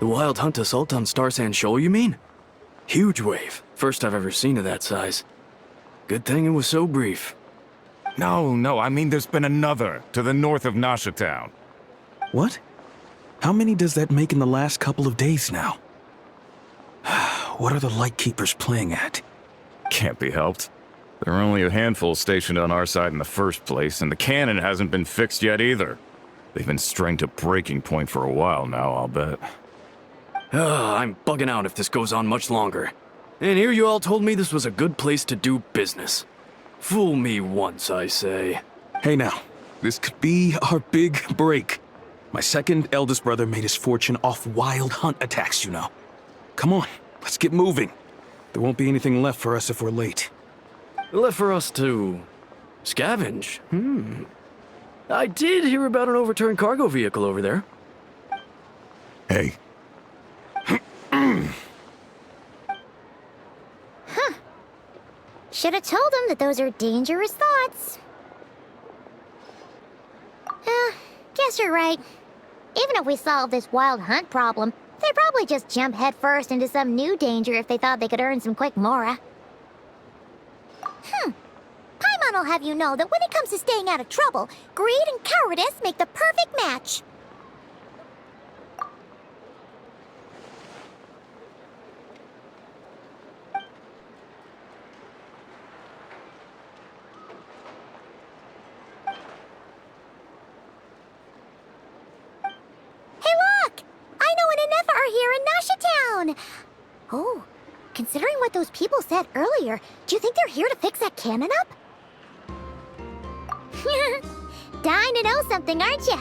The wild hunt assault on Star Sand Shoal, you mean? Huge wave. First I've ever seen of that size. Good thing it was so brief. No, I mean there's been another to the north of Nasha Town. What? How many does that make in the last couple of days now? What are the Lightkeepers playing at? Can't be helped. There are only a handful stationed on our side in the first place, and the cannon hasn't been fixed yet either. They've been strained to breaking point for a while now, I'll bet. I'm bugging out if this goes on much longer. And here you all told me this was a good place to do business. Fool me once, I say. Hey now, this could be our big break. My second eldest brother made his fortune off wild hunt attacks, you know. Come on, let's get moving. There won't be anything left for us if we're late. Left for us to scavenge? I did hear about an overturned cargo vehicle over there. Hey. Should have told him that those are dangerous thoughts. Guess you're right. Even if we solve this wild hunt problem, they'd probably just jump headfirst into some new danger if they thought they could earn some quick mora. Paimon will have you know that when it comes to staying out of trouble, greed and cowardice make the perfect match. Oh, considering what those people said earlier, do you think they're here to fix that cannon up? Dying to know something, aren't you?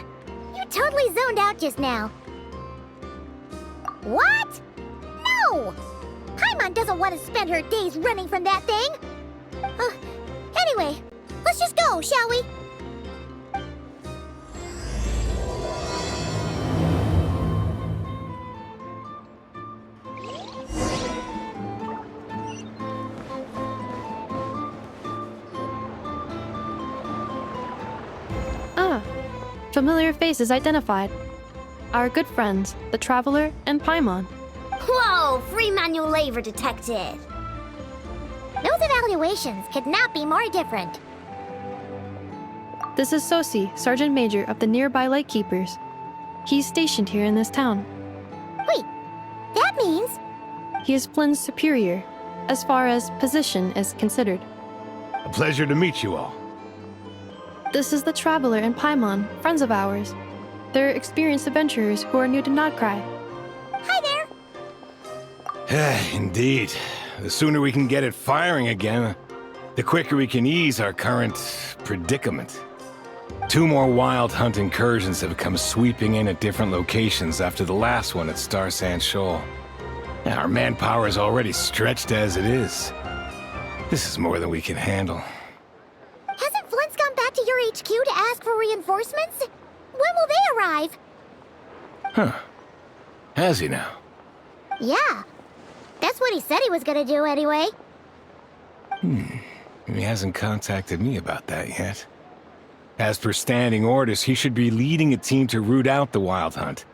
You totally zoned out just now. What? No! Paimon doesn't want to spend her days running from that thing. Anyway, let's just go, shall we? Familiar faces identified. Our good friends, the Traveler and Paimon. Whoa, free manual labor detected. Those evaluations could not be more different. This is Sosi, Sergeant Major of the nearby Lightkeepers. He's stationed here in this town. Wait, that means... He is Flynn's superior, as far as position is considered. A pleasure to meet you all. This is the Traveler and Paimon, friends of ours. They're experienced adventurers who are new to Nodcry. Hi there! Indeed. The sooner we can get it firing again, the quicker we can ease our current predicament. 2 more wild hunt incursions have come sweeping in at different locations after the last one at Star Sand Shoal. Our manpower is already stretched as it is. This is more than we can handle. Hasn't Flint's gone back to your HQ to ask for reinforcements? When will they arrive? Huh. Has he now? Yeah. That's what he said he was gonna do anyway. He hasn't contacted me about that yet. As per standing orders, he should be leading a team to root out the wild hunt.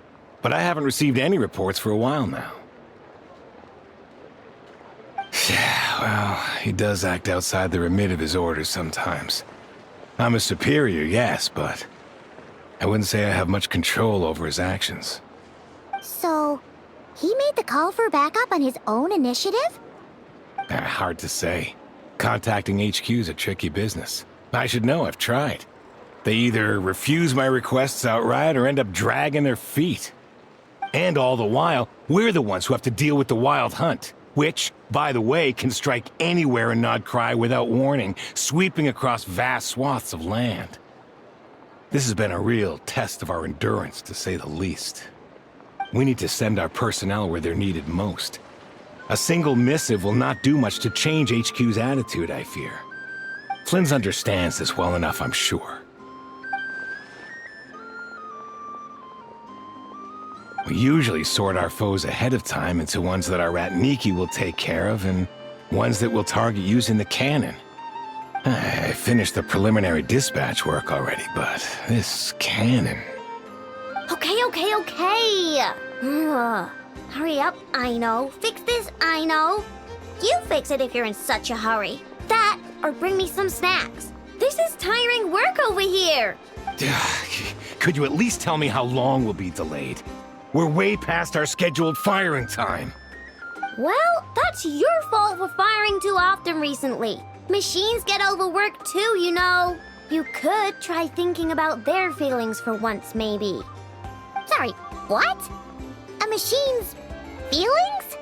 But I haven't received any reports for a while now. Well, he does act outside the remit of his orders sometimes. I'm a superior, yes, but I wouldn't say I have much control over his actions. So, he made the call for backup on his own initiative? Hard to say. Contacting HQ is a tricky business. I should know, I've tried. They either refuse my requests outright or end up dragging their feet. And all the while, we're the ones who have to deal with the wild hunt. Which, by the way, can strike anywhere in Nodcry without warning, sweeping across vast swaths of land. This has been a real test of our endurance, to say the least. We need to send our personnel where they're needed most. A single missive will not do much to change HQ's attitude, I fear. Flynn's understands this well enough, I'm sure. We usually sort our foes ahead of time into ones that our rat Niki will take care of and ones that we'll target using the cannon. I finished the preliminary dispatch work already, but this cannon... Okay. Hurry up, I know. Fix this, I know. You fix it if you're in such a hurry. That, or bring me some snacks. This is tiring work over here. Could you at least tell me how long we'll be delayed? We're way past our scheduled firing time. Well, that's your fault for firing too often recently. Machines get overworked too, you know. You could try thinking about their feelings for once, maybe. Sorry, what? A machine's feelings?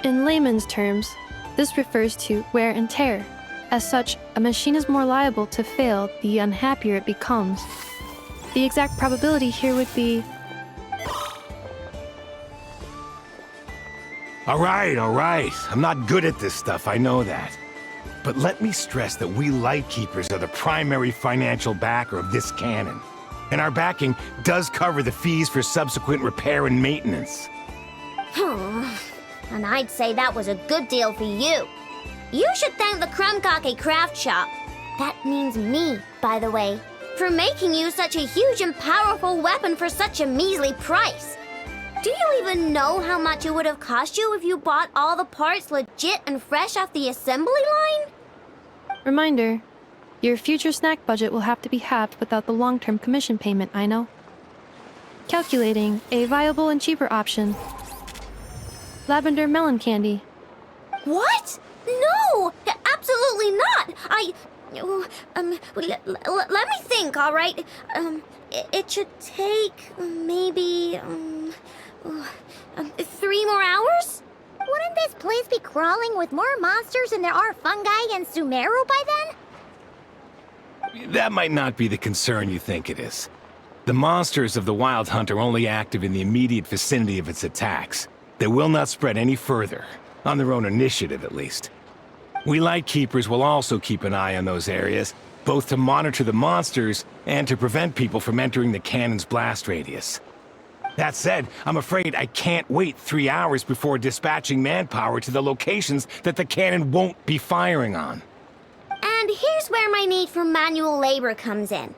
In layman's terms, this refers to wear and tear. As such, a machine is more liable to fail the unhappier it becomes. The exact probability here would be... All right. I'm not good at this stuff, I know that. But let me stress that we Lightkeepers are the primary financial backer of this cannon. And our backing does cover the fees for subsequent repair and maintenance. And I'd say that was a good deal for you. You should thank the Krumkake Craft Shop. That means me, by the way, for making you such a huge and powerful weapon for such a measly price. Do you even know how much it would have cost you if you bought all the parts legit and fresh off the assembly line? Reminder, your future snack budget will have to be halved without the long-term commission payment, I know. Calculating a viable and cheaper option. Lavender melon candy. What? No! Absolutely not! Let me think, all right? It should take maybe 3 more hours? Wouldn't this place be crawling with more monsters than there are fungi and Sumeru by then? That might not be the concern you think it is. The monsters of the Wild Hunt are only active in the immediate vicinity of its attacks. They will not spread any further, on their own initiative at least. We Lightkeepers will also keep an eye on those areas, both to monitor the monsters and to prevent people from entering the cannon's blast radius. That said, I'm afraid I can't wait 3 hours before dispatching manpower to the locations that the cannon won't be firing on. And here's where my need for manual labor comes in.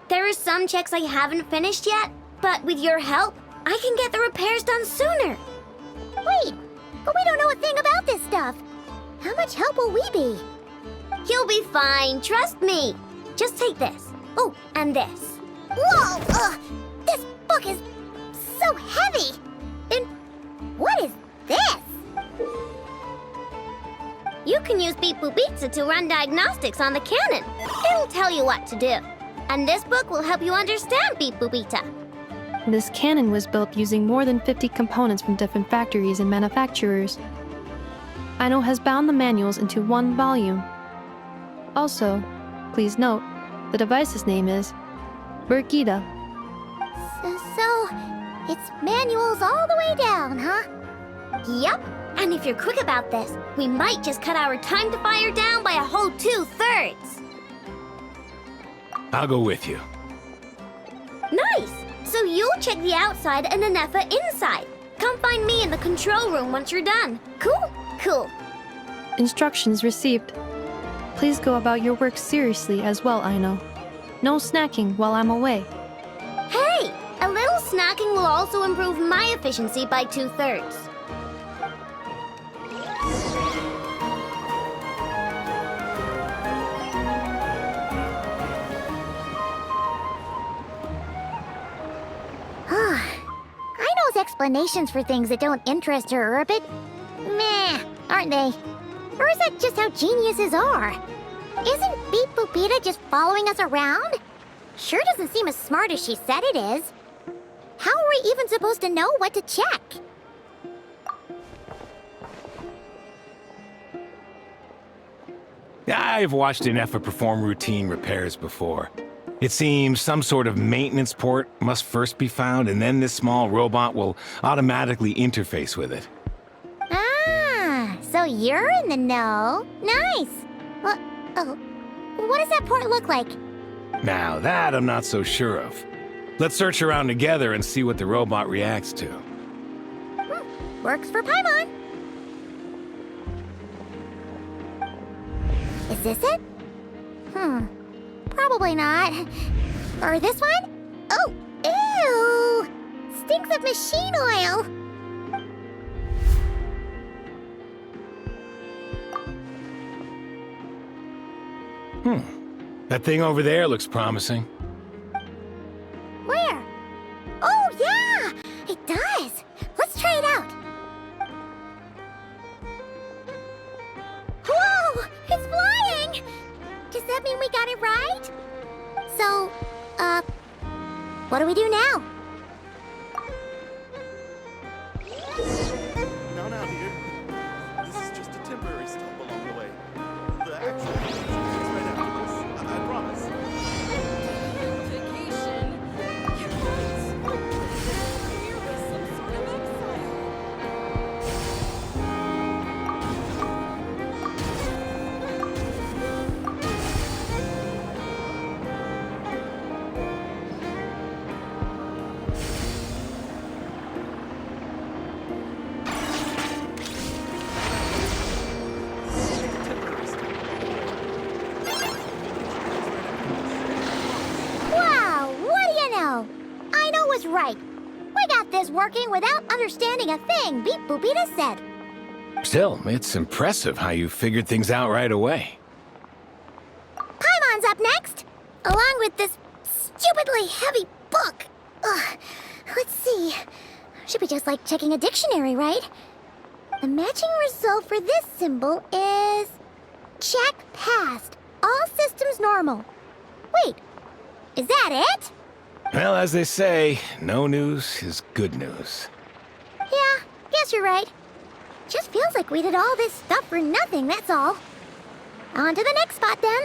There are some checks I haven't finished yet, but with your help, I can get the repairs done sooner. Wait, but we don't know a thing about this stuff. How much help will we be? You'll be fine, trust me. Just take this. Oh, and this. Whoa! This book is so heavy! And what is this? You can use Beep Boop Pizza to run diagnostics on the cannon. It'll tell you what to do. And this book will help you understand Beep Boop Pizza. This cannon was built using more than 50 components from different factories and manufacturers. Aino has bound the manuals into one volume. Also, please note, the device's name is Burkida. So, it's manuals all the way down, huh? Yup. And if you're quick about this, we might just cut our time to fire down by a whole 2/3. I'll go with you. Nice! So you'll check the outside and Anefa inside. Come find me in the control room once you're done. Cool? Cool. Instructions received. Please go about your work seriously as well, Aino. No snacking while I'm away. Hey! A little snacking will also improve my efficiency by 2/3. Aino's explanations for things that don't interest her are a bit meh, aren't they? Or is that just how geniuses are? Isn't Beep Boopita just following us around? Sure doesn't seem as smart as she said it is. How are we even supposed to know what to check? I've watched Anefa perform routine repairs before. It seems some sort of maintenance port must first be found, and then this small robot will automatically interface with it. Ah, so you're in the know. Nice. What does that port look like? Now that I'm not so sure of. Let's search around together and see what the robot reacts to. Works for Paimon. Is this it? Probably not. Or this one? Oh, ew! Stinks of machine oil. That thing over there looks promising. Where? Oh, yeah! It does! Let's try it out! Whoa! It's flying! Does that mean we got it right? So, what do we do now? Now, dear. This is just a temporary stop along the way. The actual vacation is right after this. I promise. Vacation? You're right. Clearly some sort of exile. Wow, what do you know? I know was right. We got this working without understanding a thing Beep Boopita said. Still, it's impressive how you figured things out right away. Paimon's up next, along with this stupidly heavy book. Ugh, let's see. Should be just like checking a dictionary, right? The matching result for this symbol is... check passed. All systems normal. Wait, is that it? Well, as they say, no news is good news. Yeah, guess you're right. Just feels like we did all this stuff for nothing, that's all. On to the next spot, then.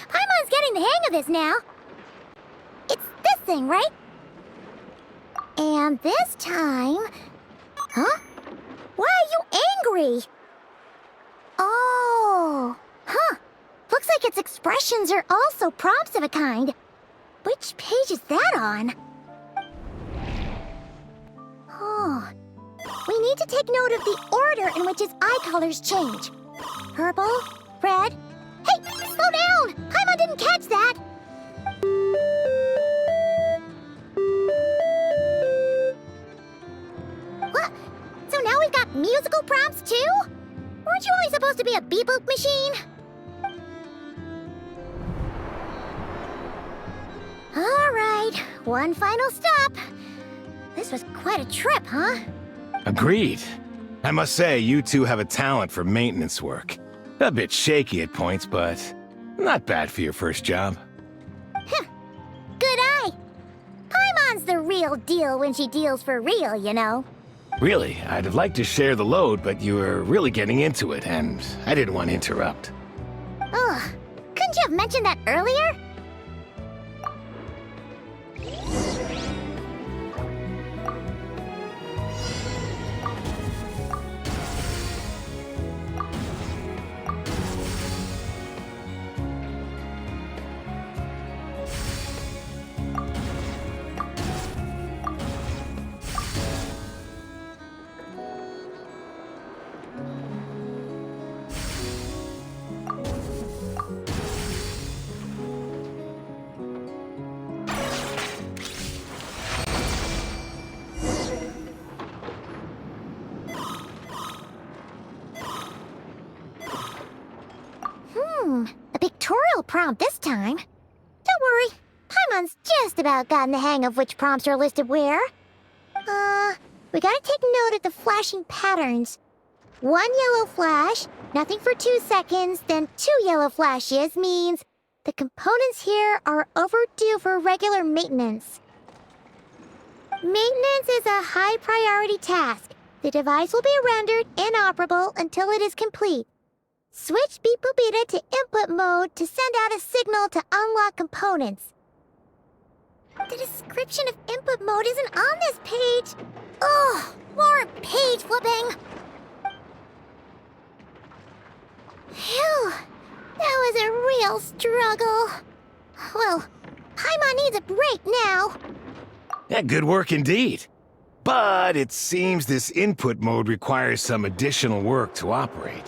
Paimon's getting the hang of this now. It's this thing, right? And this time... Huh? Why are you angry? Oh, huh. Looks like its expressions are also prompts of a kind. Which page is that on? Oh. We need to take note of the order in which its eye colors change. Purple, red... Hey, slow down! Paimon didn't catch that! What? So now we've got musical prompts too? Weren't you only supposed to be a beep-boop machine? Alright, one final stop. This was quite a trip, huh? Agreed. I must say, you two have a talent for maintenance work. A bit shaky at points, but not bad for your first job. Good eye. Paimon's the real deal when she deals for real, you know. Really, I'd have liked to share the load, but you were really getting into it, and I didn't want to interrupt. Ugh, couldn't you have mentioned that earlier? A pictorial prompt this time. Don't worry, Paimon's just about gotten the hang of which prompts are listed where. We gotta take note of the flashing patterns. One yellow flash, nothing for 2 seconds, then 2 yellow flashes means the components here are overdue for regular maintenance. Maintenance is a high priority task. The device will be rendered inoperable until it is complete. Switch Beep Boopita to input mode to send out a signal to unlock components. The description of input mode isn't on this page. Ugh, more page flipping. Phew, that was a real struggle. Well, Paimon needs a break now. Yeah, good work indeed. But it seems this input mode requires some additional work to operate.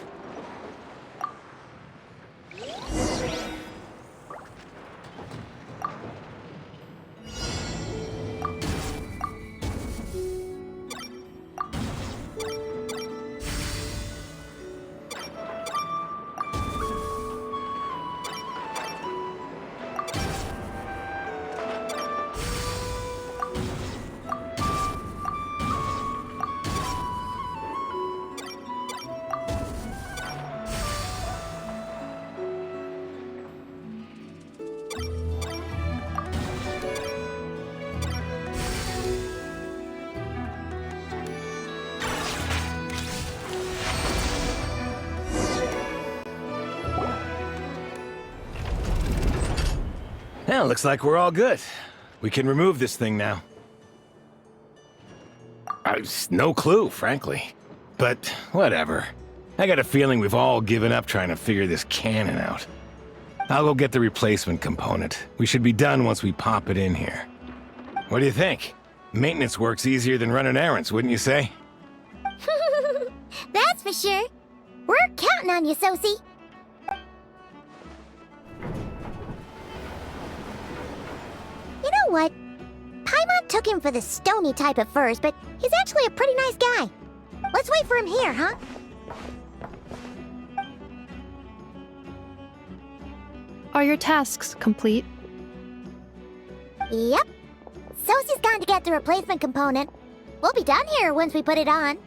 Well, looks like we're all good. We can remove this thing now. I've no clue, frankly. But whatever. I got a feeling we've all given up trying to figure this cannon out. I'll go get the replacement component. We should be done once we pop it in here. What do you think? Maintenance work's easier than running errands, wouldn't you say? That's for sure. We're counting on you, Sosie. You know what? Paimon took him for the stony type at first, but he's actually a pretty nice guy. Let's wait for him here, huh? Are your tasks complete? Yep. Sosie's gone to get the replacement component. We'll be done here once we put it on.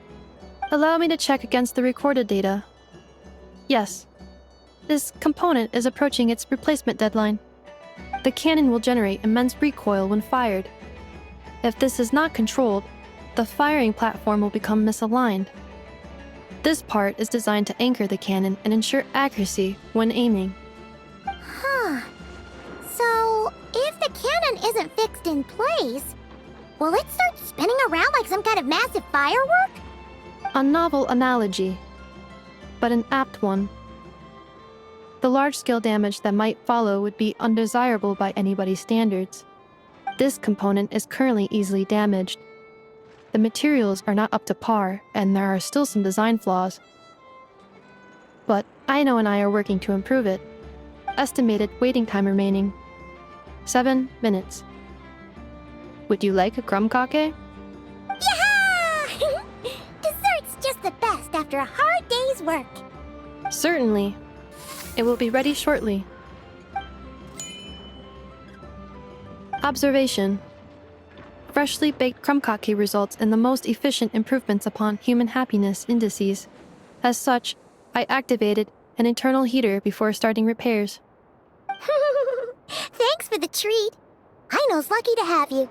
Allow me to check against the recorded data. Yes. This component is approaching its replacement deadline. The cannon will generate immense recoil when fired. If this is not controlled, the firing platform will become misaligned. This part is designed to anchor the cannon and ensure accuracy when aiming. Huh. So, if the cannon isn't fixed in place, will it start spinning around like some kind of massive firework? A novel analogy, but an apt one. The large-scale damage that might follow would be undesirable by anybody's standards. This component is currently easily damaged. The materials are not up to par, and there are still some design flaws. But Aino and I are working to improve it. Estimated waiting time remaining: 7 minutes. Would you like a crumb kake? Yeah! Dessert's just the best after a hard day's work. Certainly. It will be ready shortly. Observation. Freshly baked crumb kake results in the most efficient improvements upon human happiness indices. As such, I activated an internal heater before starting repairs. Thanks for the treat. Aino's lucky to have you.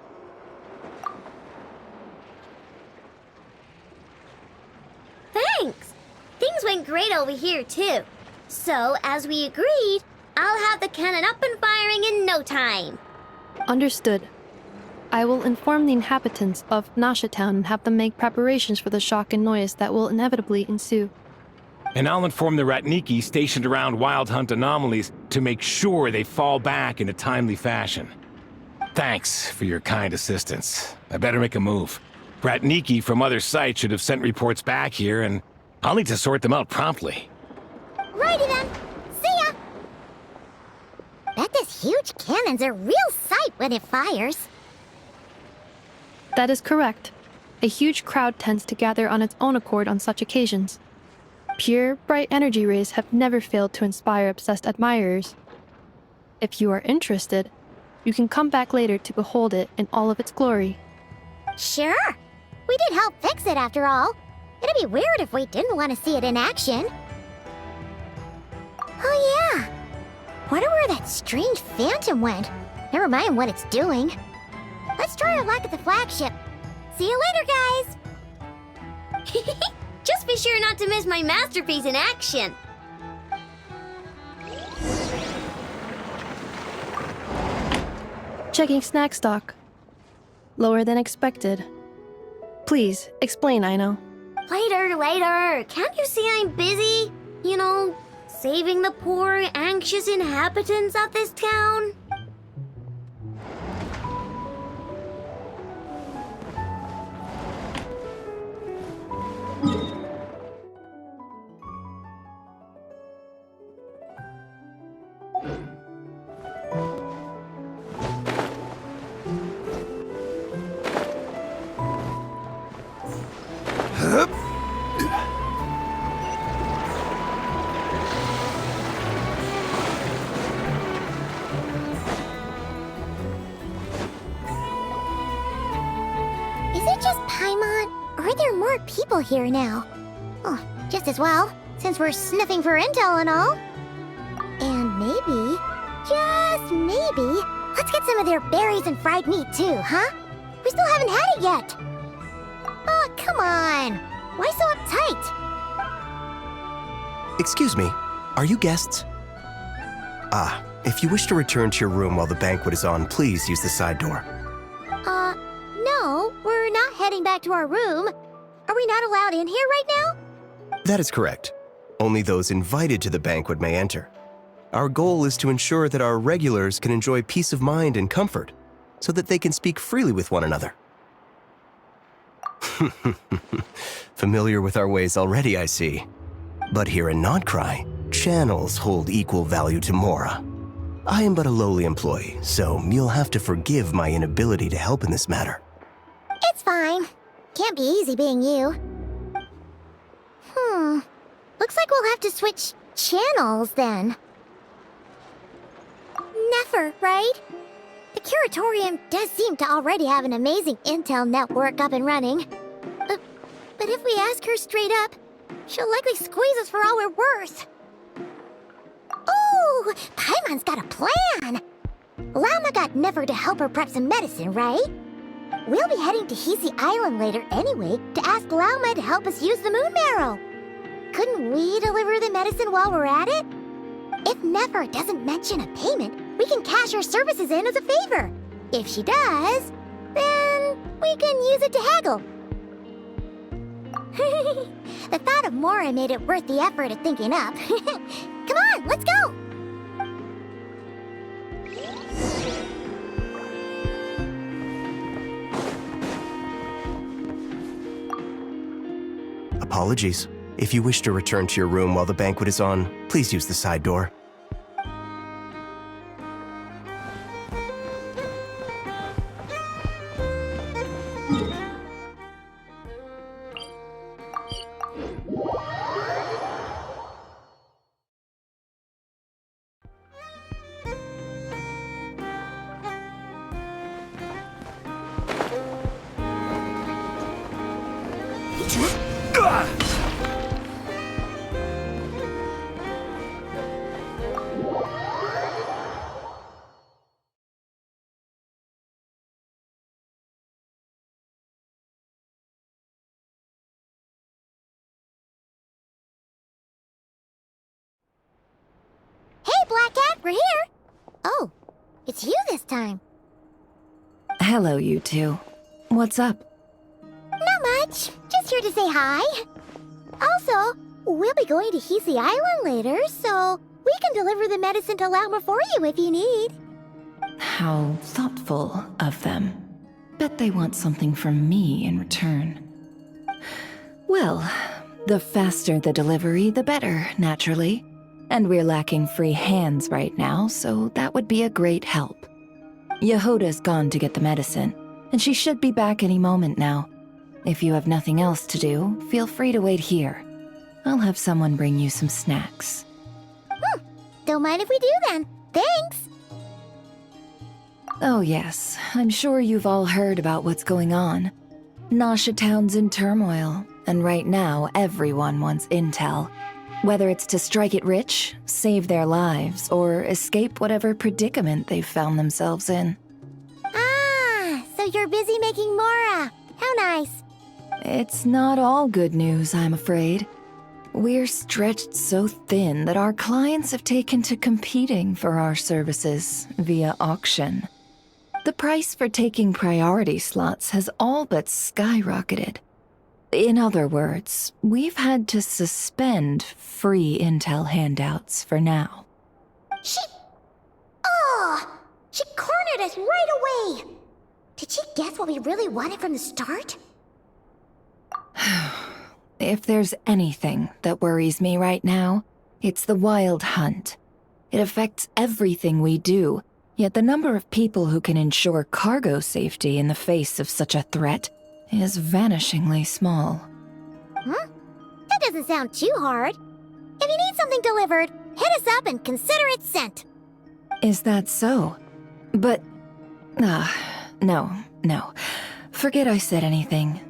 Thanks! Things went great over here, too. So, as we agreed, I'll have the cannon up and firing in no time. Understood. I will inform the inhabitants of Nasha Town and have them make preparations for the shock and noise that will inevitably ensue. And I'll inform the Ratniki stationed around Wild Hunt anomalies to make sure they fall back in a timely fashion. Thanks for your kind assistance. I better make a move. Ratniki from other sites should have sent reports back here, and I'll need to sort them out promptly. Righty then. See ya! Bet this huge cannon's a real sight when it fires. That is correct. A huge crowd tends to gather on its own accord on such occasions. Pure, bright energy rays have never failed to inspire obsessed admirers. If you are interested, you can come back later to behold it in all of its glory. Sure. We did help fix it after all. It'd be weird if we didn't want to see it in action. Oh yeah. Wonder where that strange phantom went. Never mind what it's doing. Let's try our luck at the flagship. See you later, guys. Just be sure not to miss my masterpiece in action. Checking snack stock. Lower than expected. Please, explain, Aino. Later. Can't you see I'm busy? You know, saving the poor, anxious inhabitants of this town? Is it just Paimon, or are there more people here now? Oh, just as well, since we're sniffing for intel and all. And maybe, just maybe, let's get some of their berries and fried meat too, huh? We still haven't had it yet. Oh, come on. Why so uptight? Excuse me, are you guests? Ah, If you wish to return to your room while the banquet is on, please use the side door. No, we're not heading back to our room. Are we not allowed in here right now? That is correct. Only those invited to the banquet may enter. Our goal is to ensure that our regulars can enjoy peace of mind and comfort, so that they can speak freely with one another. Familiar with our ways already, I see. But here in Nodcry, channels hold equal value to Mora. I am but a lowly employee, so you'll have to forgive my inability to help in this matter. It's fine. Can't be easy being you. Looks like we'll have to switch channels then. Never, right? The Curatorium does seem to already have an amazing intel network up and running. But if we ask her straight up, she'll likely squeeze us for all we're worth. Ooh, Paimon's got a plan! Llama got Never to help her prep some medicine, right? We'll be heading to Hisi Island later anyway to ask Llama to help us use the moon marrow. Couldn't we deliver the medicine while we're at it? If Never doesn't mention a payment, we can cash our services in as a favor. If she does, then we can use it to haggle. The thought of Mora made it worth the effort of thinking up. Come on, let's go! Apologies. If you wish to return to your room while the banquet is on, please use the side door. Black Cat, we're here! Oh, it's you this time. Hello, you two. What's up? Not much. Just here to say hi. Also, we'll be going to Hisi Island later, so we can deliver the medicine to Llama for you if you need. How thoughtful of them. Bet they want something from me in return. Well, the faster the delivery, the better, naturally. And we're lacking free hands right now, so that would be a great help. Yehoda's gone to get the medicine, and she should be back any moment now. If you have nothing else to do, feel free to wait here. I'll have someone bring you some snacks. Don't mind if we do then. Thanks! Oh yes, I'm sure you've all heard about what's going on. Nasha Town's in turmoil, and right now everyone wants intel. Whether it's to strike it rich, save their lives, or escape whatever predicament they've found themselves in. Ah, so you're busy making Mora. How nice. It's not all good news, I'm afraid. We're stretched so thin that our clients have taken to competing for our services via auction. The price for taking priority slots has all but skyrocketed. In other words, we've had to suspend free intel handouts for now. She cornered us right away! Did she guess what we really wanted from the start? If there's anything that worries me right now, it's the wild hunt. It affects everything we do, yet the number of people who can ensure cargo safety in the face of such a threat is vanishingly small. That doesn't sound too hard. If you need something delivered, hit us up and consider it sent. Is that so? But... no. Forget I said anything.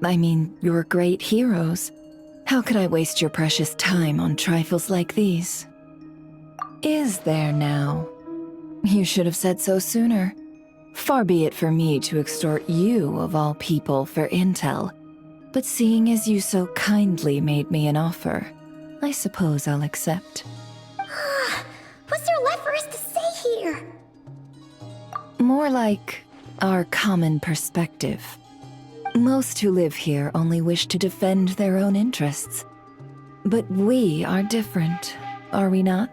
I mean, you're great heroes. How could I waste your precious time on trifles like these? Is there now? You should have said so sooner. Far be it for me to extort you, of all people, for intel. But seeing as you so kindly made me an offer, I suppose I'll accept. What's there left for us to say More like our common perspective. Most who live here only wish to defend their own interests. But we are different, are we not?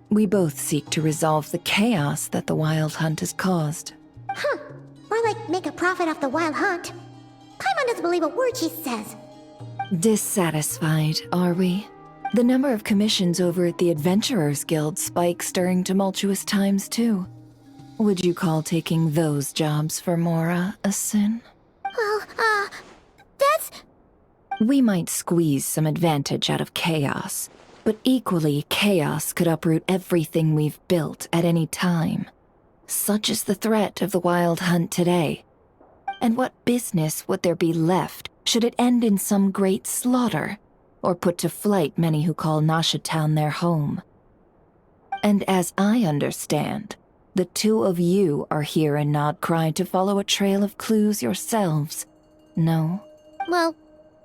We both seek to resolve the chaos that the Wild Hunt has caused. Huh. More like make a profit off the wild hunt. Paimon doesn't believe a word she says. Dissatisfied, are we? The number of commissions over at the Adventurers Guild spikes during tumultuous times, too. Would you call taking those jobs for Mora a sin? Well, that's... We might squeeze some advantage out of chaos, but equally, chaos could uproot everything we've built at any time. Such is the threat of the Wild Hunt today. And what business would there be left should it end in some great slaughter, or put to flight many who call Nasha Town their home? And as I understand, the two of you are here in Nodcry to follow a trail of clues yourselves, no? Well,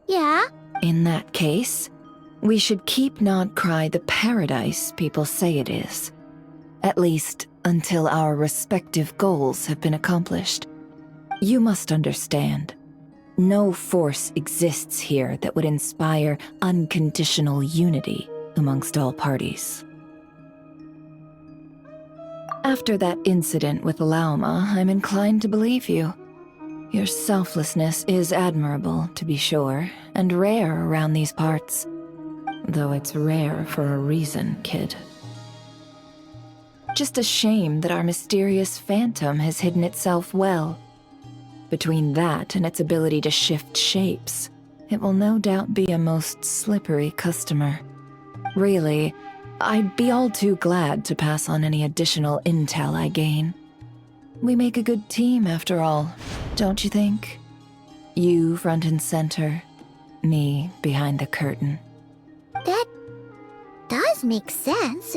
yeah. In that case, we should keep Nodcry the paradise people say it is. At least, until our respective goals have been accomplished. You must understand, no force exists here that would inspire unconditional unity amongst all parties. After that incident with Lauma, I'm inclined to believe you. Your selflessness is admirable, to be sure, and rare around these parts. Though it's rare for a reason, kid. Just a shame that our mysterious phantom has hidden itself well. Between that and its ability to shift shapes, it will no doubt be a most slippery customer. Really, I'd be all too glad to pass on any additional intel I gain. We make a good team, after all, don't you think? You front and center, me behind the curtain. That does make sense.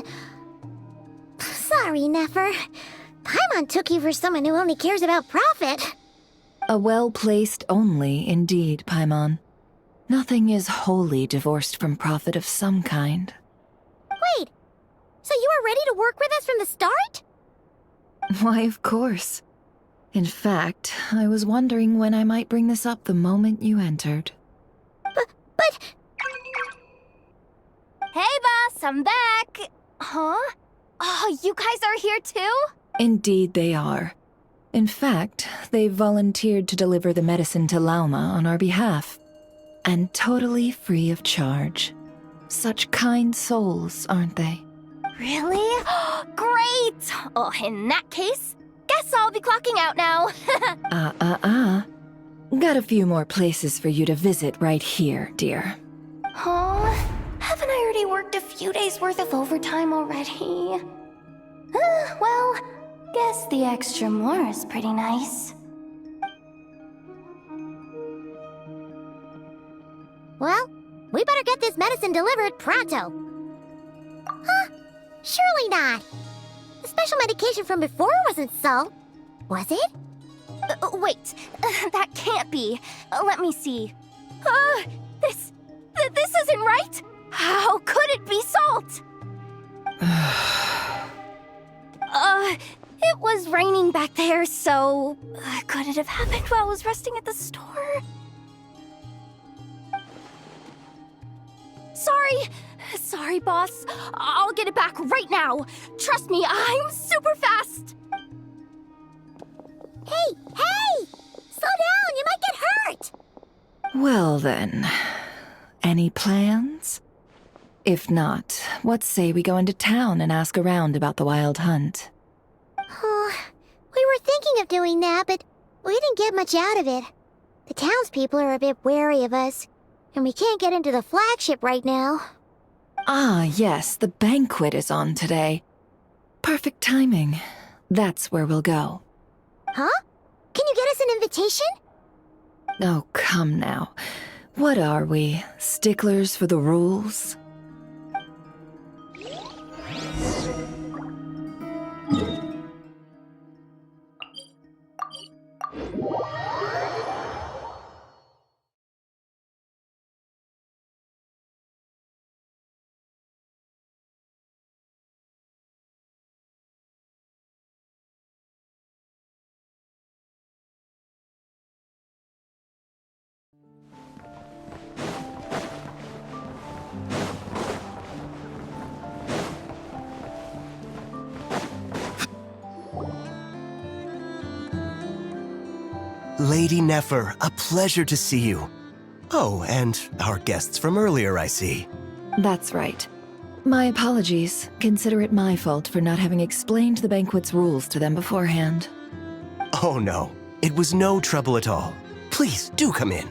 Sorry, Nefer. Paimon took you for someone who only cares about profit. A well-placed only, indeed, Paimon. Nothing is wholly divorced from profit of some kind. Wait, so you were ready to work with us from the start? Why, of course. In fact, I was wondering when I might bring this up the moment you entered. But... Hey, boss, I'm back! Huh? Oh, you guys are here too? Indeed they are. In fact, they've volunteered to deliver the medicine to Lauma on our behalf. And totally free of charge. Such kind souls, aren't they? Really? Great! Oh, in that case, guess I'll be clocking out now. Got a few more places for you to visit right here, dear. Huh? Haven't I already worked a few days worth of overtime already? Well, guess the extra more is pretty nice. Well, we better get this medicine delivered pronto. Huh? Surely not. The special medication from before wasn't so. Was it? Wait, that can't be. Let me see. This isn't right! How could it be salt? It was raining back there, so... could it have happened while I was resting at the store? Sorry, boss. I'll get it back right now. Trust me, I'm super fast. Hey! Slow down, you might get hurt! Well then, any plans? If not, what say we go into town and ask around about the Wild Hunt? We were thinking of doing that, but we didn't get much out of it. The townspeople are a bit wary of us, and we can't get into the flagship right now. Ah, yes, the banquet is on today. Perfect timing. That's where we'll go. Huh? Can you get us an invitation? Oh, come now. What are we, sticklers for the rules? Lady Nefer, a pleasure to see you. Oh, and our guests from earlier, I see. That's right. My apologies. Consider it my fault for not having explained the banquet's rules to them beforehand. Oh no, it was no trouble at all. Please, do come in.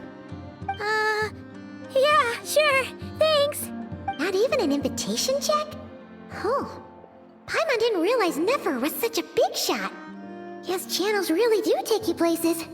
Yeah, sure, thanks. Not even an invitation check? Oh, Paimon didn't realize Nefer was such a big shot. Guess channels really do take you places.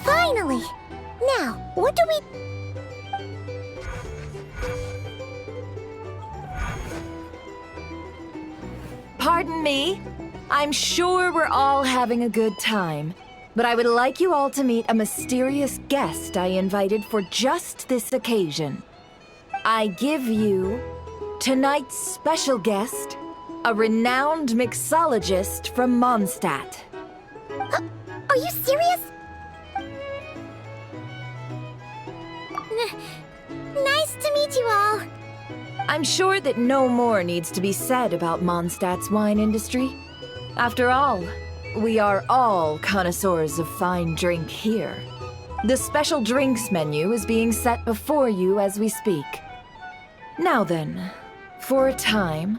Finally! Now, what do we... Pardon me. I'm sure we're all having a good time, but I would like you all to meet a mysterious guest I invited for just this occasion. I give you tonight's special guest, a renowned mixologist from Mondstadt. Are you serious? Nice to meet you all. I'm sure that no more needs to be said about Mondstadt's wine industry. After all, we are all connoisseurs of fine drink here. The special drinks menu is being set before you as we speak. Now then, for a time,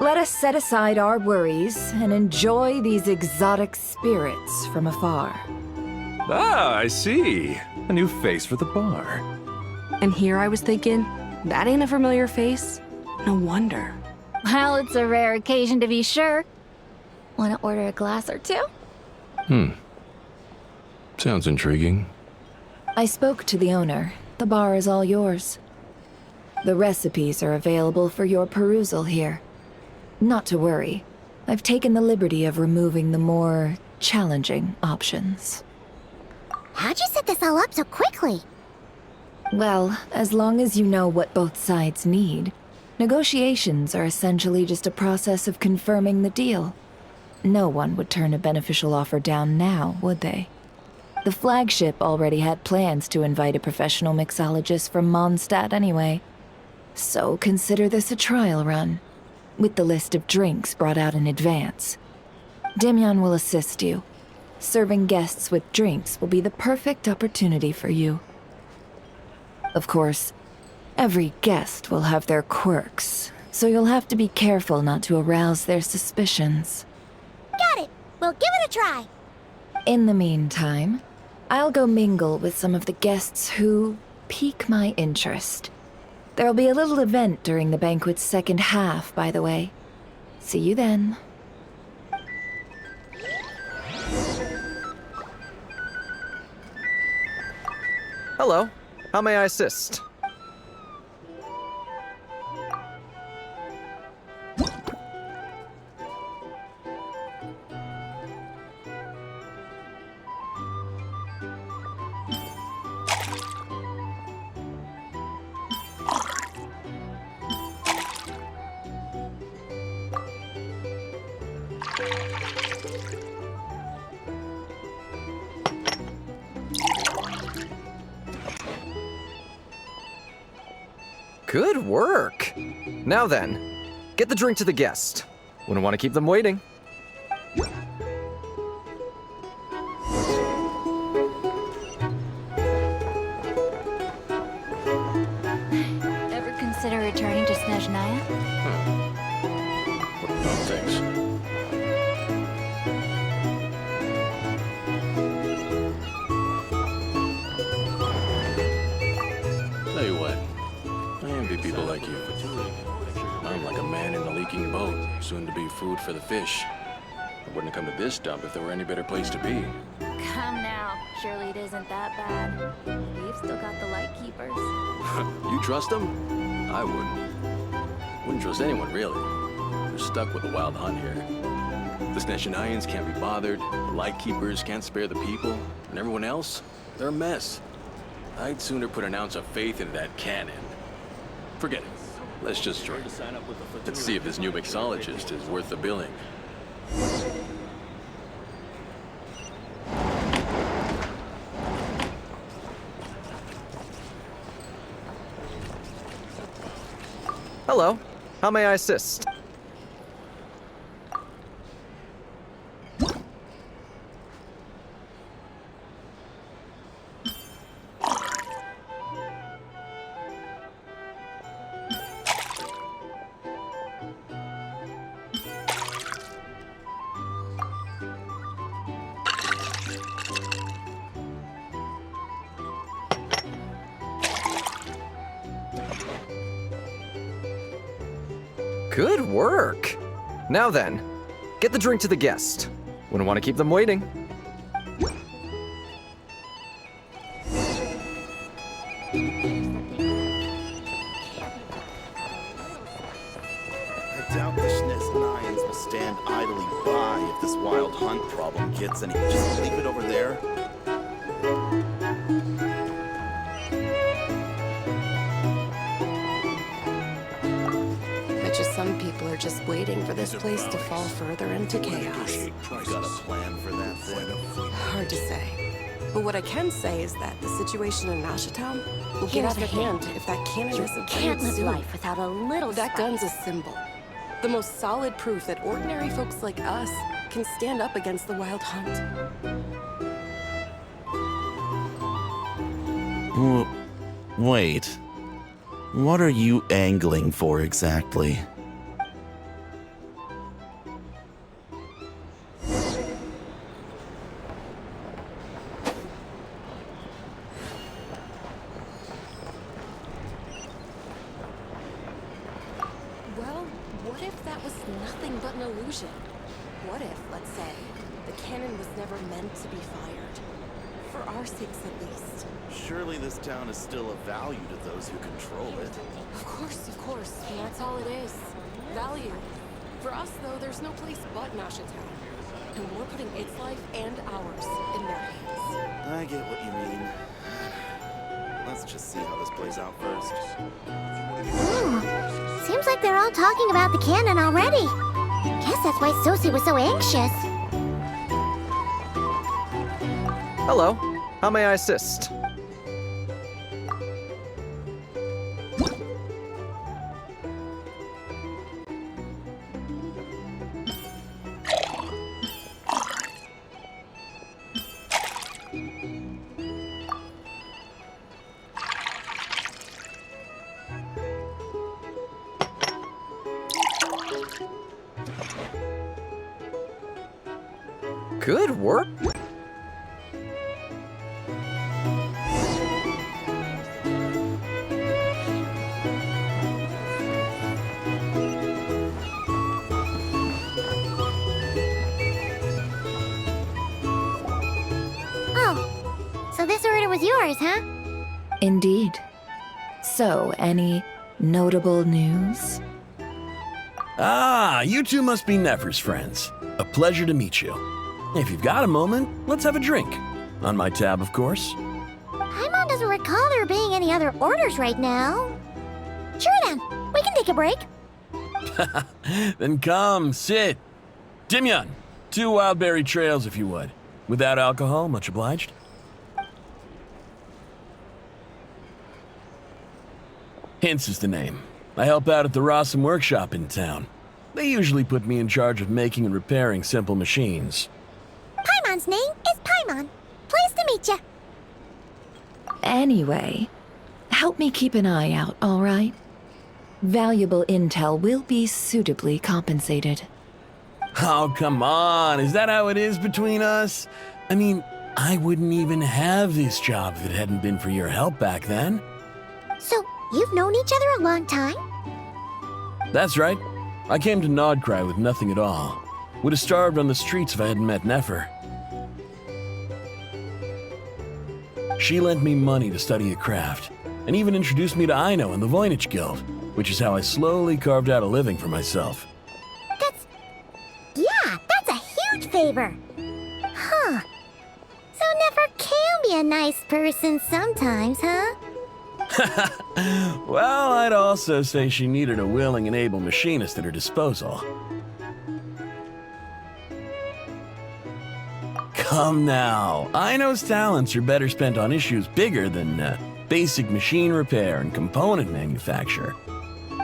let us set aside our worries and enjoy these exotic spirits from afar. Ah, I see. A new face for the bar. And here I was thinking, that ain't a familiar face. No wonder. Well, it's a rare occasion to be sure. Want to order a glass or two? Sounds intriguing. I spoke to the owner. The bar is all yours. The recipes are available for your perusal here. Not to worry. I've taken the liberty of removing the more challenging options. How'd you set this all up so quickly? Well, as long as you know what both sides need, negotiations are essentially just a process of confirming the deal. No one would turn a beneficial offer down now, would they? The flagship already had plans to invite a professional mixologist from Mondstadt anyway. So consider this a trial run, with the list of drinks brought out in advance. Demyan will assist you. Serving guests with drinks will be the perfect opportunity for you. Of course, every guest will have their quirks, so you'll have to be careful not to arouse their suspicions. Got it! We'll give it a try! In the meantime, I'll go mingle with some of the guests who pique my interest. There'll be a little event during the banquet's second half, by the way. See you then. Hello. How may I assist? Good work! Now then, get the drink to the guest. Wouldn't want to keep them waiting. Ever consider returning to Snezhnaya? What about things? Tell you what, I envy people like you. I'm like a man in a leaking boat, soon to be food for the fish. I wouldn't have come to this dump if there were any better place to be. Come now. Surely it isn't that bad. We've still got the light keepers. You trust them? I wouldn't. Wouldn't trust anyone, really. We're stuck with the wild hunt here. The Sneshanians can't be bothered, the Lightkeepers can't spare the people, and everyone else, they're a mess. I'd sooner put an ounce of faith in that cannon. Forget it. Let's just drink. Let's see if this new mixologist is worth the billing. Hello. How may I assist? Good work! Now then, get the drink to the guest. Wouldn't want to keep them waiting. I doubt the Sneshanians will stand idly by if this wild hunt problem gets any. Just leave it over there. Some people are just waiting for this place to fall further into chaos. You got a plan for that thing? Hard to say. But what I can say is that the situation in Nashatown will get out of hand if that cannon isn't Can't fired live soon. life without a little That spice. gun's a symbol. The most solid proof that ordinary folks like us can stand up against the wild hunt. Wait. What are you angling for exactly? Well, what if that was nothing but an illusion? What if, let's say, the cannon was never meant to be fired? For our sakes, at least. Surely this town is still of value to those who control it. Of course, and that's all it is. Value. For us, though, there's no place but Nashatown. And we're putting its life and ours in their hands. I get what you mean. Let's just see how this plays out first. Seems like they're all talking about the cannon already. Guess that's why Sosie was so anxious. Hello. How may I assist? Good work. Oh, so this order was yours, huh? Indeed. So, any notable news? Ah, you two must be Nefer's friends. A pleasure to meet you. If you've got a moment, let's have a drink. On my tab, of course. Paimon doesn't recall there being any other orders right now. Sure then, we can take a break. Then come, sit. Dimyon, 2 wildberry trails if you would. Without alcohol, much obliged. Hints is the name. I help out at the Rossum workshop in town. They usually put me in charge of making and repairing simple machines. Paimon's name is Paimon. Pleased to meet ya. Anyway, help me keep an eye out, all right? Valuable intel will be suitably compensated. Oh, come on. Is that how it is between us? I mean, I wouldn't even have this job if it hadn't been for your help back then. So, you've known each other a long time? That's right. I came to Nodcry with nothing at all. Would have starved on the streets if I hadn't met Nefer. She lent me money to study a craft, and even introduced me to Aino and the Voynich Guild, which is how I slowly carved out a living for myself. That's a flavor. Huh. So Nefer can be a nice person sometimes, huh? Well, I'd also say she needed a willing and able machinist at her disposal. Come now. Aino's talents are better spent on issues bigger than basic machine repair and component manufacture.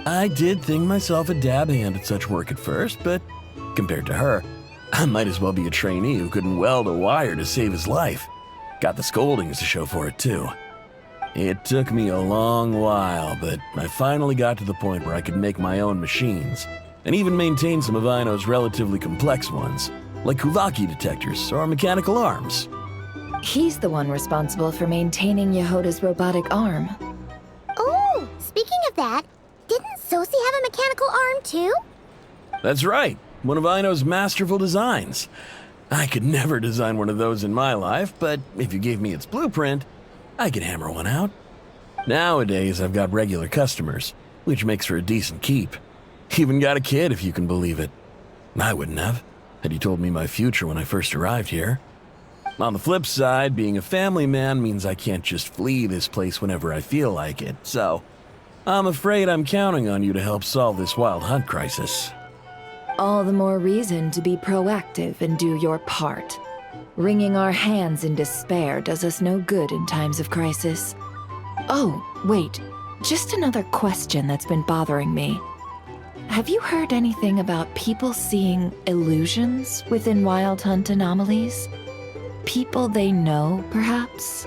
I did think myself a dab hand at such work at first, but compared to her, I might as well be a trainee who couldn't weld a wire to save his life. Got the scoldings to show for it, too. It took me a long while, but I finally got to the point where I could make my own machines, and even maintain some of Aino's relatively complex ones, like Kuvaki detectors or mechanical arms. He's the one responsible for maintaining Yehoda's robotic arm. Oh, speaking of that, didn't Sosi have a mechanical arm too? That's right, one of Aino's masterful designs. I could never design one of those in my life, but if you gave me its blueprint, I could hammer one out. Nowadays, I've got regular customers, which makes for a decent keep. Even got a kid, if you can believe it. I wouldn't have, had you told me my future when I first arrived here. On the flip side, being a family man means I can't just flee this place whenever I feel like it, so I'm afraid I'm counting on you to help solve this wild hunt crisis. All the more reason to be proactive and do your part. Wringing our hands in despair does us no good in times of crisis. Oh, wait. Just another question that's been bothering me. Have you heard anything about people seeing illusions within Wild Hunt anomalies? People they know, perhaps?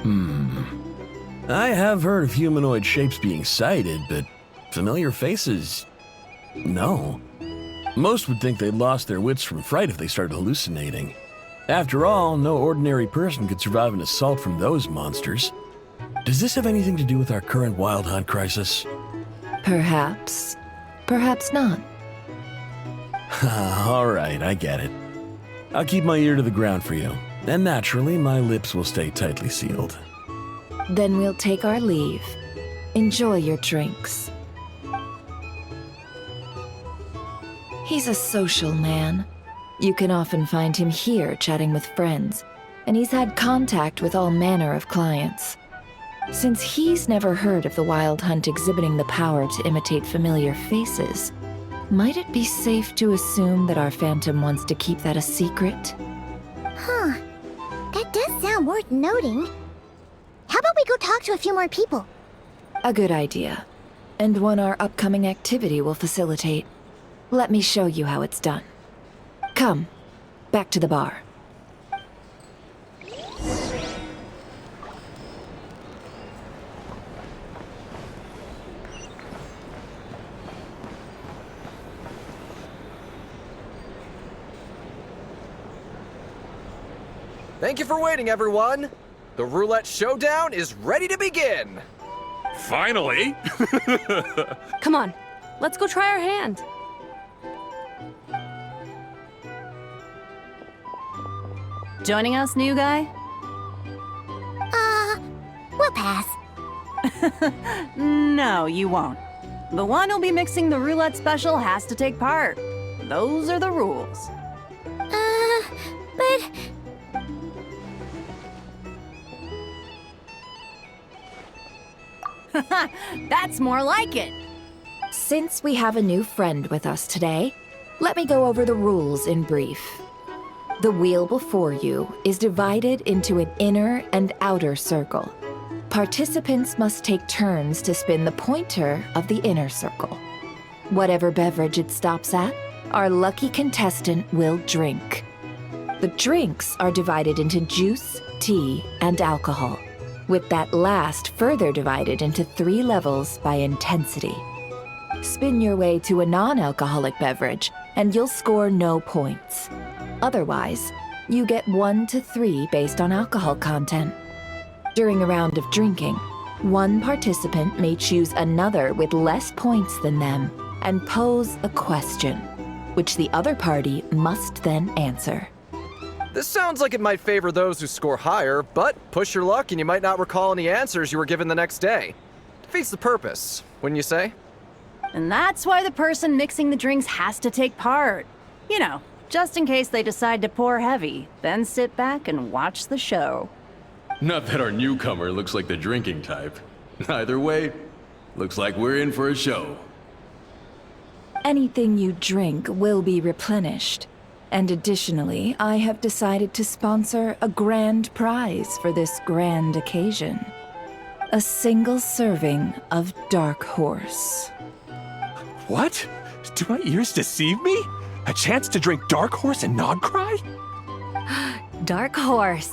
I have heard of humanoid shapes being sighted, but familiar faces? No. Most would think they'd lost their wits from fright if they started hallucinating. After all, no ordinary person could survive an assault from those monsters. Does this have anything to do with our current Wild Hunt crisis? Perhaps. Perhaps not. All right, I get it. I'll keep my ear to the ground for you, and naturally, my lips will stay tightly sealed. Then we'll take our leave. Enjoy your drinks. He's a social man. You can often find him here chatting with friends, and he's had contact with all manner of clients. Since he's never heard of the Wild Hunt exhibiting the power to imitate familiar faces, might it be safe to assume that our Phantom wants to keep that a secret? Huh. That does sound worth noting. How about we go talk to a few more people? A good idea, and one our upcoming activity will facilitate. Let me show you how it's done. Come, back to the bar. Thank you for waiting, everyone. The roulette showdown is ready to begin. Finally! Come on, let's go try our hand. Joining us, new guy? We'll pass. No, you won't. The one who'll be mixing the roulette special has to take part. Those are the rules. But... That's more like it. Since we have a new friend with us today, let me go over the rules in brief. The wheel before you is divided into an inner and outer circle. Participants must take turns to spin the pointer of the inner circle. Whatever beverage it stops at, our lucky contestant will drink. The drinks are divided into juice, tea, and alcohol, with that last further divided into 3 levels by intensity. Spin your way to a non-alcoholic beverage, and you'll score no points. Otherwise, you get 1 to 3 based on alcohol content. During a round of drinking, one participant may choose another with less points than them and pose a question, which the other party must then answer. This sounds like it might favor those who score higher, but push your luck and you might not recall any answers you were given the next day. Defeats the purpose, wouldn't you say? And that's why the person mixing the drinks has to take part. You know, just in case they decide to pour heavy, then sit back and watch the show. Not that our newcomer looks like the drinking type. Either way, looks like we're in for a show. Anything you drink will be replenished. And additionally, I have decided to sponsor a grand prize for this grand occasion. A single serving of Dark Horse. What? Do my ears deceive me? A chance to drink Dark Horse and not cry? Dark Horse.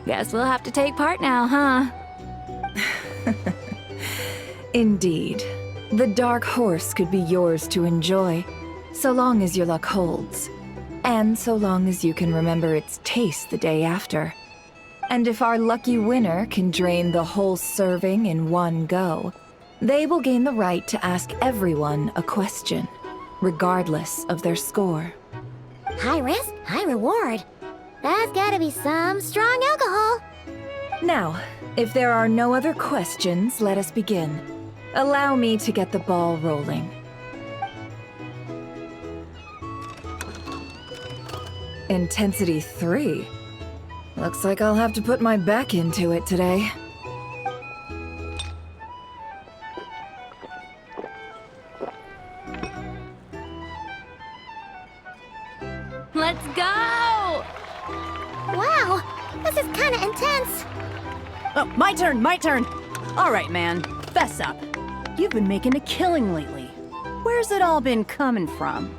Guess we'll have to take part now, huh? Indeed. The Dark Horse could be yours to enjoy, so long as your luck holds. And so long as you can remember its taste the day after. And if our lucky winner can drain the whole serving in one go, they will gain the right to ask everyone a question, regardless of their score. High risk, high reward. That's gotta be some strong alcohol. Now, if there are no other questions, let us begin. Allow me to get the ball rolling. Intensity 3. Looks like I'll have to put my back into it today. Let's go! Wow, this is kinda intense. Oh, my turn. All right, man, fess up. You've been making a killing lately. Where's it all been coming from?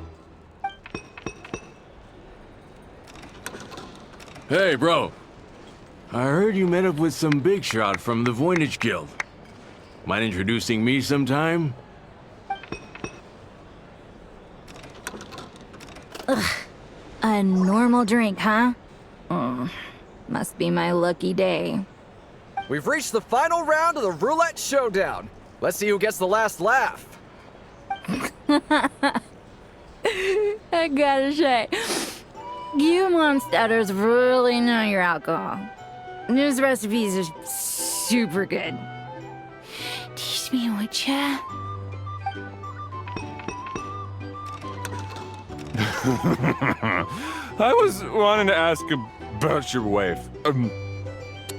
Hey, bro. I heard you met up with some big shot from the Voynich Guild. Mind introducing me sometime? Ugh. A normal drink, huh? Must be my lucky day. We've reached the final round of the roulette showdown. Let's see who gets the last laugh. I gotta say, you monsters really know your alcohol. These recipes are super good. Teach me, would ya? I was wanting to ask about your wife.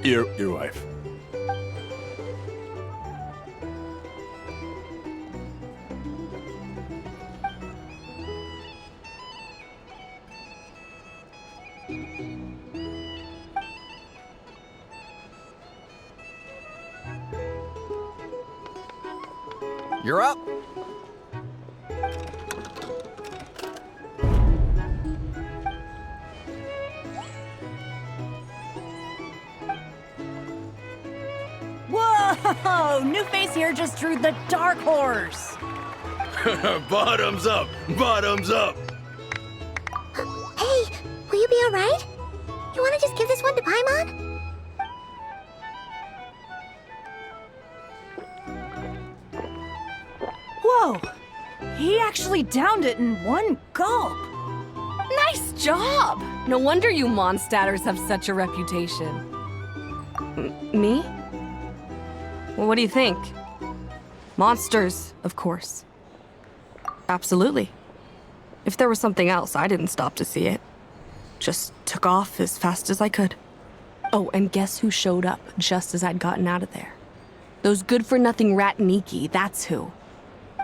Your wife. You're up. Whoa! New face here just drew the Dark Horse. Bottoms up! Bottoms up! Hey, will you be alright? You wanna just give this one to Paimon? Whoa! He actually downed it in one gulp. Nice job! No wonder you monstatters have such a reputation. Me? Well, what do you think? Monsters, of course. Absolutely. If there was something else, I didn't stop to see it. Just took off as fast as I could. Oh, and guess who showed up just as I'd gotten out of there? Those good-for-nothing Ratniki, that's who.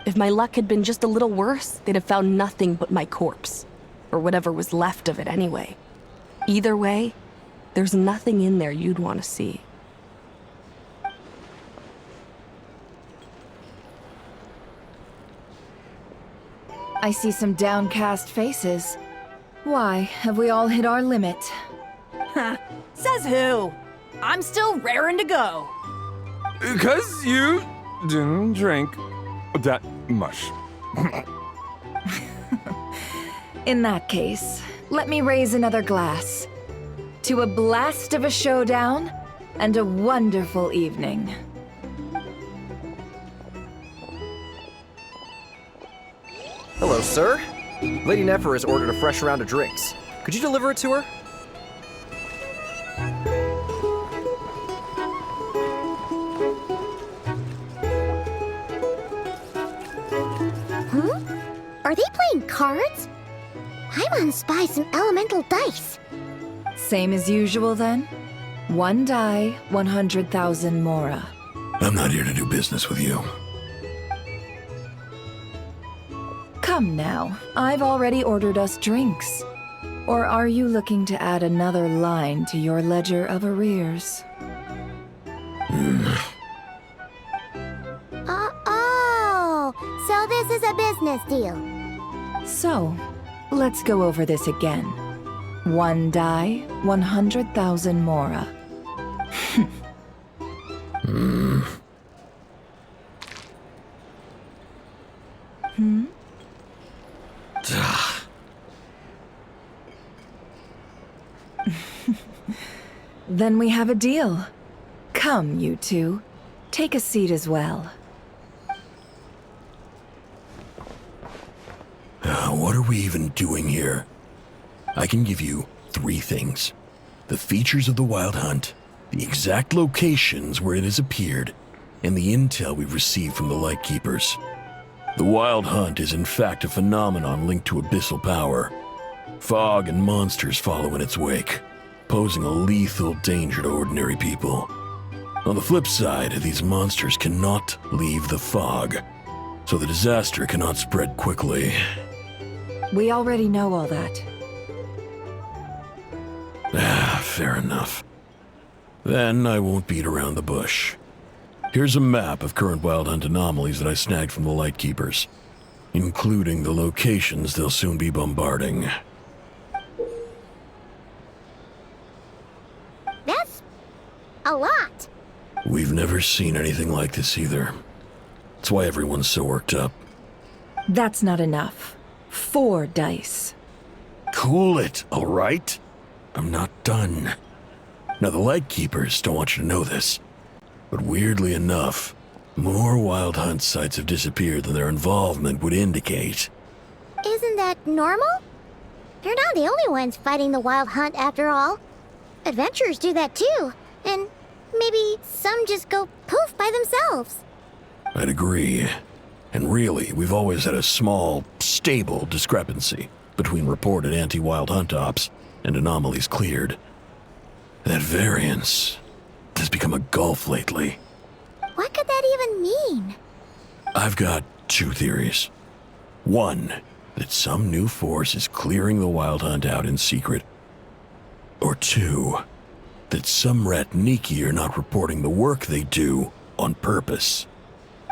If my luck had been just a little worse, they'd have found nothing but my corpse. Or whatever was left of it anyway. Either way, there's nothing in there you'd want to see. I see some downcast faces. Why, have we all hit our limit? Ha! Says who? I'm still raring to go. 'Cause you didn't drink that much. In that case, let me raise another glass. To a blast of a showdown and a wonderful evening. Hello, sir. Lady Nefer has ordered a fresh round of drinks. Could you deliver it to her? Huh? Are they playing cards? I'm gonna spy some elemental dice. Same as usual then? 1 die, 100,000 mora. I'm not here to do business with you. Come now, I've already ordered us drinks. Or are you looking to add another line to your ledger of arrears? Oh, so this is a business deal. So, let's go over this again. 1 die, 100,000 mora. Then we have a deal. Come, you two. Take a seat as well. What are we even doing here? I can give you 3 things. The features of the Wild Hunt, the exact locations where it has appeared, and the intel we've received from the Lightkeepers. The Wild Hunt is in fact a phenomenon linked to abyssal power. Fog and monsters follow in its wake, posing a lethal danger to ordinary people. On the flip side, these monsters cannot leave the fog, so the disaster cannot spread quickly. We already know all that. Fair enough. Then I won't beat around the bush. Here's a map of current Wild Hunt anomalies that I snagged from the Lightkeepers, including the locations they'll soon be bombarding. That's a lot. We've never seen anything like this either. That's why everyone's so worked up. That's not enough. 4 dice. Cool it, all right? I'm not done. Now, the Lightkeepers don't want you to know this, but weirdly enough, more Wild Hunt sites have disappeared than their involvement would indicate. Isn't that normal? They're not the only ones fighting the Wild Hunt after all. Adventurers do that too, and maybe some just go poof by themselves. I'd agree. And really, we've always had a small, stable discrepancy between reported anti-Wild Hunt ops and anomalies cleared. That variance has become a gulf lately. What could that even mean? I've got 2 theories. 1, that some new force is clearing the Wild Hunt out in secret. Or 2, that some Ratniki are not reporting the work they do on purpose.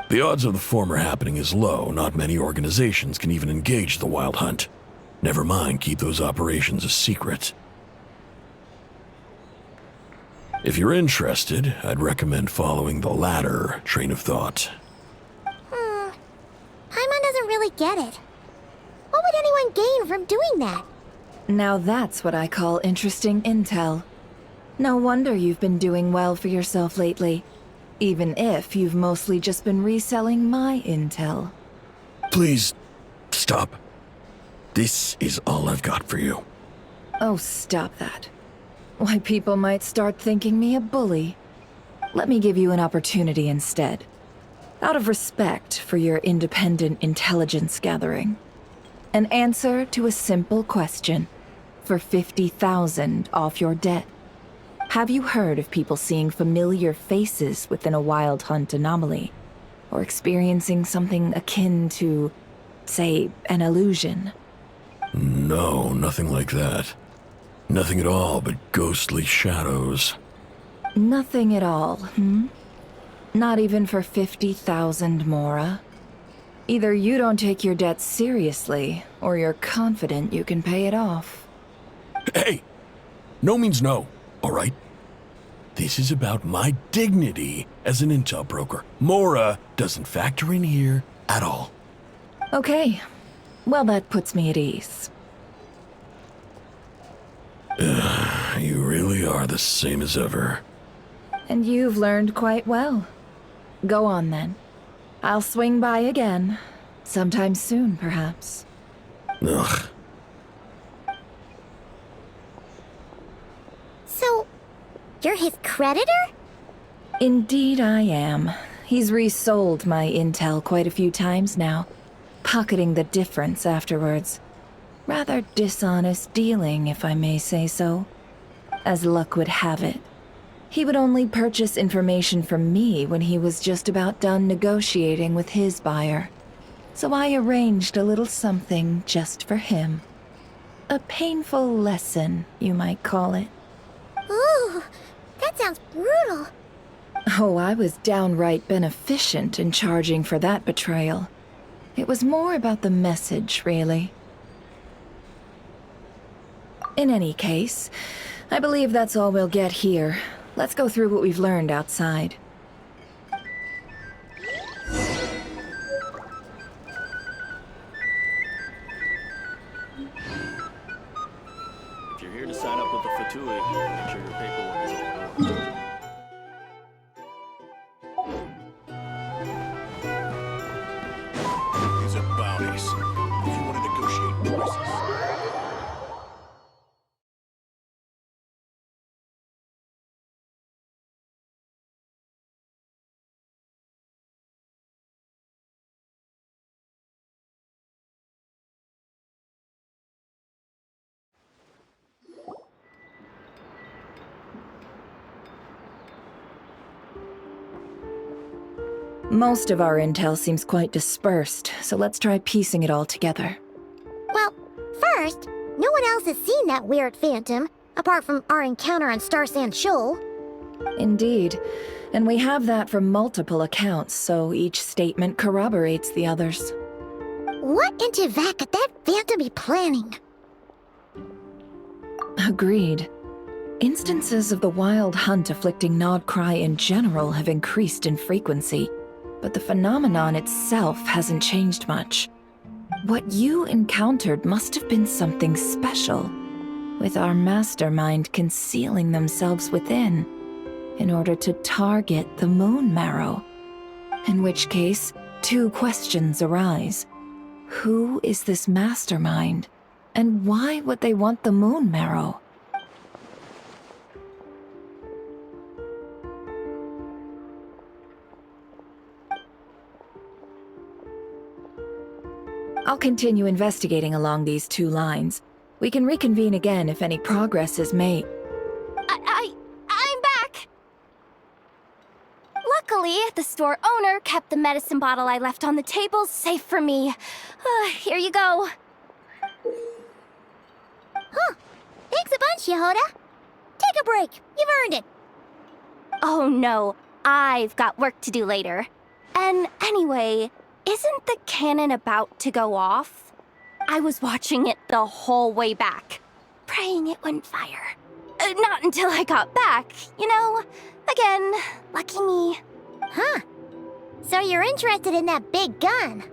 The odds of the former happening is low. Not many organizations can even engage the Wild Hunt. Never mind keep those operations a secret. If you're interested, I'd recommend following the latter train of thought. Paimon doesn't really get it. What would anyone gain from doing that? Now that's what I call interesting intel. No wonder you've been doing well for yourself lately. Even if you've mostly just been reselling my intel. Please, stop. This is all I've got for you. Oh, stop that. Why, people might start thinking me a bully. Let me give you an opportunity instead. Out of respect for your independent intelligence gathering. An answer to a simple question for 50,000 off your debt. Have you heard of people seeing familiar faces within a Wild Hunt anomaly? Or experiencing something akin to, say, an illusion? No, nothing like that. Nothing at all but ghostly shadows. Nothing at all, Not even for 50,000 mora? Either you don't take your debt seriously, or you're confident you can pay it off. Hey! No means no, all right? This is about my dignity as an intel broker. Mora doesn't factor in here at all. Okay. Well, that puts me at ease. You really are the same as ever. And you've learned quite well. Go on, then. I'll swing by again. Sometime soon, perhaps. Ugh. So, you're his creditor? Indeed I am. He's resold my intel quite a few times now, pocketing the difference afterwards. Rather dishonest dealing, if I may say so. As luck would have it, he would only purchase information from me when he was just about done negotiating with his buyer. So I arranged a little something just for him. A painful lesson, you might call it. Ooh, that sounds brutal. Oh, I was downright beneficent in charging for that betrayal. It was more about the message, really. In any case, I believe that's all we'll get here. Let's go through what we've learned outside. If you're here to sign up with the Fatui, make sure your paperwork is all in order. These are bounties. If you want to negotiate prices. Most of our intel seems quite dispersed, so let's try piecing it all together. Well, first, no one else has seen that weird phantom, apart from our encounter on Star Sand Shoal. Indeed, and we have that from multiple accounts, so each statement corroborates the others. What in Teyvat could that phantom be planning? Agreed. Instances of the wild hunt afflicting Nodcry in general have increased in frequency, but the phenomenon itself hasn't changed much. What you encountered must have been something special, with our mastermind concealing themselves within, in order to target the Moon Marrow. In which case, two questions arise. Who is this mastermind, and why would they want the Moon Marrow? I'll continue investigating along these two lines. We can reconvene again if any progress is made. I'm back! Luckily, the store owner kept the medicine bottle I left on the table safe for me. Here you go. Huh. Thanks a bunch, Yehoda. Take a break. You've earned it. Oh no, I've got work to do later. And anyway, isn't the cannon about to go off? I was watching it the whole way back, praying it wouldn't fire. Not until I got back, you know? Again, lucky me. Huh. So you're interested in that big gun?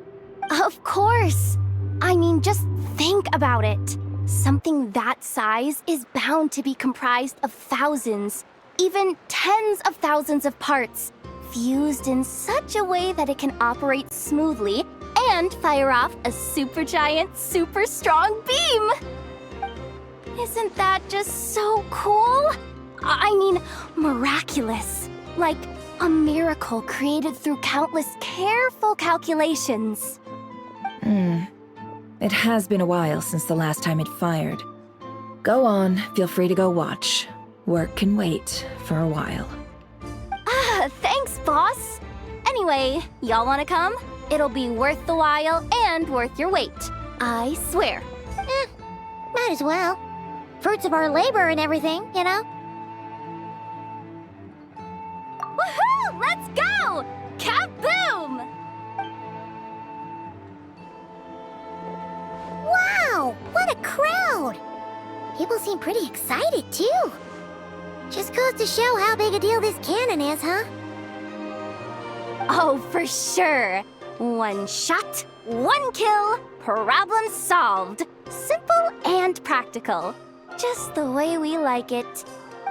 Of course. I mean, just think about it. Something that size is bound to be comprised of thousands, even tens of thousands of parts, fused in such a way that it can operate smoothly and fire off a supergiant, super strong beam! Isn't that just so cool? I mean, miraculous. Like a miracle created through countless careful calculations. It has been a while since the last time it fired. Go on, feel free to go watch. Work can wait for a while. Thanks, boss. Anyway, y'all wanna come? It'll be worth the while and worth your wait. I swear. Might as well. Fruits of our labor and everything, you know? Woohoo! Let's go! Kaboom! Wow! What a crowd! People seem pretty excited, too. Just goes to show how big a deal this cannon is, huh? Oh, for sure. One shot, one kill, problem solved. Simple and practical. Just the way we like it.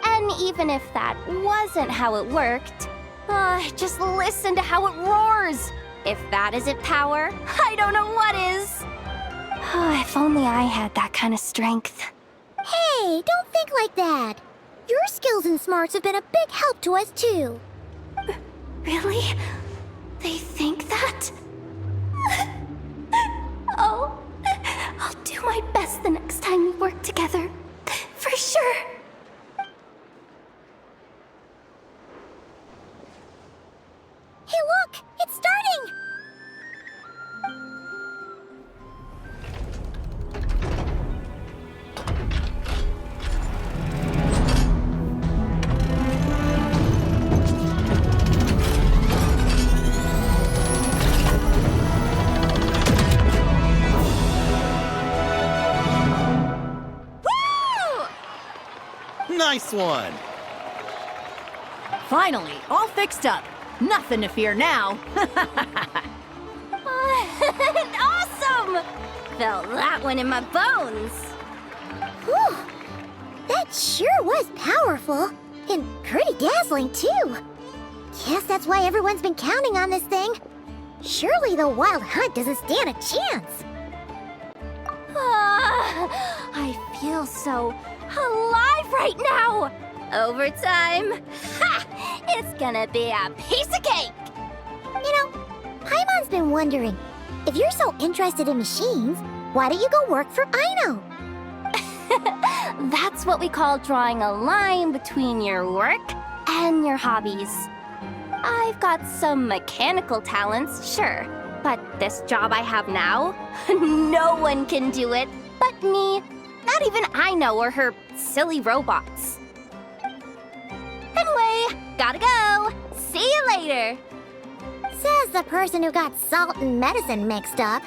And even if that wasn't how it worked, just listen to how it roars. If that isn't power, I don't know what is. If only I had that kind of strength. Hey, don't think like that. Your skills and smarts have been a big help to us, too. Really? They think that? Oh, I'll do do my best the next time we work together. For sure. Hey, look! It's starting! Nice one! Finally, all fixed up. Nothing to fear now. Awesome! Felt that one in my bones. Whew! That sure was powerful. And pretty dazzling, too. Guess that's why everyone's been counting on this thing. Surely the Wild Hunt doesn't stand a chance. I feel so alive right now. Overtime. Ha! It's gonna be a piece of cake. You know, Paimon's been wondering, if you're so interested in machines, why don't you go work for Aino? That's what we call drawing a line between your work and your hobbies. I've got some mechanical talents, sure, but this job I have now, no one can do it but me. Not even Aino or her silly robots. Anyway, gotta go. See you later. Says the person who got salt and medicine mixed up.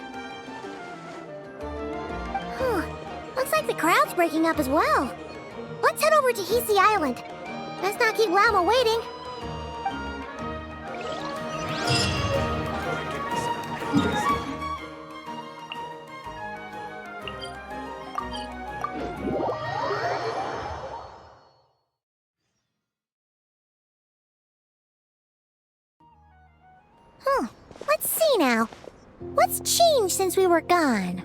Looks like the crowd's breaking up as well. Let's head over to Hisi Island. Let's not keep Llama waiting. Let's see now. What's changed since we were gone?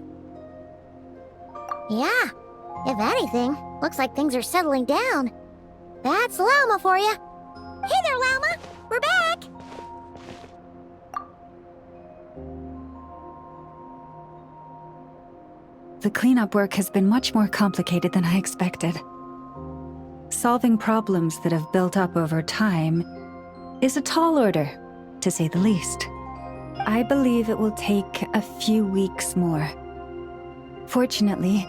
Yeah, if anything, looks like things are settling down. That's Llama for you. Hey there, Llama! We're back! The cleanup work has been much more complicated than I expected. Solving problems that have built up over time is a tall order, to say the least. I believe it will take a few weeks more. Fortunately,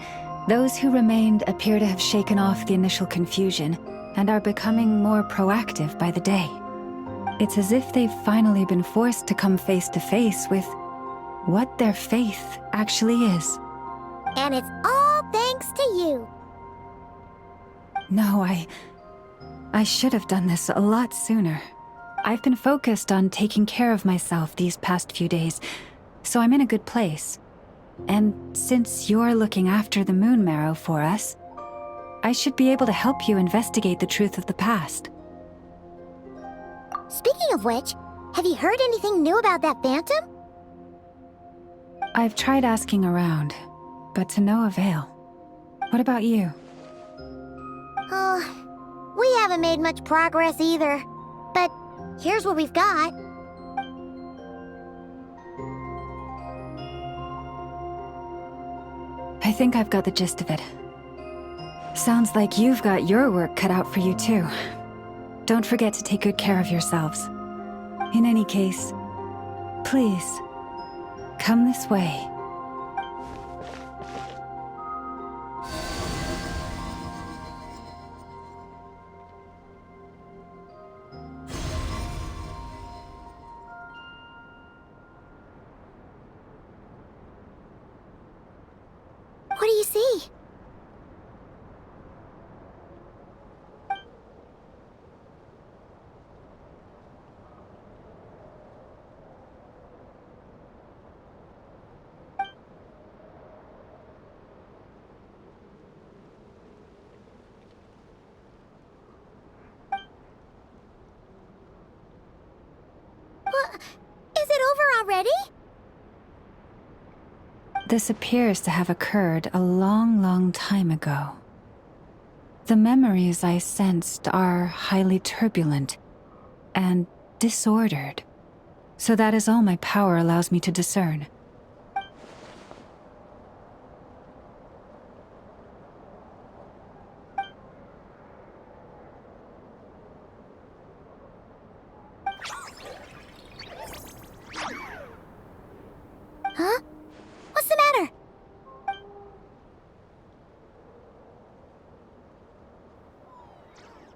those who remained appear to have shaken off the initial confusion and are becoming more proactive by the day. It's as if they've finally been forced to come face to face with what their faith actually is. And it's all thanks to you. No, I should have done this a lot sooner. I've been focused on taking care of myself these past few days, so I'm in a good place. And since you're looking after the Moon Marrow for us, I should be able to help you investigate the truth of the past. Speaking of which, have you heard anything new about that phantom? I've tried asking around, but to no avail. What about you? We haven't made much progress either. But here's what we've got. I think I've got the gist of it. Sounds like you've got your work cut out for you too. Don't forget to take good care of yourselves. In any case, please, come this way. What do you see? Is it over already? This appears to have occurred a long, long time ago. The memories I sensed are highly turbulent and disordered, so that is all my power allows me to discern.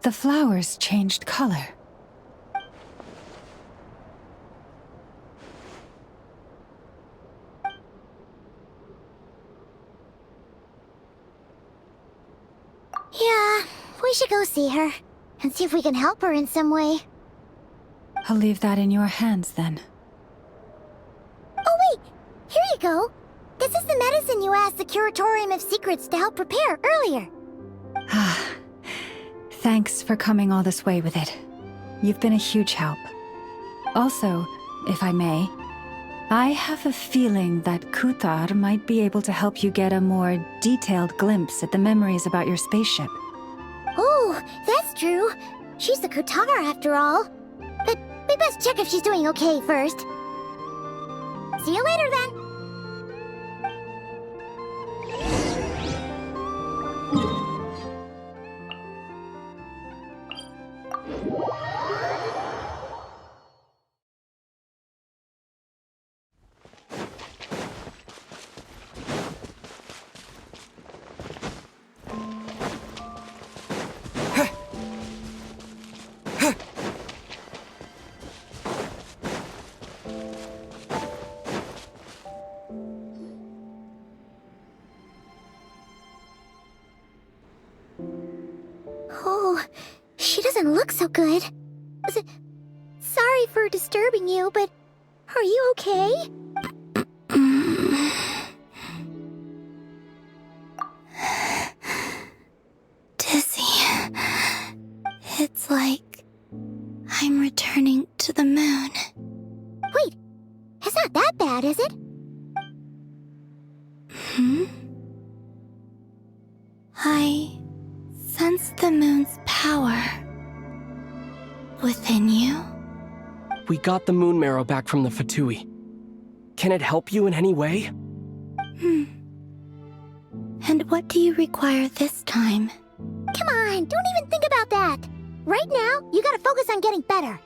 The flowers changed color. Yeah, we should go see her and see if we can help her in some way. I'll leave that in your hands then. Oh wait, here you go. This is the medicine you asked the Curatorium of Secrets to help prepare earlier. Thanks for coming all this way with it. You've been a huge help. Also, if I may, I have a feeling that Kuthar might be able to help you get a more detailed glimpse at the memories about your spaceship. Oh, that's true. She's the Kutar after all. But we best check if she's doing okay first. See you later then. Oh, she doesn't look so good. Sorry for disturbing you, but are you okay? Dizzy. It's like I'm returning to the moon. Wait, it's not that bad, is it? I sense the moon's power within you. We got the moon marrow back from the Fatui. Can it help you in any way? And what do you require this time? Come on, don't even think about that. Right now, you gotta focus on getting better.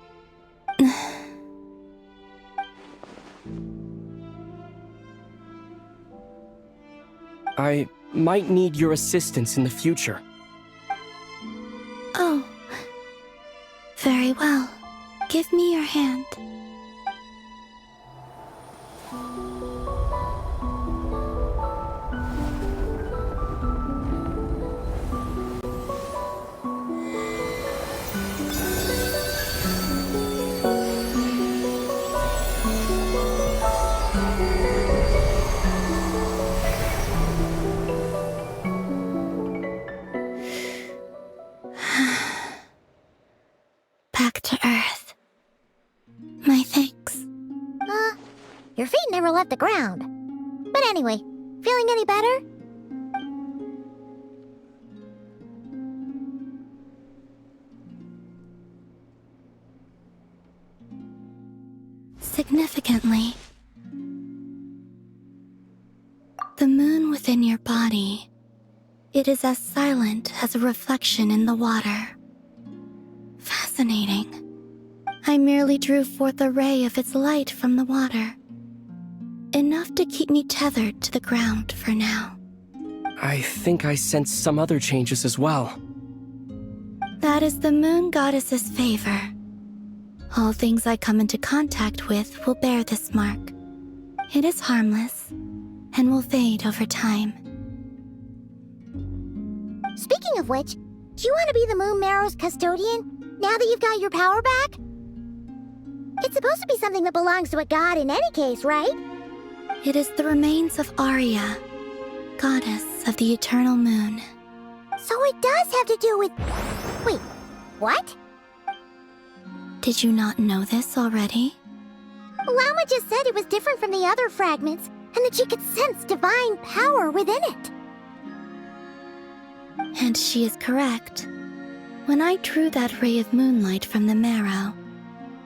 I might need your assistance in the future. Oh. Very well. Give me your hand. Back to Earth. My thanks. Your feet never left the ground. But anyway, feeling any better? Significantly, the moon within your body, it is as silent as a reflection in the water. Fascinating. I merely drew forth a ray of its light from the water. Enough to keep me tethered to the ground for now. I think I sense some other changes as well. That is the moon goddess's favor. All things I come into contact with will bear this mark. It is harmless and will fade over time. Speaking of which, do you want to be the Moon Marrow's custodian now that you've got your power back? It's supposed to be something that belongs to a god in any case, right? It is the remains of Arya, goddess of the eternal moon. So it does have to do with... Wait, what? Did you not know this already? Llama just said it was different from the other fragments, and that she could sense divine power within it. And she is correct. When I drew that ray of moonlight from the marrow,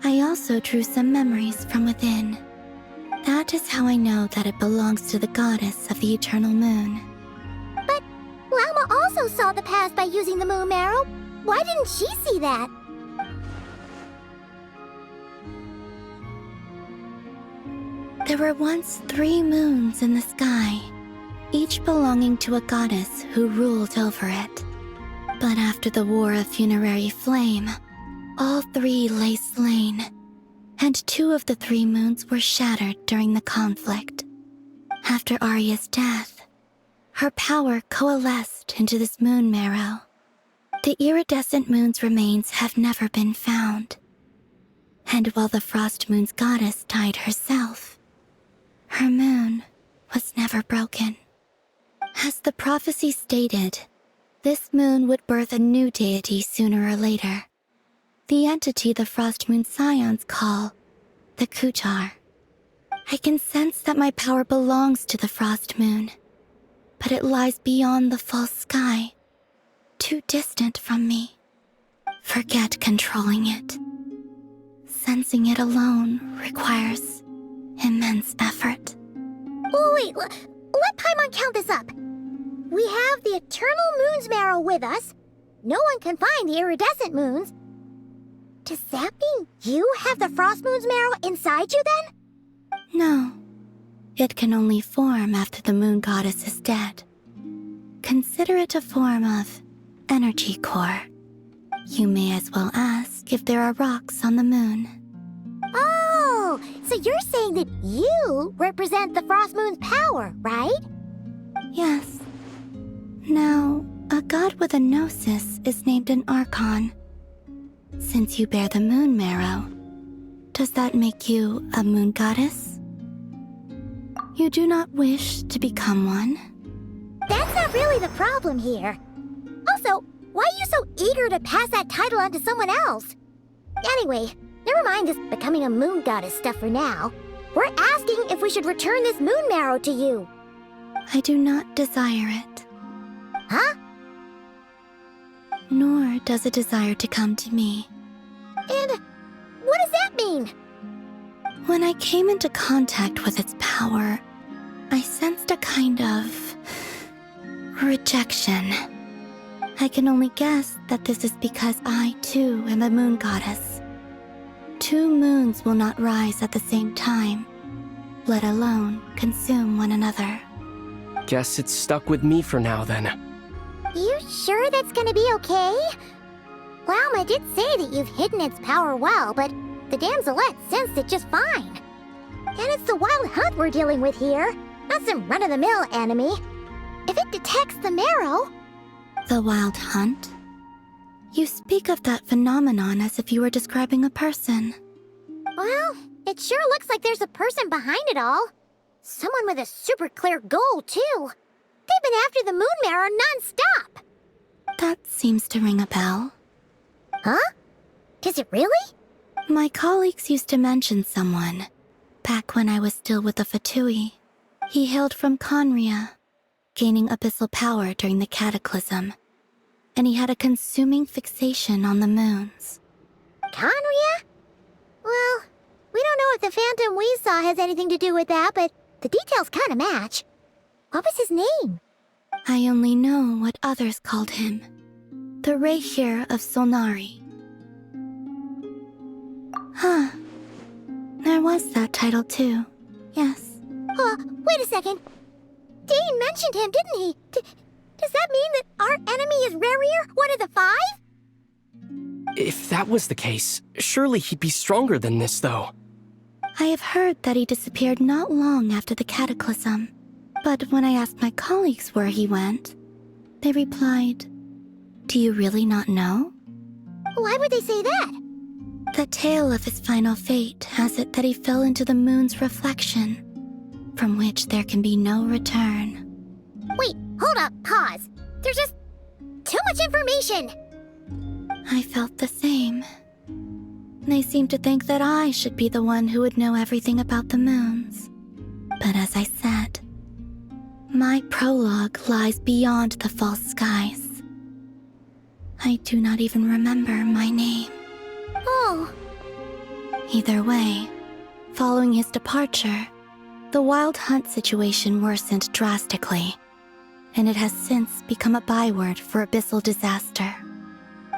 I also drew some memories from within. That is how I know that it belongs to the goddess of the eternal moon. But Llama also saw the past by using the moon marrow. Why didn't she see that? There were once 3 moons in the sky, each belonging to a goddess who ruled over it. But after the War of Funerary Flame, all 3 lay slain, and 2 of the 3 moons were shattered during the conflict. After Arya's death, her power coalesced into this moon marrow. The iridescent moon's remains have never been found. And while the Frost Moon's goddess died herself, her moon was never broken. As the prophecy stated, this moon would birth a new deity sooner or later. The entity the Frost Moon Scions call the Kutar. I can sense that my power belongs to the Frost Moon, but it lies beyond the false sky, too distant from me. Forget controlling it. Sensing it alone requires immense effort. Oh, wait, let Paimon count this up. We have the Eternal Moon's Marrow with us. No one can find the iridescent moons. Does that mean you have the Frost Moon's Marrow inside you then? No. It can only form after the moon goddess is dead. Consider it a form of energy core. You may as well ask if there are rocks on the moon. Oh, so you're saying that you represent the Frost Moon's power, right? Yes. Now, a god with a gnosis is named an Archon. Since you bear the moon marrow, does that make you a moon goddess? You do not wish to become one? That's not really the problem here. Also, why are you so eager to pass that title on to someone else? Anyway, never mind this becoming a moon goddess stuff for now. We're asking if we should return this moon marrow to you. I do not desire it. Huh? Nor does it desire to come to me. And what does that mean? When I came into contact with its power, I sensed a kind of rejection. I can only guess that this is because I, too, am a moon goddess. 2 moons will not rise at the same time, let alone consume one another. Guess it's stuck with me for now, then. You sure that's gonna be okay? Lauma did say that you've hidden its power well, but the damselette sensed it just fine. And it's the wild hunt we're dealing with here, not some run-of-the-mill enemy. If it detects the marrow... The wild hunt? You speak of that phenomenon as if you were describing a person. Well, it sure looks like there's a person behind it all. Someone with a super clear goal, too. They've been after the moon marrow non-stop. That seems to ring a bell. Huh? Does it really? My colleagues used to mention someone, back when I was still with the Fatui. He hailed from Conria, gaining abyssal power during the Cataclysm, and he had a consuming fixation on the moons. Conria? Well, we don't know if the phantom we saw has anything to do with that, but the details kind of match. What was his name? I only know what others called him. The Rehir of Solnari. Huh. There was that title too. Yes. Wait a second. Dane mentioned him, didn't he? Does that mean that our enemy is Rerir, one of the 5? If that was the case, surely he'd be stronger than this, though. I have heard that he disappeared not long after the Cataclysm. But when I asked my colleagues where he went, they replied, "Do you really not know?" Why would they say that? The tale of his final fate has it that he fell into the moon's reflection, from which there can be no return. Wait, hold up, pause. There's just too much information. I felt the same. They seemed to think that I should be the one who would know everything about the moons. But as I said, my prologue lies beyond the false skies. I do not even remember my name. Oh. Either way, following his departure, the wild hunt situation worsened drastically, and it has since become a byword for abyssal disaster.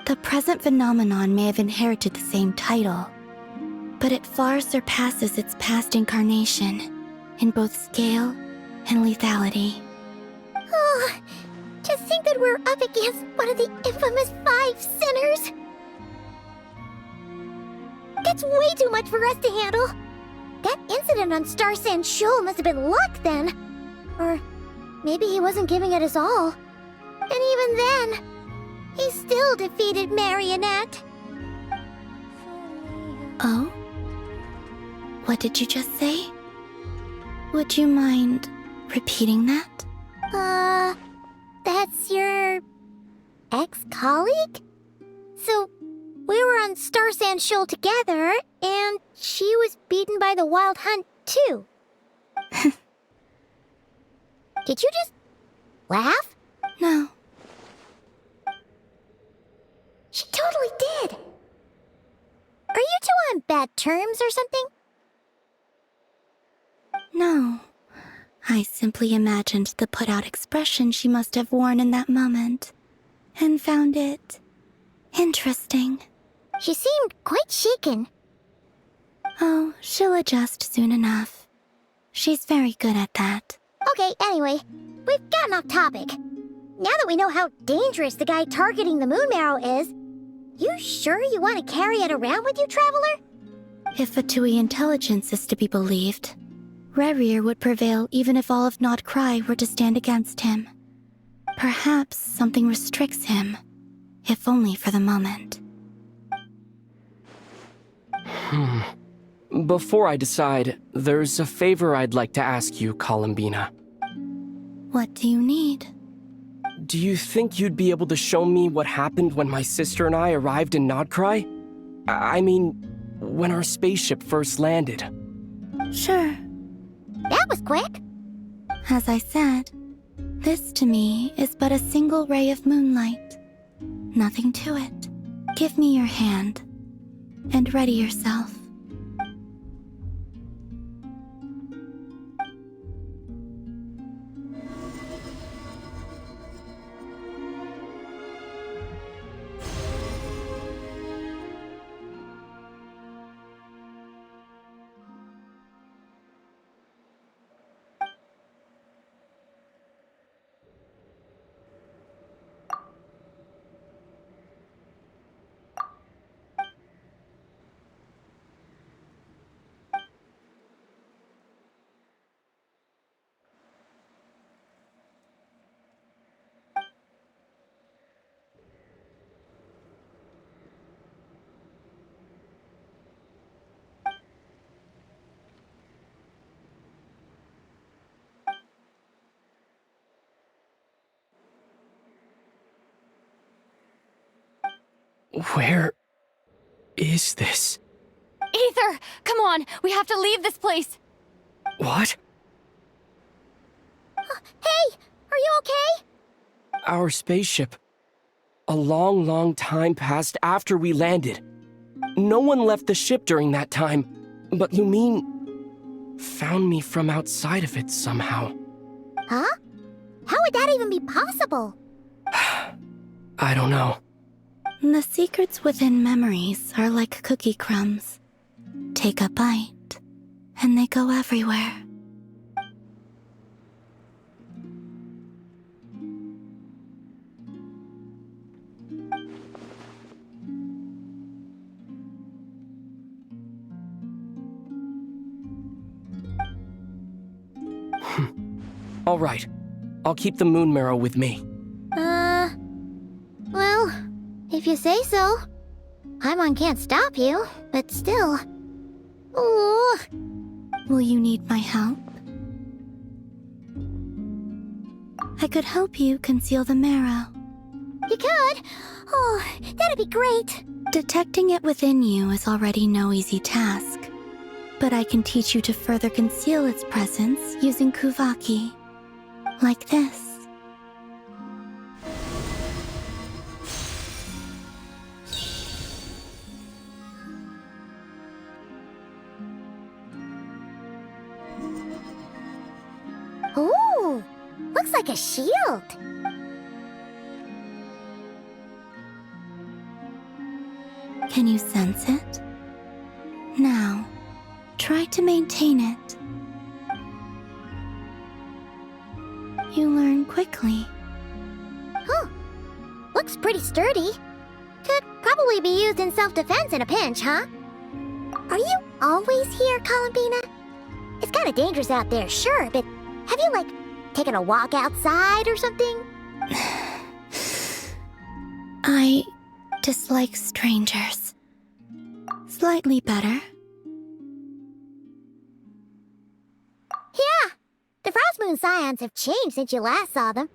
The present phenomenon may have inherited the same title, but it far surpasses its past incarnation in both scale and lethality. Oh, Just think that we're up against one of the infamous 5 sinners. That's way too much for us to handle. That incident on Star Sand Shoal must have been luck then. Or maybe he wasn't giving it his all. And even then, he still defeated Marionette. Oh? What did you just say? Would you mind repeating that? That's your ex-colleague? So, we were on Star Sand Shoal together, and she was beaten by the Wild Hunt, too. Did you just laugh? No. She totally did. Are you two on bad terms or something? No. I simply imagined the put-out expression she must have worn in that moment, and found it interesting. She seemed quite shaken. Oh, she'll adjust soon enough. She's very good at that. Okay, anyway, we've gotten off topic. Now that we know how dangerous the guy targeting the Moon Marrow is, you sure you want to carry it around with you, Traveler? If Fatui intelligence is to be believed, Rerir would prevail even if all of Nod Cry were to stand against him. Perhaps something restricts him, if only for the moment. Before I decide, there's a favor I'd like to ask you, Columbina. What do you need? Do you think you'd be able to show me what happened when my sister and I arrived in Nodcry? I mean, when our spaceship first landed. Sure. That was quick. As I said, this to me is but a single ray of moonlight. Nothing to it. Give me your hand, and ready yourself. Where is this? Aether! Come on! We have to leave this place! What? Hey! Are you okay? Our spaceship. A long, long time passed after we landed. No one left the ship during that time, but Lumine found me from outside of it somehow. Huh? How would that even be possible? I don't know. The secrets within memories are like cookie crumbs. Take a bite, and they go everywhere. All right. I'll keep the moon marrow with me. Well, if you say so. Paimon can't stop you, but still. Ooh. Will you need my help? I could help you conceal the marrow. You could? Oh, that'd be great. Detecting it within you is already no easy task. But I can teach you to further conceal its presence using Kuvaki. Like this. Ooh, looks like a shield. Can you sense it? Now, try to maintain it. You learn quickly. Huh. Looks pretty sturdy. Could probably be used in self-defense in a pinch, huh? Are you always here, Columbina? It's kind of dangerous out there, sure, but have you, like, taken a walk outside or something? I dislike strangers. Slightly better. Yeah, the Frostmoon Scions have changed since you last saw them.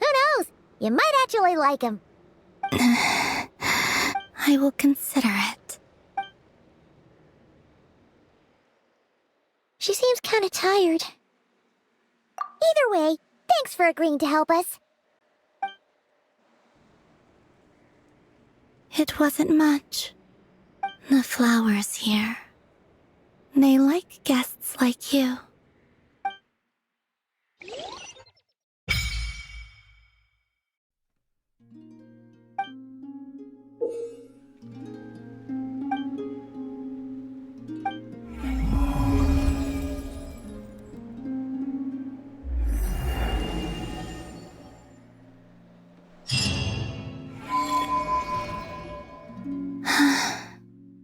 Who knows? You might actually like them. I will consider it. She seems kind of tired. Either way, thanks for agreeing to help us. It wasn't much. The flowers here. They like guests like you.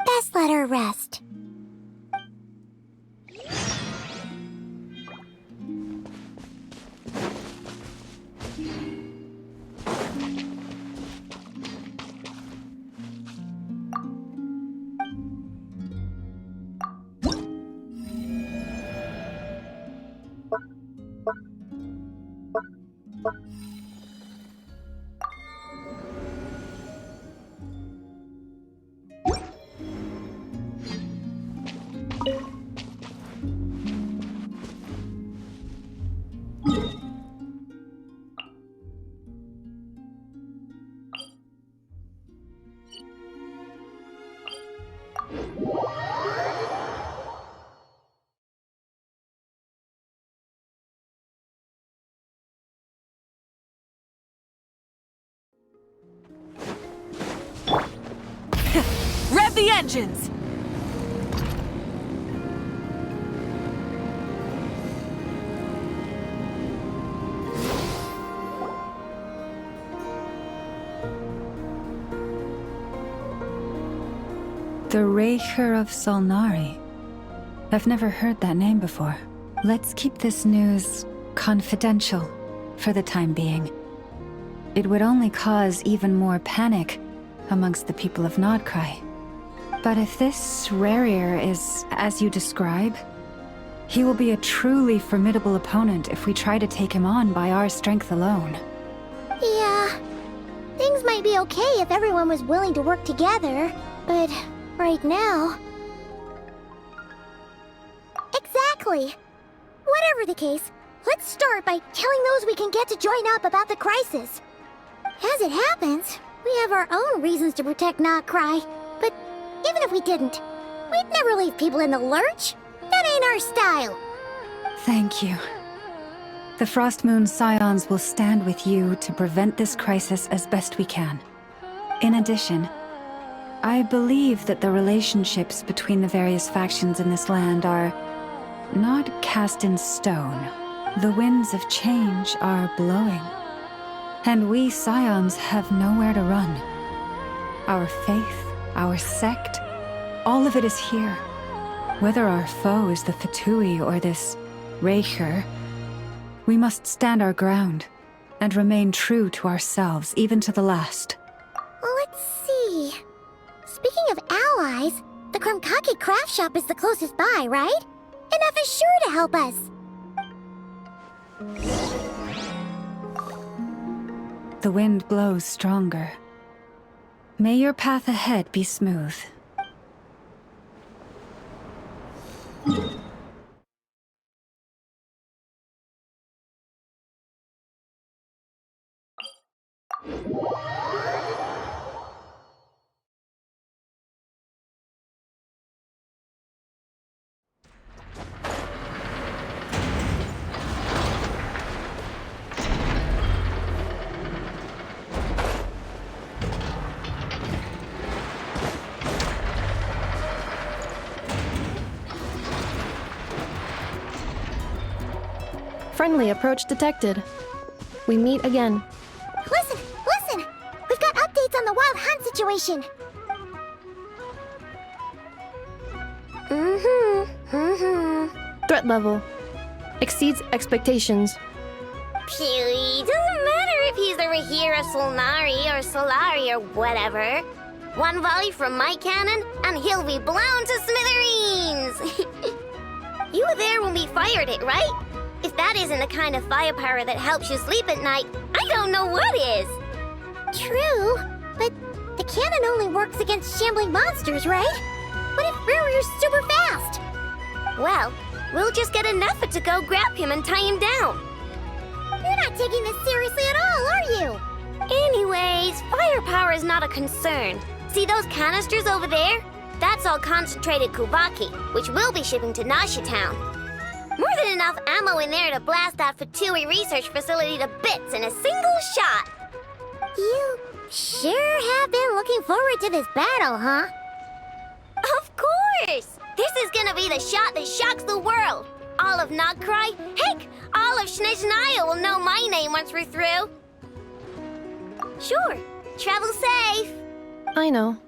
Best let her rest. Rev the engines! The Raker of Solnari. I've never heard that name before. Let's keep this news confidential for the time being. It would only cause even more panic amongst the people of Nodcry. But if this Rarier is as you describe, he will be a truly formidable opponent if we try to take him on by our strength alone. Yeah, things might be okay if everyone was willing to work together, but right now... Exactly! Whatever the case, let's start by telling those we can get to join up about the crisis. As it happens, we have our own reasons to protect Nodcry, but even if we didn't, we'd never leave people in the lurch. That ain't our style. Thank you. The Frostmoon Scions will stand with you to prevent this crisis as best we can. In addition, I believe that the relationships between the various factions in this land are not cast in stone. The winds of change are blowing. And we Scions have nowhere to run. Our faith, our sect, all of it is here. Whether our foe is the Fatui or this Raker, we must stand our ground and remain true to ourselves, even to the last. Let's see. Speaking of allies, the Krumkake craft shop is the closest by, right? And F is sure to help us. The wind blows stronger. May your path ahead be smooth. Friendly approach detected. We meet again. Listen, situation. Threat level exceeds expectations. Pewy, doesn't matter if he's the Rahira Solnari or Solari or whatever. One volley from my cannon, and he'll be blown to smithereens! You were there when we fired it, right? If that isn't the kind of firepower that helps you sleep at night, I don't know what is! True, but the cannon only works against shambling monsters, right? What if Riri's super fast? Well, we'll just get enough to go grab him and tie him down. You're not taking this seriously at all, are you? Anyways, firepower is not a concern. See those canisters over there? That's all concentrated Kubaki, which we'll be shipping to Nashi Town. More than enough ammo in there to blast that Fatui research facility to bits in a single shot. You sure have been looking forward to this battle, huh? Of course! This is gonna be the shot that shocks the world. All of Nagcry, heck, all of Snezhnaya will know my name once we're through. Sure, travel safe. I know.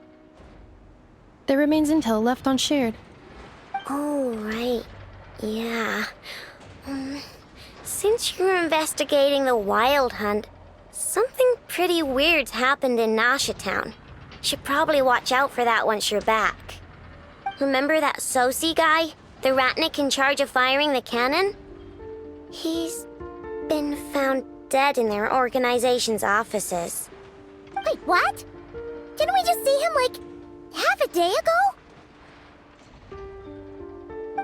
There remains intel left unshared. Oh, right. Yeah. Since you're investigating the Wild Hunt, something pretty weird's happened in Nashi Town. Should probably watch out for that once you're back. Remember that Sosi guy? The Ratnik in charge of firing the cannon? He's been found dead in their organization's offices. Wait, what? Didn't we just see him, like, half a day ago?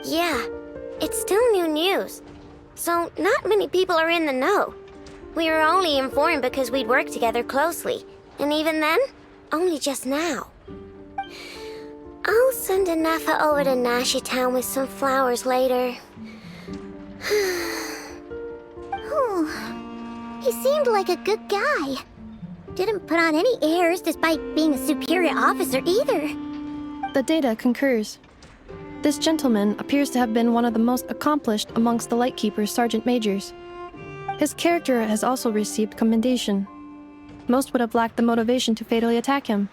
Yeah, it's still new news. So not many people are in the know. We were only informed because we'd worked together closely. And even then, only just now. I'll send Anafa over to Nashi Town with some flowers later. He seemed like a good guy. Didn't put on any airs despite being a superior officer either. The data concurs. This gentleman appears to have been one of the most accomplished amongst the Lightkeeper's sergeant majors. His character has also received commendation. Most would have lacked the motivation to fatally attack him.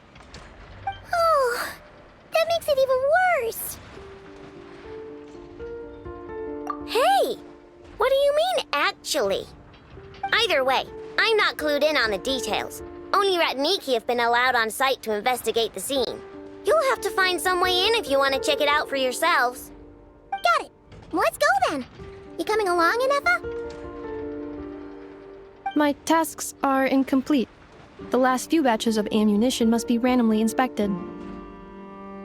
Oh, that makes it even worse. Hey! What do you mean, actually? Either way, I'm not clued in on the details. Only Ratniki have been allowed on site to investigate the scene. You'll have to find some way in if you want to check it out for yourselves. Got it. Let's go then. You coming along, Anafa? My tasks are incomplete. The last few batches of ammunition must be randomly inspected.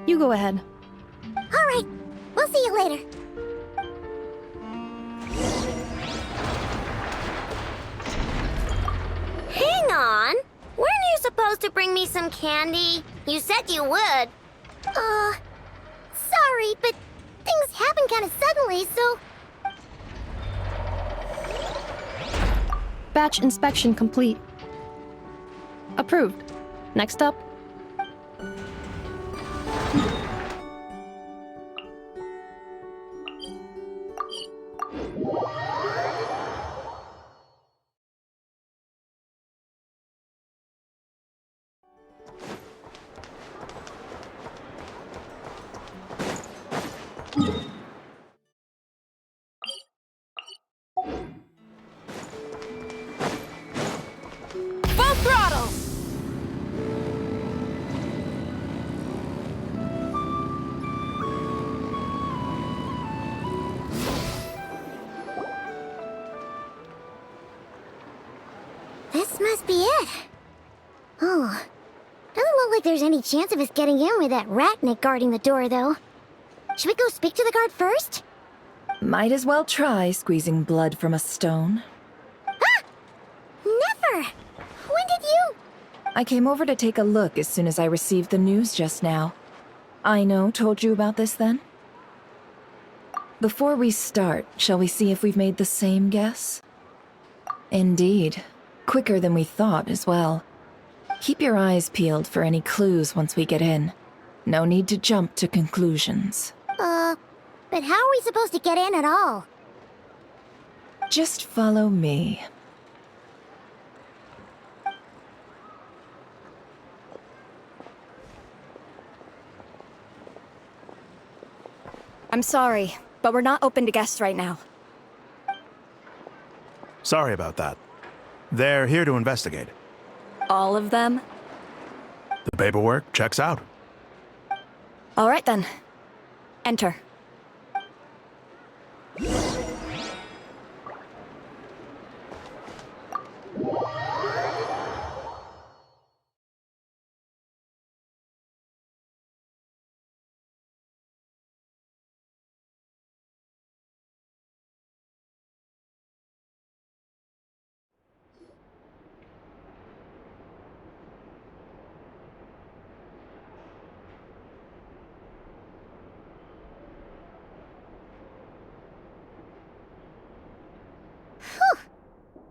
You go ahead. All right. We'll see you later. Hang on. Weren't you supposed to bring me some candy? You said you would. Sorry, but things happened kind of suddenly, so... Batch inspection complete. Approved. Next up. Full throttle! This must be it. Oh, doesn't look like there's any chance of us getting in with that Ratnik guarding the door, though. Should we go speak to the guard first? Might as well try squeezing blood from a stone. Never! When did you... I came over to take a look as soon as I received the news just now. Aino told you about this then? Before we start, shall we see if we've made the same guess? Indeed. Quicker than we thought as well. Keep your eyes peeled for any clues once we get in. No need to jump to conclusions. But how are we supposed to get in at all? Just follow me. I'm sorry, but we're not open to guests right now. Sorry about that. They're here to investigate. All of them? The paperwork checks out. All right then. Enter.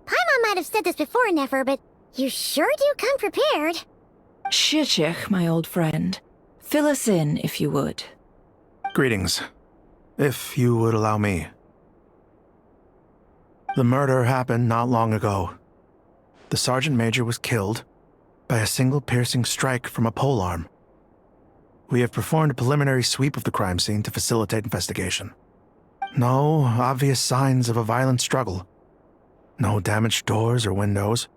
Paimon might have said this before, Nefer, but you sure do come prepared. Shishich, my old friend. Fill us in, if you would. Greetings. If you would allow me. The murder happened not long ago. The Sergeant Major was killed by a single piercing strike from a polearm. We have performed a preliminary sweep of the crime scene to facilitate investigation. No obvious signs of a violent struggle. No damaged doors or windows.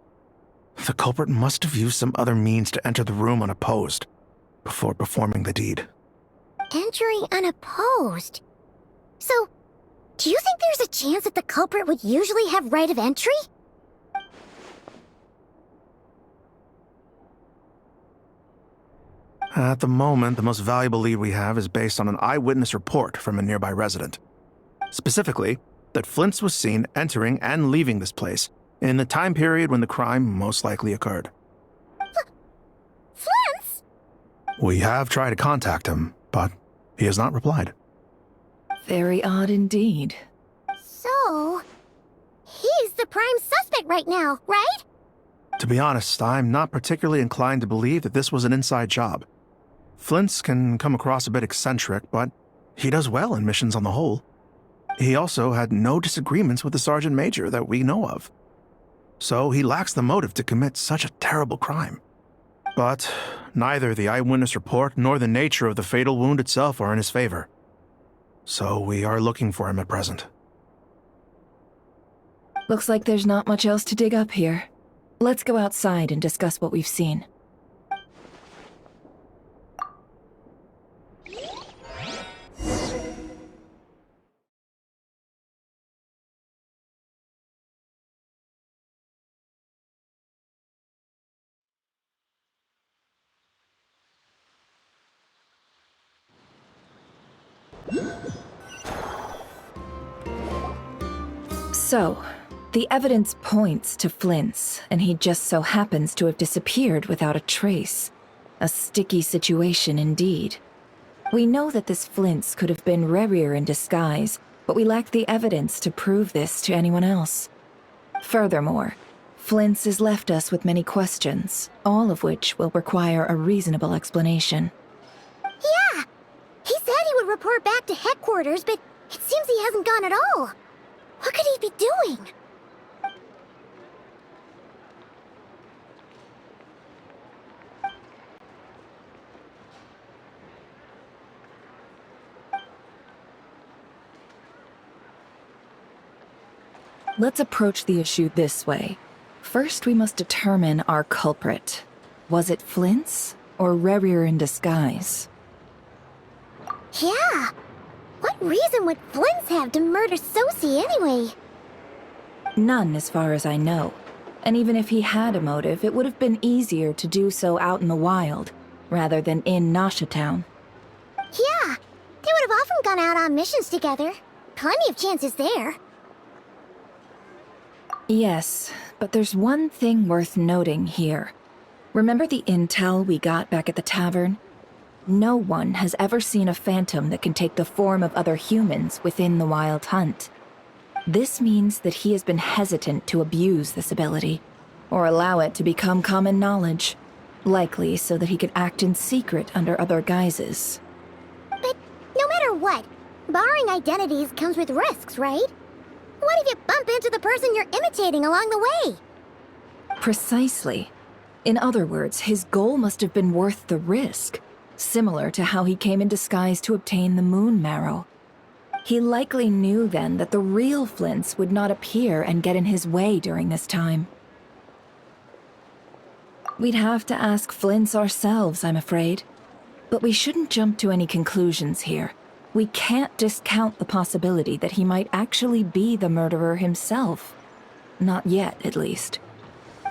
The culprit must have used some other means to enter the room unopposed before performing the deed. Entering unopposed? So, do you think there's a chance that the culprit would usually have right of entry? At the moment, the most valuable lead we have is based on an eyewitness report from a nearby resident. Specifically, that Flint's was seen entering and leaving this place in the time period when the crime most likely occurred. Flint's? We have tried to contact him, but he has not replied. Very odd indeed. So, he's the prime suspect right now, right? To be honest, I'm not particularly inclined to believe that this was an inside job. Flint's can come across a bit eccentric, but he does well in missions on the whole. He also had no disagreements with the Sergeant Major that we know of. So he lacks the motive to commit such a terrible crime. But neither the eyewitness report nor the nature of the fatal wound itself are in his favor. So we are looking for him at present. Looks like there's not much else to dig up here. Let's go outside and discuss what we've seen. So, the evidence points to Flint's, and he just so happens to have disappeared without a trace. A sticky situation indeed. We know that this Flint's could have been Rerir in disguise, but we lack the evidence to prove this to anyone else. Furthermore, Flint's has left us with many questions, all of which will require a reasonable explanation. Yeah! He said he would report back to headquarters, but it seems he hasn't gone at all. What could he be doing? Let's approach the issue this way. First, we must determine our culprit. Was it Flint's or Rerir in disguise? Yeah! What reason would Flint's have to murder Sosie anyway? None, as far as I know. And even if he had a motive, it would have been easier to do so out in the wild, rather than in Nasha Town. Yeah! They would have often gone out on missions together. Plenty of chances there. Yes, but there's one thing worth noting here. Remember the intel we got back at the tavern? No one has ever seen a phantom that can take the form of other humans within the Wild Hunt. This means that he has been hesitant to abuse this ability, or allow it to become common knowledge, likely so that he could act in secret under other guises. But no matter what, barring identities comes with risks, right? What if you bump into the person you're imitating along the way? Precisely. In other words, his goal must have been worth the risk. Similar to how he came in disguise to obtain the moon marrow. He likely knew then that the real Flints would not appear and get in his way during this time. We'd have to ask Flints ourselves, I'm afraid. But we shouldn't jump to any conclusions here. We can't discount the possibility that he might actually be the murderer himself. Not yet, at least.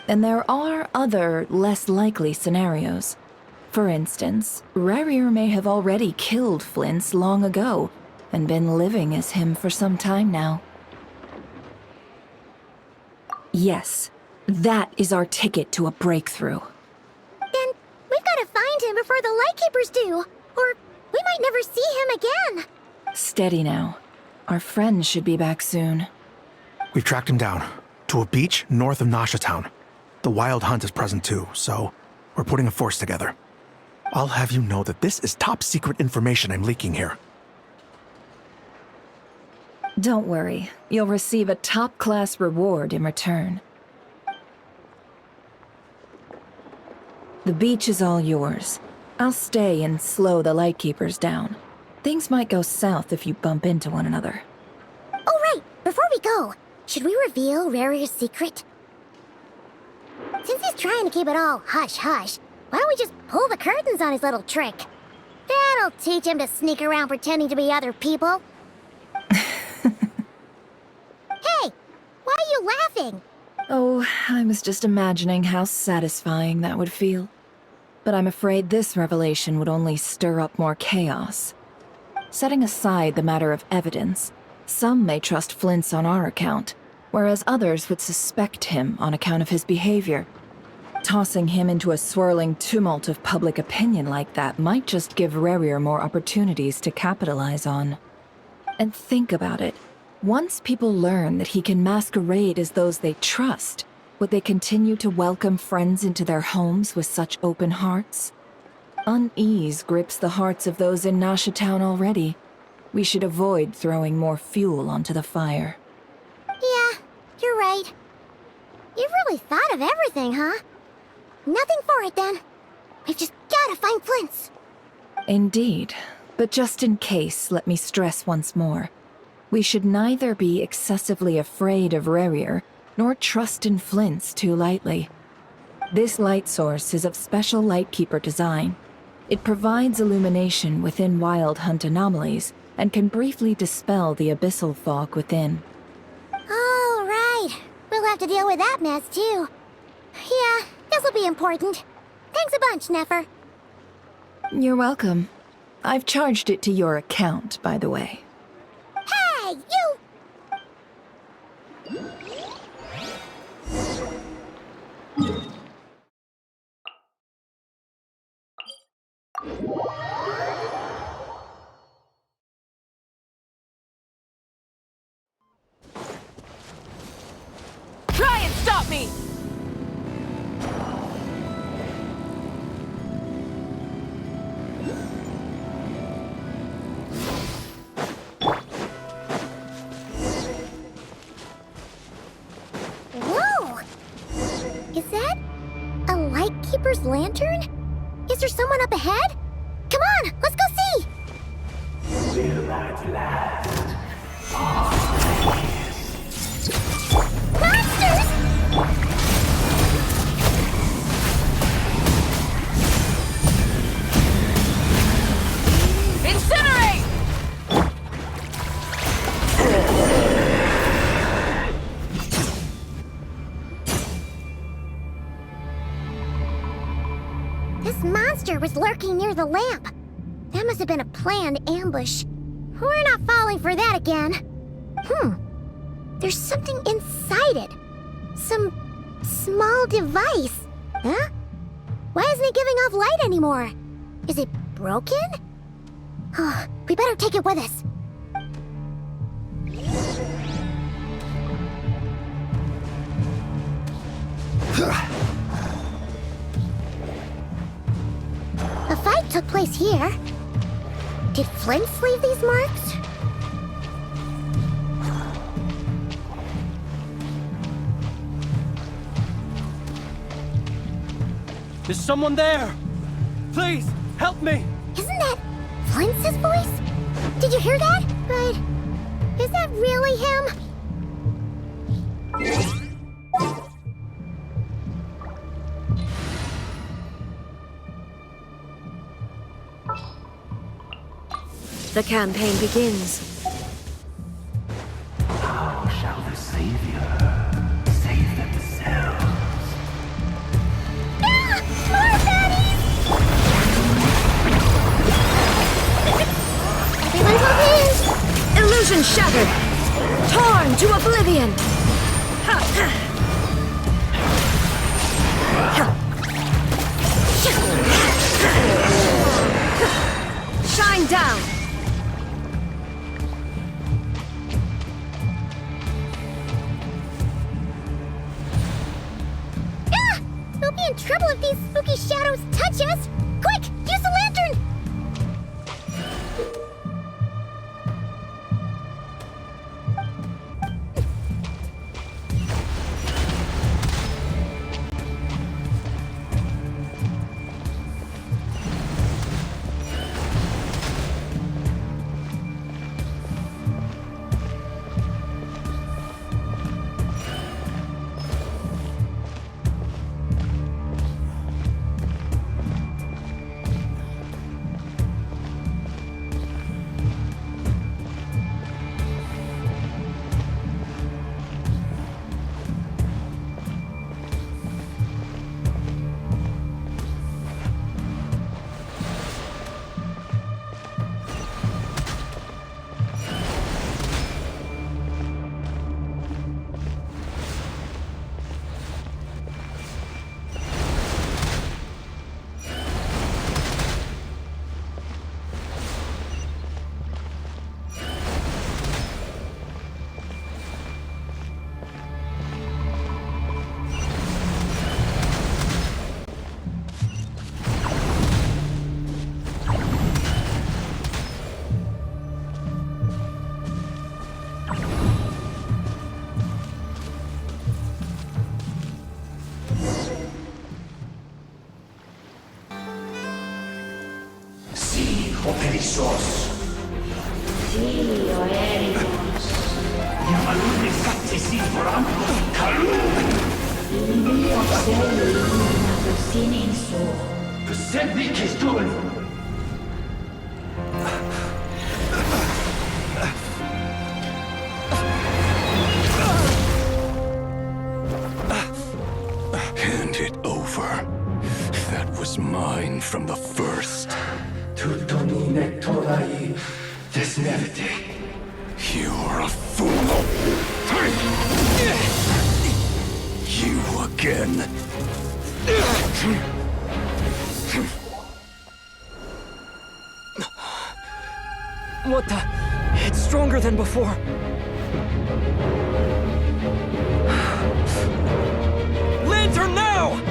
And there are other, less likely scenarios. For instance, Rarier may have already killed Flints long ago, and been living as him for some time now. Yes, that is our ticket to a breakthrough. Then we've got to find him before the Lightkeepers do, or we might never see him again. Steady now. Our friends should be back soon. We've tracked him down to a beach north of Nasha Town. The Wild Hunt is present too, so we're putting a force together. I'll have you know that this is top secret information I'm leaking here. Don't worry, you'll receive a top-class reward in return. The beach is all yours. I'll stay and slow the Lightkeepers down. Things might go south if you bump into one another. Oh, right! Before we go, should we reveal Rarier's secret? Since he's trying to keep it all hush-hush, why don't we just pull the curtains on his little trick? That'll teach him to sneak around pretending to be other people. Hey! Why are you laughing? Oh, I was just imagining how satisfying that would feel. But I'm afraid this revelation would only stir up more chaos. Setting aside the matter of evidence, some may trust Flint's on our account, whereas others would suspect him on account of his behavior. Tossing him into a swirling tumult of public opinion like that might just give Rarier more opportunities to capitalize on. And think about it. Once people learn that he can masquerade as those they trust, would they continue to welcome friends into their homes with such open hearts? Unease grips the hearts of those in Nasha Town already. We should avoid throwing more fuel onto the fire. Yeah, you're right. You've really thought of everything, huh? Nothing for it, then. We've just gotta find Flint's. Indeed. But just in case, let me stress once more. We should neither be excessively afraid of Rarier, nor trust in Flint's too lightly. This light source is of special Lightkeeper design. It provides illumination within Wild Hunt anomalies, and can briefly dispel the abyssal fog within. Oh, right. We'll have to deal with that mess, too. Yeah, this'll be important. Thanks a bunch, Nefer. You're welcome. I've charged it to your account, by the way. Hey, you! Try and stop me! Whoa! Is that a Lightkeeper's lantern? Is there someone up ahead? Come on, let's go see! Will at last. Monsters! Incinerate! This monster was lurking near the lamp. That must have been a planned ambush. We're not falling for that again. There's something inside it. Some small device. Huh? Why isn't it giving off light anymore? Is it broken? Oh, we better take it with us. A fight took place here. Did Flint leave these marks? Is someone there? Please, help me! Isn't that Flint's voice? Did you hear that? But Is that really him? The campaign begins. How shall the Savior save themselves? Ah! More baddies! Everyone's okay! Illusion shattered! Torn to oblivion! Shine down! Ah! We'll be in trouble if these spooky shadows touch us! Quick! Use the lantern! Perissos. Sì, Oericos. Yamalune fattesi forampo kalun. Il mio sei una sininso. Persebi che stun. Hand it over. That was mine from the first. Tutto nectorai desmerte. You're a fool. You again. What the? It's stronger than before. Lantern now!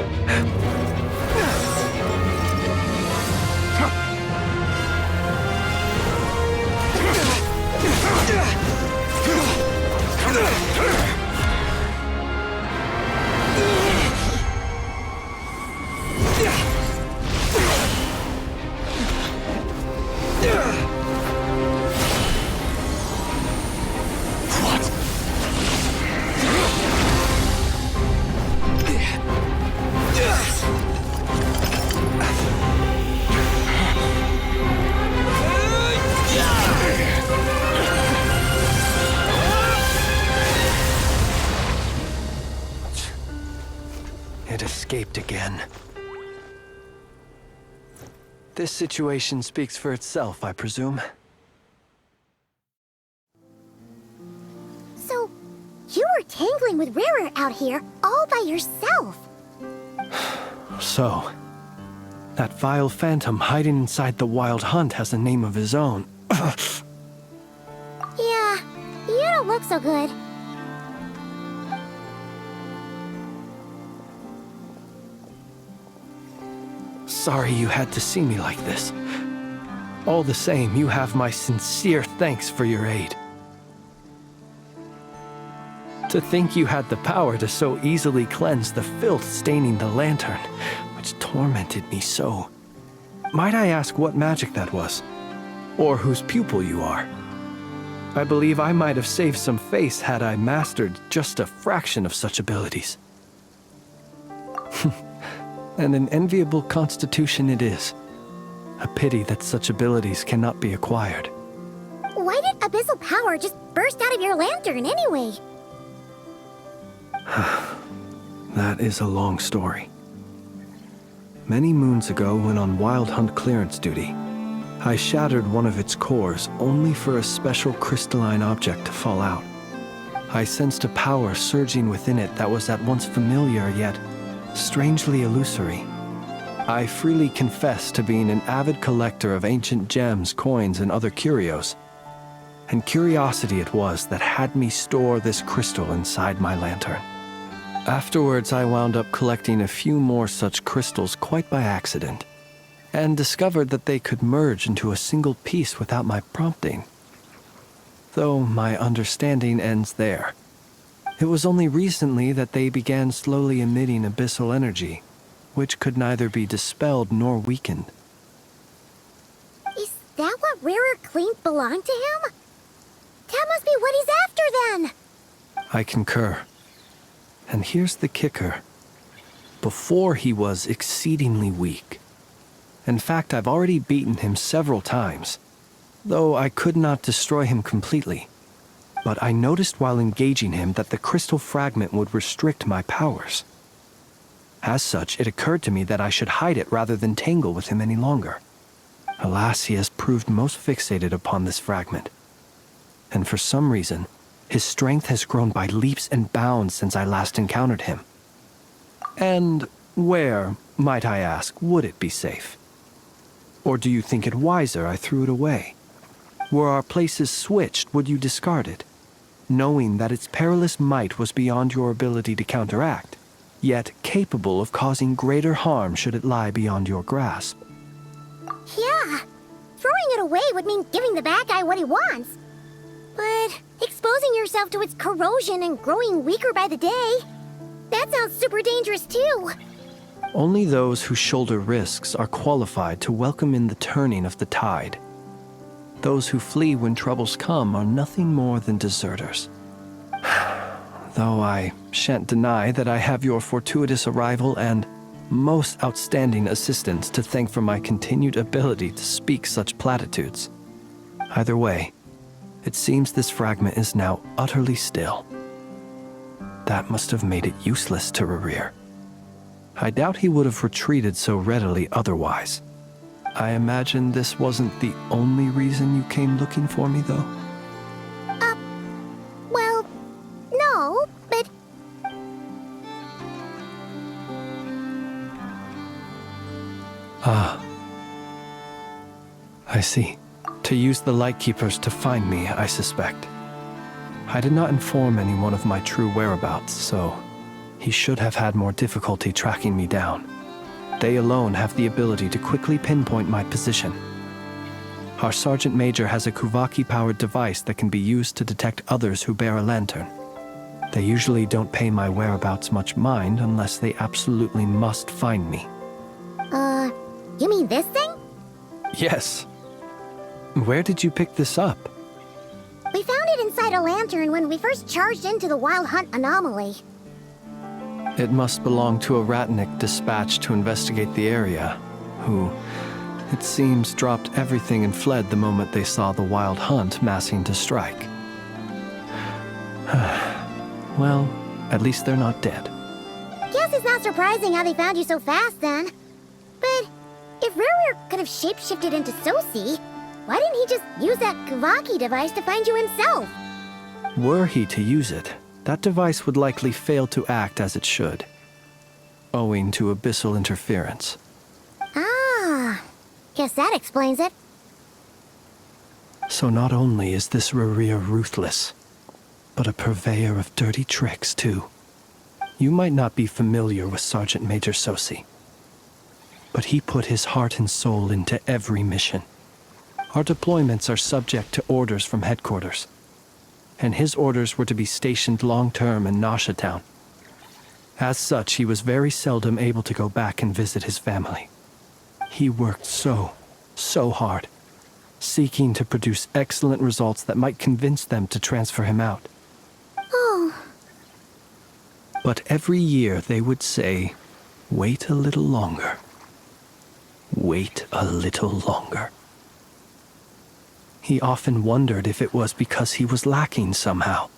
It escaped again. This situation speaks for itself, I presume. So, you were tangling with Rara out here all by yourself. So, that vile phantom hiding inside the Wild Hunt has a name of his own. Yeah, you don't look so good. Sorry you had to see me like this. All the same, you have my sincere thanks for your aid. To think you had the power to so easily cleanse the filth staining the lantern, which tormented me so. Might I ask what magic that was? Or whose pupil you are? I believe I might have saved some face had I mastered just a fraction of such abilities. And an enviable constitution it is. A pity that such abilities cannot be acquired. Why did abyssal power just burst out of your lantern anyway? That is a long story. Many moons ago, when on Wild Hunt clearance duty, I shattered one of its cores only for a special crystalline object to fall out. I sensed a power surging within it that was at once familiar yet strangely illusory. I freely confess to being an avid collector of ancient gems, coins, and other curios. And curiosity it was that had me store this crystal inside my lantern. Afterwards, I wound up collecting a few more such crystals quite by accident, and discovered that they could merge into a single piece without my prompting. Though my understanding ends there. It was only recently that they began slowly emitting abyssal energy, which could neither be dispelled nor weakened. Is that what Rarer claimed belonged to him? That must be what he's after then! I concur. And here's the kicker. Before he was exceedingly weak. In fact, I've already beaten him several times, though I could not destroy him completely. But I noticed while engaging him that the crystal fragment would restrict my powers. As such, it occurred to me that I should hide it rather than tangle with him any longer. Alas, he has proved most fixated upon this fragment. And for some reason, his strength has grown by leaps and bounds since I last encountered him. And where, might I ask, would it be safe? Or do you think it wiser I threw it away? Were our places switched, would you discard it, knowing that its perilous might was beyond your ability to counteract, yet capable of causing greater harm should it lie beyond your grasp? Yeah, throwing it away would mean giving the bad guy what he wants. But exposing yourself to its corrosion and growing weaker by the day, that sounds super dangerous too. Only those who shoulder risks are qualified to welcome in the turning of the tide. Those who flee when troubles come are nothing more than deserters. Though I shan't deny that I have your fortuitous arrival and most outstanding assistance to thank for my continued ability to speak such platitudes. Either way, it seems this fragment is now utterly still. That must have made it useless to Rarir. I doubt he would have retreated so readily otherwise. I imagine this wasn't the only reason you came looking for me, though? Well, no, but... Ah. I see. To use the Lightkeepers to find me, I suspect. I did not inform anyone of my true whereabouts, so he should have had more difficulty tracking me down. They alone have the ability to quickly pinpoint my position. Our Sergeant Major has a Kuvaki-powered device that can be used to detect others who bear a lantern. They usually don't pay my whereabouts much mind unless they absolutely must find me. You mean this thing? Yes. Where did you pick this up? We found it inside a lantern when we first charged into the Wild Hunt anomaly. It must belong to a Ratnik dispatched to investigate the area, who, it seems, dropped everything and fled the moment they saw the Wild Hunt massing to strike. Well, at least they're not dead. Guess it's not surprising how they found you so fast then. But if Rarir could have shapeshifted into Sosi, why didn't he just use that Kuvaki device to find you himself? Were he to use it, that device would likely fail to act as it should, owing to abyssal interference. Ah, guess that explains it. So not only is this Rarir ruthless, but a purveyor of dirty tricks, too. You might not be familiar with Sergeant Major Sosi, but he put his heart and soul into every mission. Our deployments are subject to orders from headquarters, and his orders were to be stationed long-term in Nasha Town. As such, he was very seldom able to go back and visit his family. He worked so hard, seeking to produce excellent results that might convince them to transfer him out. Oh. But every year they would say, "Wait a little longer. Wait a little longer." He often wondered if it was because he was lacking somehow.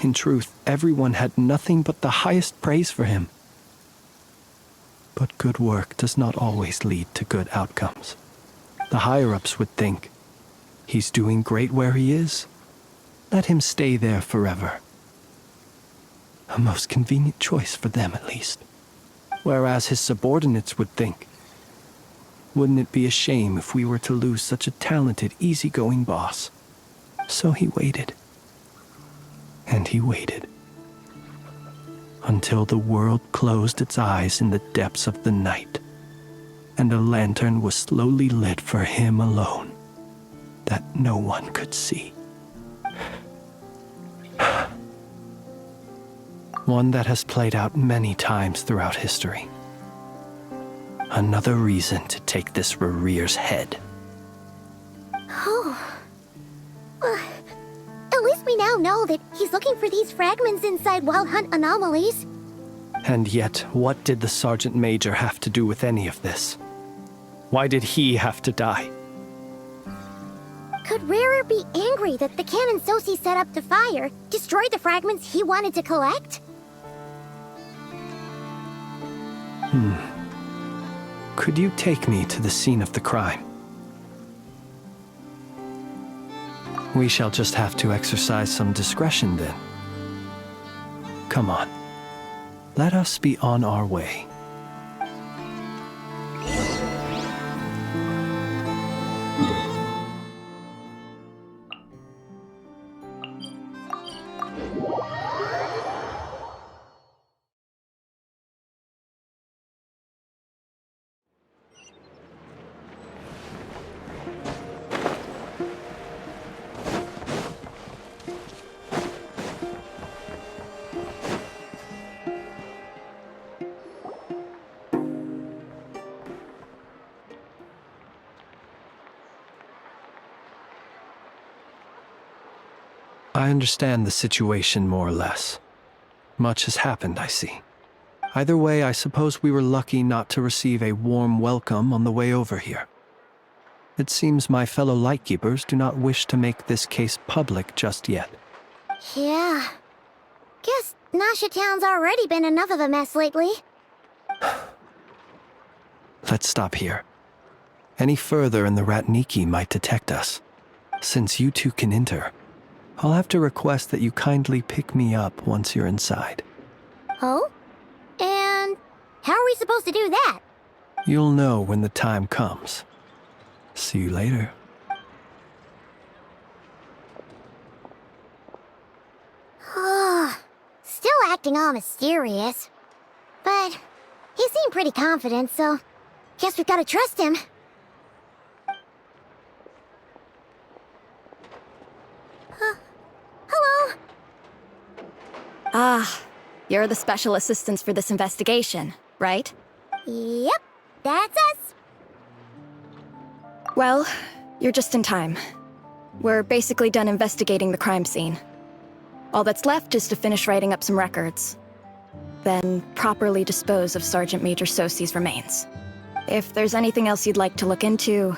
In truth, everyone had nothing but the highest praise for him. But good work does not always lead to good outcomes. The higher-ups would think, he's doing great where he is. Let him stay there forever. A most convenient choice for them, at least. Whereas his subordinates would think, wouldn't it be a shame if we were to lose such a talented, easygoing boss? So he waited. And he waited. Until the world closed its eyes in the depths of the night, and a lantern was slowly lit for him alone, that no one could see. One that has played out many times throughout history. Another reason to take this Rerere's head. Oh. At least we now know that he's looking for these fragments inside Wild Hunt anomalies. And yet, what did the Sergeant Major have to do with any of this? Why did he have to die? Could Rarer be angry that the cannon Sosi set up to fire destroyed the fragments he wanted to collect? Could you take me to the scene of the crime? We shall just have to exercise some discretion then. Come on. Let us be on our way. I understand the situation more or less. Much has happened, I see. Either way, I suppose we were lucky not to receive a warm welcome on the way over here. It seems my fellow Lightkeepers do not wish to make this case public just yet. Yeah. Guess Nasha Town's already been enough of a mess lately. Let's stop here. Any further and the Ratniki might detect us. Since you two can enter, I'll have to request that you kindly pick me up once you're inside. Oh? And how are we supposed to do that? You'll know when the time comes. See you later. Still acting all mysterious. But he seemed pretty confident, so guess we've got to trust him. Hello? Ah, you're the special assistants for this investigation, right? Yep, that's us. Well, you're just in time. We're basically done investigating the crime scene. All that's left is to finish writing up some records. Then properly dispose of Sergeant Major Sosi's remains. If there's anything else you'd like to look into,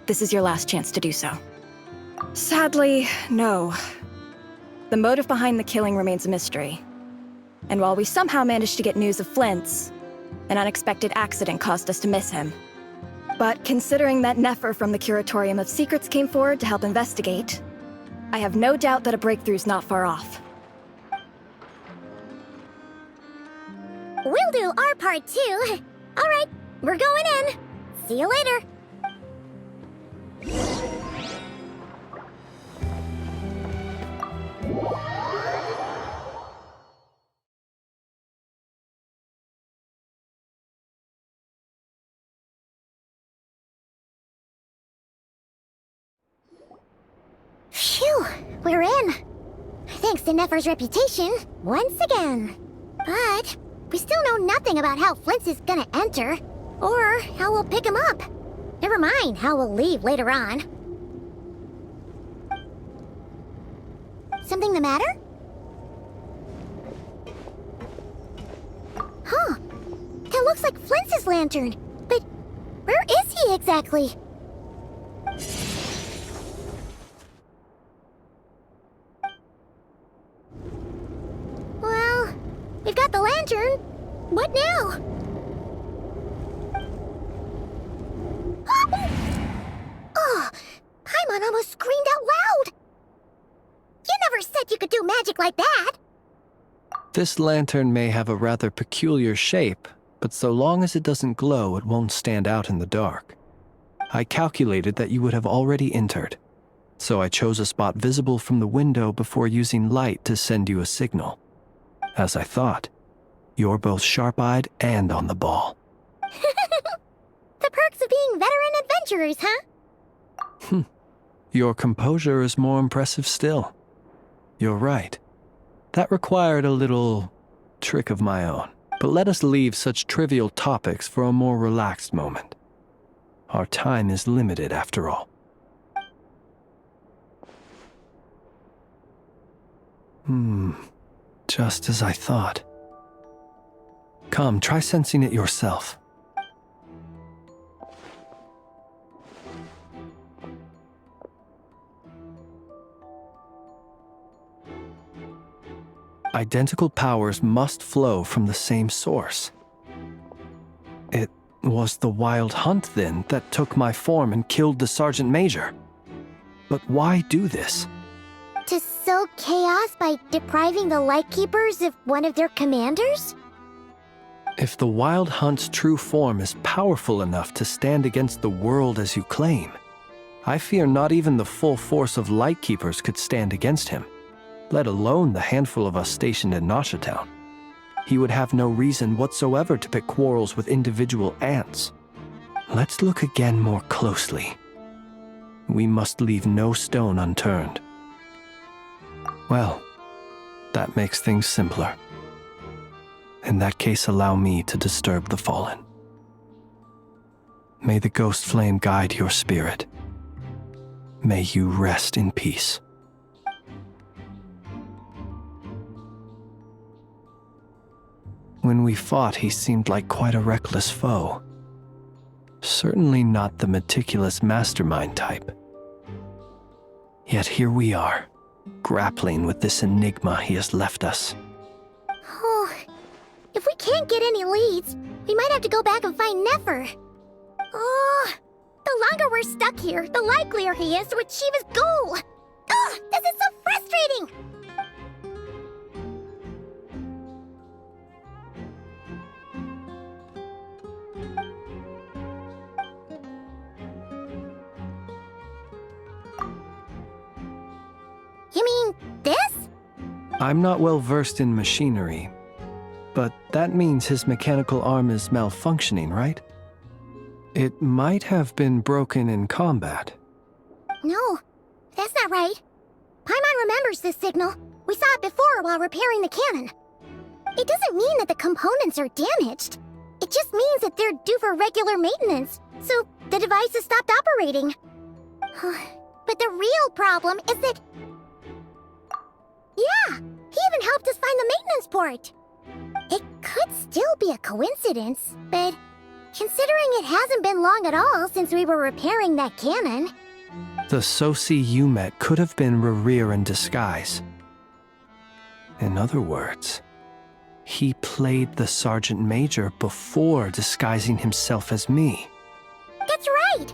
this is your last chance to do so. Sadly, no. The motive behind the killing remains a mystery. And while we somehow managed to get news of Flint's, an unexpected accident caused us to miss him. But considering that Nefer from the Curatorium of Secrets came forward to help investigate, I have no doubt that a breakthrough's not far off. We'll do our part too. All right, we're going in. See you later. Phew, we're in. Thanks to Nefer's reputation, once again. But we still know nothing about how Flint's is gonna enter, or how we'll pick him up. Never mind how we'll leave later on. something the matter? Huh. That looks like Flint's lantern. But where is he exactly? Well, we've got the lantern. What now? Oh, Paimon almost screamed out loud. You never said you could do magic like that. This lantern may have a rather peculiar shape, but so long as it doesn't glow, it won't stand out in the dark. I calculated that you would have already entered, so I chose a spot visible from the window before using light to send you a signal. As I thought, you're both sharp-eyed and on the ball. The perks of being veteran adventurers, huh? Your composure is more impressive still. You're right. That required a little trick of my own. But let us leave such trivial topics for a more relaxed moment. Our time is limited, after all. Just as I thought. Come, try sensing it yourself. Identical powers must flow from the same source. It was the Wild Hunt, then, that took my form and killed the Sergeant Major. But why do this? To sow chaos by depriving the Lightkeepers of one of their commanders? If the Wild Hunt's true form is powerful enough to stand against the world as you claim, I fear not even the full force of Lightkeepers could stand against him, let alone the handful of us stationed in Noshatown. He would have no reason whatsoever to pick quarrels with individual ants. Let's look again more closely. We must leave no stone unturned. Well, that makes things simpler. In that case, allow me to disturb the fallen. May the ghost flame guide your spirit. May you rest in peace. When we fought, he seemed like quite a reckless foe. Certainly not the meticulous mastermind type. Yet here we are, grappling with this enigma he has left us. Oh, if we can't get any leads, we might have to go back and find Nefer. Oh, the longer we're stuck here, the likelier he is to achieve his goal. Oh, this is so frustrating! You mean this? I'm not well versed in machinery, but that means his mechanical arm is malfunctioning, right? It might have been broken in combat. No, that's not right. Paimon remembers this signal. We saw it before while repairing the cannon. It doesn't mean that the components are damaged. It just means that they're due for regular maintenance, so the device has stopped operating. But the real problem is that... Yeah, he even helped us find the maintenance port. It could still be a coincidence, but considering it hasn't been long at all since we were repairing that cannon... The Soci you met could have been Rerir in disguise. In other words, he played the Sergeant Major before disguising himself as me. That's right!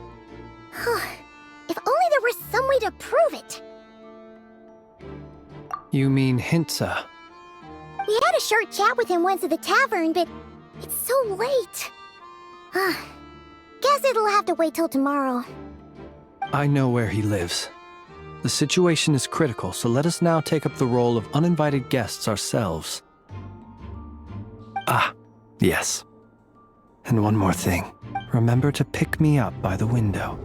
If only there were some way to prove it. You mean Hintsa? We had a short chat with him once at the tavern, but it's so late. Guess it'll have to wait till tomorrow. I know where he lives. The situation is critical, so let us now take up the role of uninvited guests ourselves. Ah, yes. And one more thing. Remember to pick me up by the window.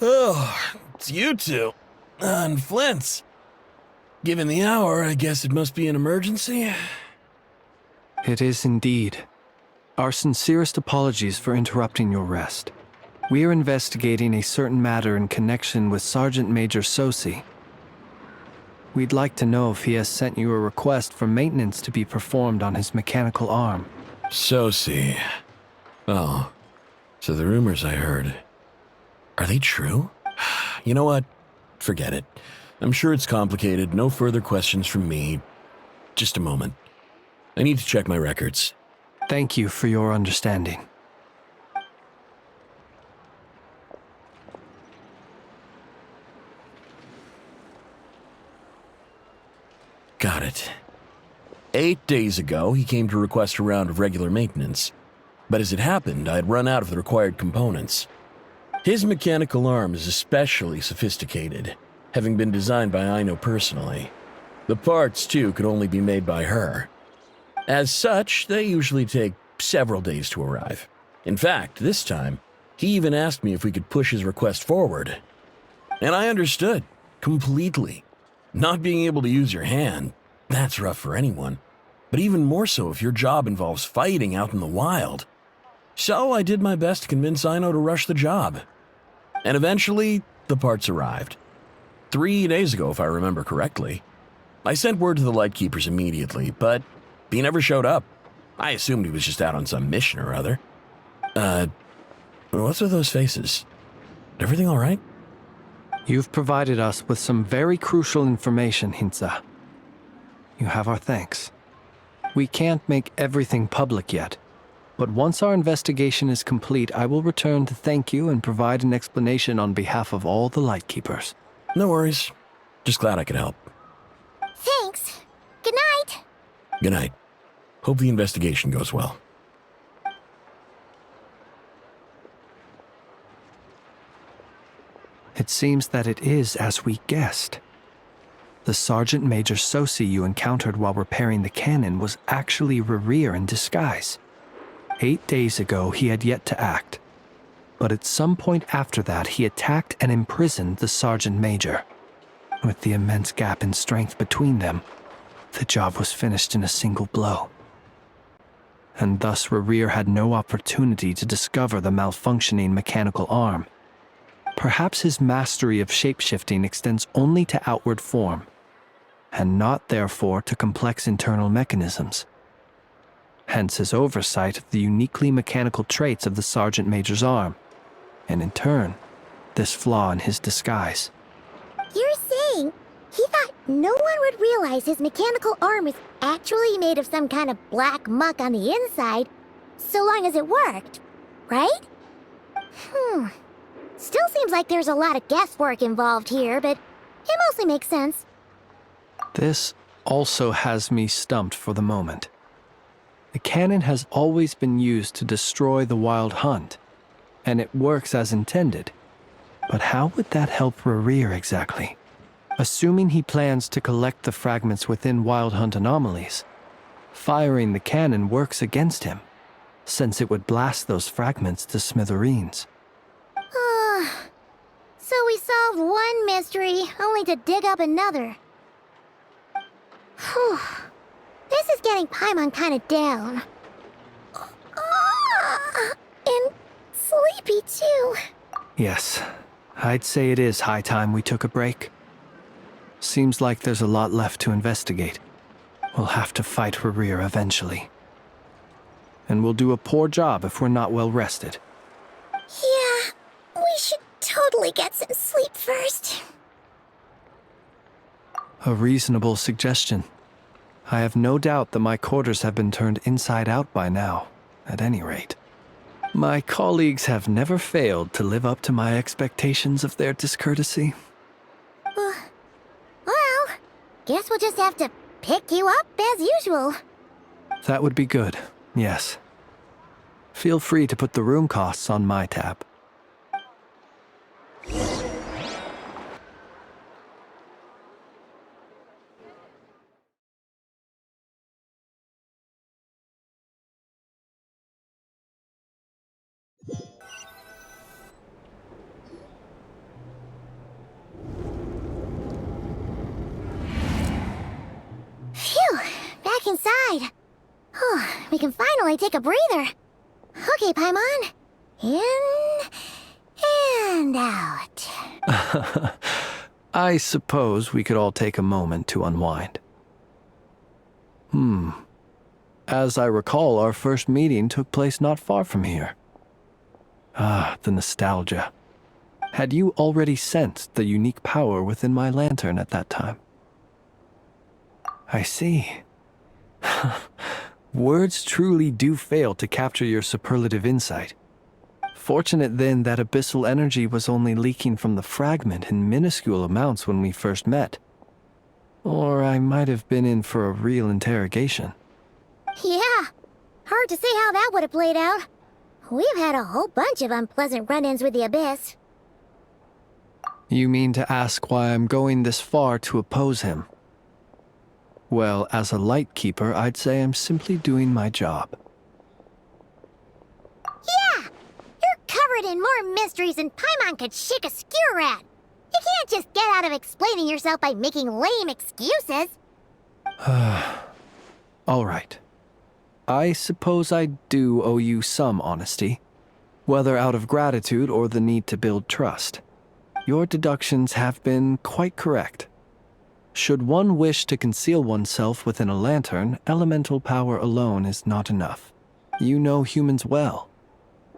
Oh, it's you two. And Flint's. Given the hour, I guess it must be an emergency. It is indeed. Our sincerest apologies for interrupting your rest. We are investigating a certain matter in connection with Sergeant Major Sosi. We'd like to know if he has sent you a request for maintenance to be performed on his mechanical arm. Sosi. Oh, so the rumors I heard, are they true? You know what? Forget it. I'm sure it's complicated. No further questions from me. Just a moment. I need to check my records. Thank you for your understanding. Got it. 8 days ago, he came to request a round of regular maintenance. But as it happened, I had run out of the required components. His mechanical arm is especially sophisticated, having been designed by Aino personally. The parts, too, could only be made by her. As such, they usually take several days to arrive. In fact, this time, he even asked me if we could push his request forward. And I understood, completely. Not being able to use your hand, that's rough for anyone. But even more so if your job involves fighting out in the wild. So I did my best to convince Aino to rush the job. And eventually, the parts arrived. 3 days ago, if I remember correctly. I sent word to the Lightkeepers immediately, but he never showed up. I assumed he was just out on some mission or other. What's with those faces? Everything all right? You've provided us with some very crucial information, Hintsa. You have our thanks. We can't make everything public yet, but once our investigation is complete, I will return to thank you and provide an explanation on behalf of all the Lightkeepers. No worries. Just glad I could help. Thanks. Good night. Good night. Hope the investigation goes well. It seems that it is as we guessed. The Sergeant Major Sosi you encountered while repairing the cannon was actually Rerir in disguise. 8 days ago, he had yet to act. But at some point after that, he attacked and imprisoned the Sergeant Major. With the immense gap in strength between them, the job was finished in a single blow. And thus Rerir had no opportunity to discover the malfunctioning mechanical arm. Perhaps his mastery of shapeshifting extends only to outward form, and not therefore to complex internal mechanisms. Hence his oversight of the uniquely mechanical traits of the Sergeant Major's arm, and in turn, this flaw in his disguise. You're saying he thought no one would realize his mechanical arm is actually made of some kind of black muck on the inside, so long as it worked, right? Still seems like there's a lot of guesswork involved here, but it mostly makes sense. This also has me stumped for the moment. The cannon has always been used to destroy the Wild Hunt, and it works as intended. But how would that help Rerir exactly? Assuming he plans to collect the fragments within Wild Hunt anomalies, firing the cannon works against him, since it would blast those fragments to smithereens. So we solved one mystery, only to dig up another. Whew. This is getting Paimon kind of down. And sleepy, too. Yes, I'd say it is high time we took a break. Seems like there's a lot left to investigate. We'll have to fight Rerir eventually. And we'll do a poor job if we're not well rested. Yeah, we should totally get some sleep first. A reasonable suggestion. I have no doubt that my quarters have been turned inside out by now, at any rate. My colleagues have never failed to live up to my expectations of their discourtesy. Well, guess we'll just have to pick you up as usual. That would be good, yes. Feel free to put the room costs on my tab. right. We can finally take a breather. Okay, Paimon. In and out. I suppose we could all take a moment to unwind. As I recall, our first meeting took place not far from here. Ah, the nostalgia. Had you already sensed the unique power within my lantern at that time? I see. Words truly do fail to capture your superlative insight. Fortunate then that abyssal energy was only leaking from the fragment in minuscule amounts when we first met. Or I might have been in for a real interrogation. Yeah, hard to say how that would have played out. We've had a whole bunch of unpleasant run-ins with the Abyss. You mean to ask why I'm going this far to oppose him? Well, as a light keeper, I'd say I'm simply doing my job. Yeah! You're covered in more mysteries than Paimon could shake a skewer at. You can't just get out of explaining yourself by making lame excuses. All right. I suppose I do owe you some honesty, whether out of gratitude or the need to build trust. Your deductions have been quite correct. Should one wish to conceal oneself within a lantern, elemental power alone is not enough. You know humans well,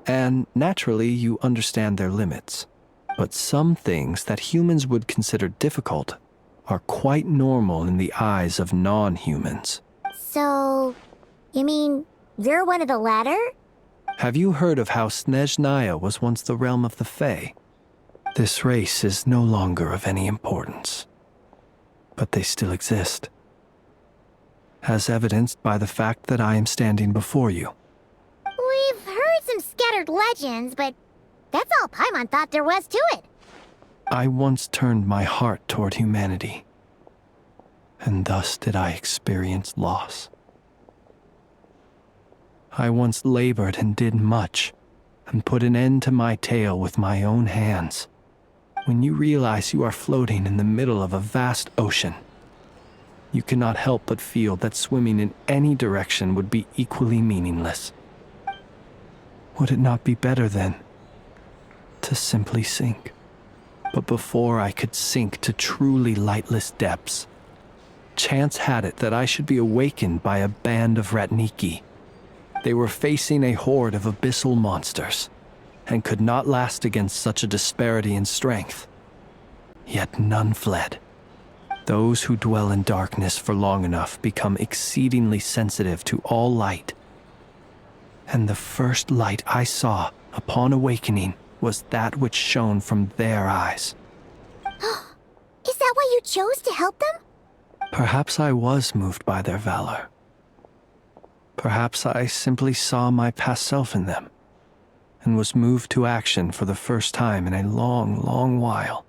and naturally you understand their limits. But some things that humans would consider difficult are quite normal in the eyes of non-humans. So, you mean you're one of the latter? Have you heard of how Snezhnaya was once the realm of the Fae? This race is no longer of any importance, but they still exist, as evidenced by the fact that I am standing before you. We've heard some scattered legends, but that's all Paimon thought there was to it. I once turned my heart toward humanity, and thus did I experience loss. I once labored and did much, and put an end to my tale with my own hands. When you realize you are floating in the middle of a vast ocean, you cannot help but feel that swimming in any direction would be equally meaningless. Would it not be better, then, to simply sink? But before I could sink to truly lightless depths, chance had it that I should be awakened by a band of Ratniki. They were facing a horde of abyssal monsters, and could not last against such a disparity in strength. Yet none fled. Those who dwell in darkness for long enough become exceedingly sensitive to all light. And the first light I saw upon awakening was that which shone from their eyes. Is that why you chose to help them? Perhaps I was moved by their valor. Perhaps I simply saw my past self in them, and was moved to action for the first time in a long, long while.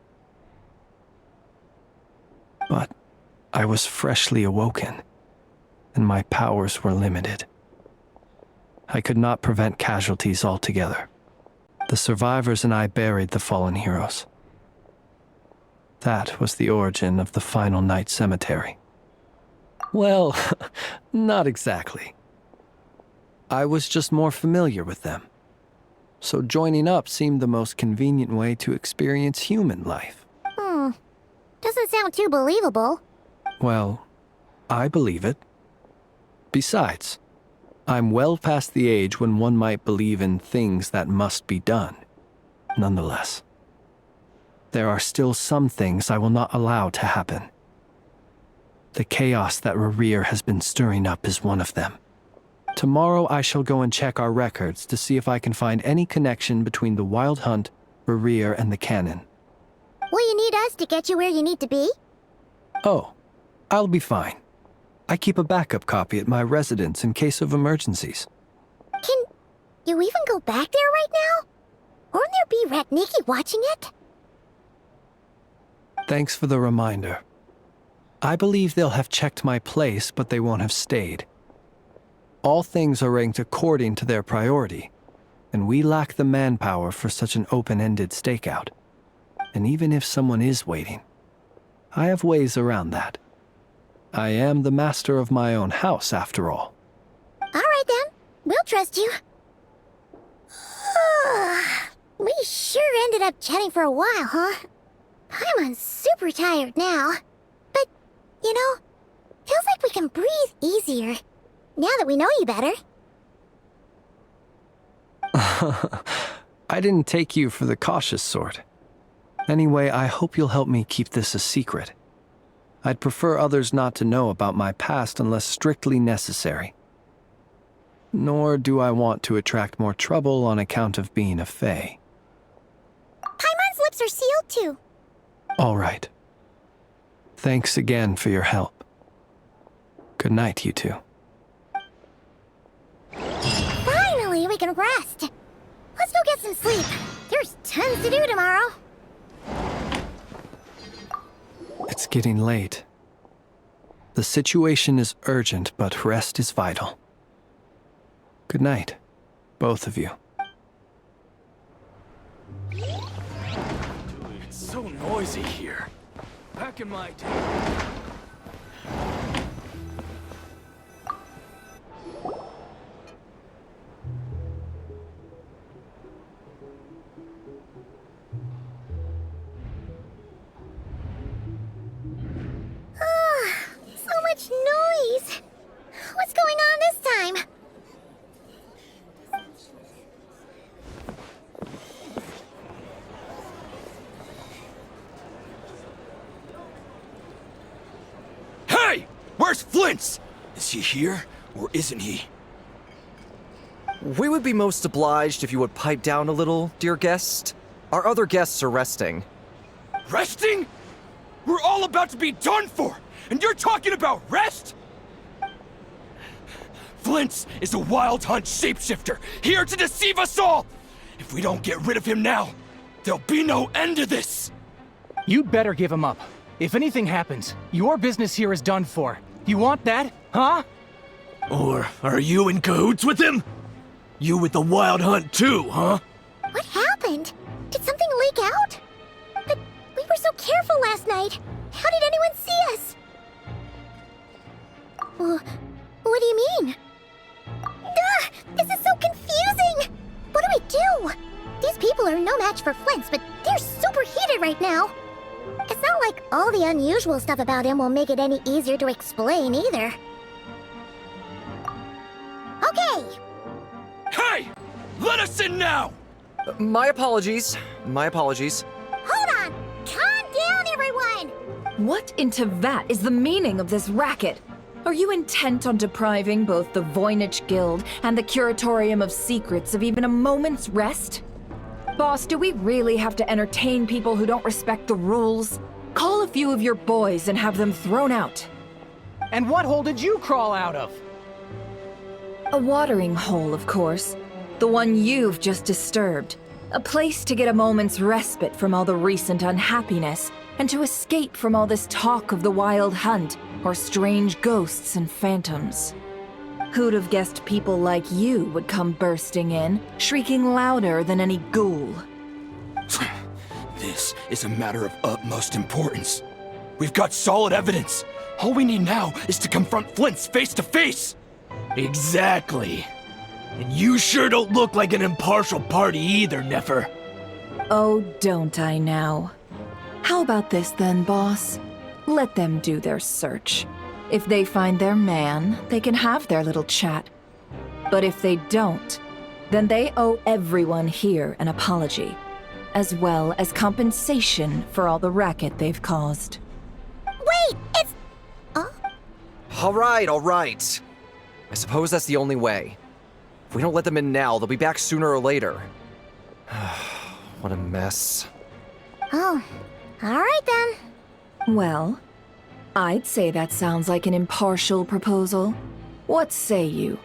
But I was freshly awoken, and my powers were limited. I could not prevent casualties altogether. The survivors and I buried the fallen heroes. That was the origin of the Final Night Cemetery. Well, not exactly. I was just more familiar with them, so joining up seemed the most convenient way to experience human life. Doesn't sound too believable. Well, I believe it. Besides, I'm well past the age when one might believe in things that must be done. Nonetheless, there are still some things I will not allow to happen. The chaos that Rerir has been stirring up is one of them. Tomorrow I shall go and check our records to see if I can find any connection between the Wild Hunt, Rerir, and the Cannon. Will you need us to get you where you need to be? Oh, I'll be fine. I keep a backup copy at my residence in case of emergencies. Can you even go back there right now? Won't there be Ratniki watching it? Thanks for the reminder. I believe they'll have checked my place, but they won't have stayed. All things are ranked according to their priority, and we lack the manpower for such an open-ended stakeout. And even if someone is waiting, I have ways around that. I am the master of my own house, after all. All right then, we'll trust you. We sure ended up chatting for a while, huh? I'm super tired now. But, you know, feels like we can breathe easier, now that we know you better. I didn't take you for the cautious sort. Anyway, I hope you'll help me keep this a secret. I'd prefer others not to know about my past unless strictly necessary. Nor do I want to attract more trouble on account of being a fae. Paimon's lips are sealed too. All right. Thanks again for your help. Good night, you two. Finally, we can rest. Let's go get some sleep. There's tons to do tomorrow. It's getting late. The situation is urgent, but rest is vital. Good night, both of you. It's so noisy here. Back in my day. So much noise. What's going on this time? Hey! Where's Flint's? Is he here, or isn't he? We would be most obliged if you would pipe down a little, dear guest. Our other guests are resting. Resting? We're all about to be done for, and you're talking about rest? Flint's is a wild hunt shapeshifter, here to deceive us all! If we don't get rid of him now, there'll be no end to this! You'd better give him up. If anything happens, your business here is done for. You want that, huh? Or are you in cahoots with him? You with the wild hunt too, huh? What happened? Did something leak out? But we were so careful last night. How did anyone see us? What do you mean? This is so confusing! What do we do? These people are no match for Flint's, but they're super heated right now. It's not like all the unusual stuff about him will make it any easier to explain either. Okay! Hey! Let us in now! My apologies. My apologies. Hold on! Calm down, everyone! What in Tevat is the meaning of this racket? Are you intent on depriving both the Voynich Guild and the Curatorium of Secrets of even a moment's rest? Boss, do we really have to entertain people who don't respect the rules? Call a few of your boys and have them thrown out. And what hole did you crawl out of? A watering hole, of course. The one you've just disturbed. A place to get a moment's respite from all the recent unhappiness, and to escape from all this talk of the wild hunt, or strange ghosts and phantoms. Who'd have guessed people like you would come bursting in, shrieking louder than any ghoul? This is a matter of utmost importance. We've got solid evidence. All we need now is to confront Flint's face to face. Exactly. And you sure don't look like an impartial party either, Nefer. Oh, don't I now? How about this then, boss? Let them do their search. If they find their man, they can have their little chat. But if they don't, then they owe everyone here an apology, as well as compensation for all the racket they've caused. Wait, it's... All right. I suppose that's the only way. If we don't let them in now, they'll be back sooner or later. What a mess. Oh, all right then. Well, I'd say that sounds like an impartial proposal. What say you?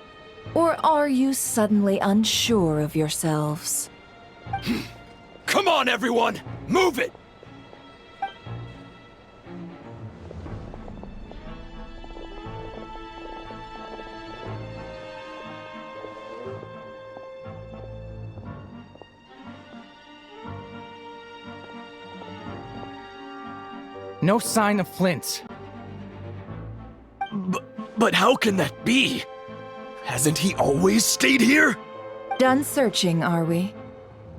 Or are you suddenly unsure of yourselves? Come on, everyone! Move it! No sign of Flint's. But how can that be? Hasn't he always stayed here? Done searching, are we?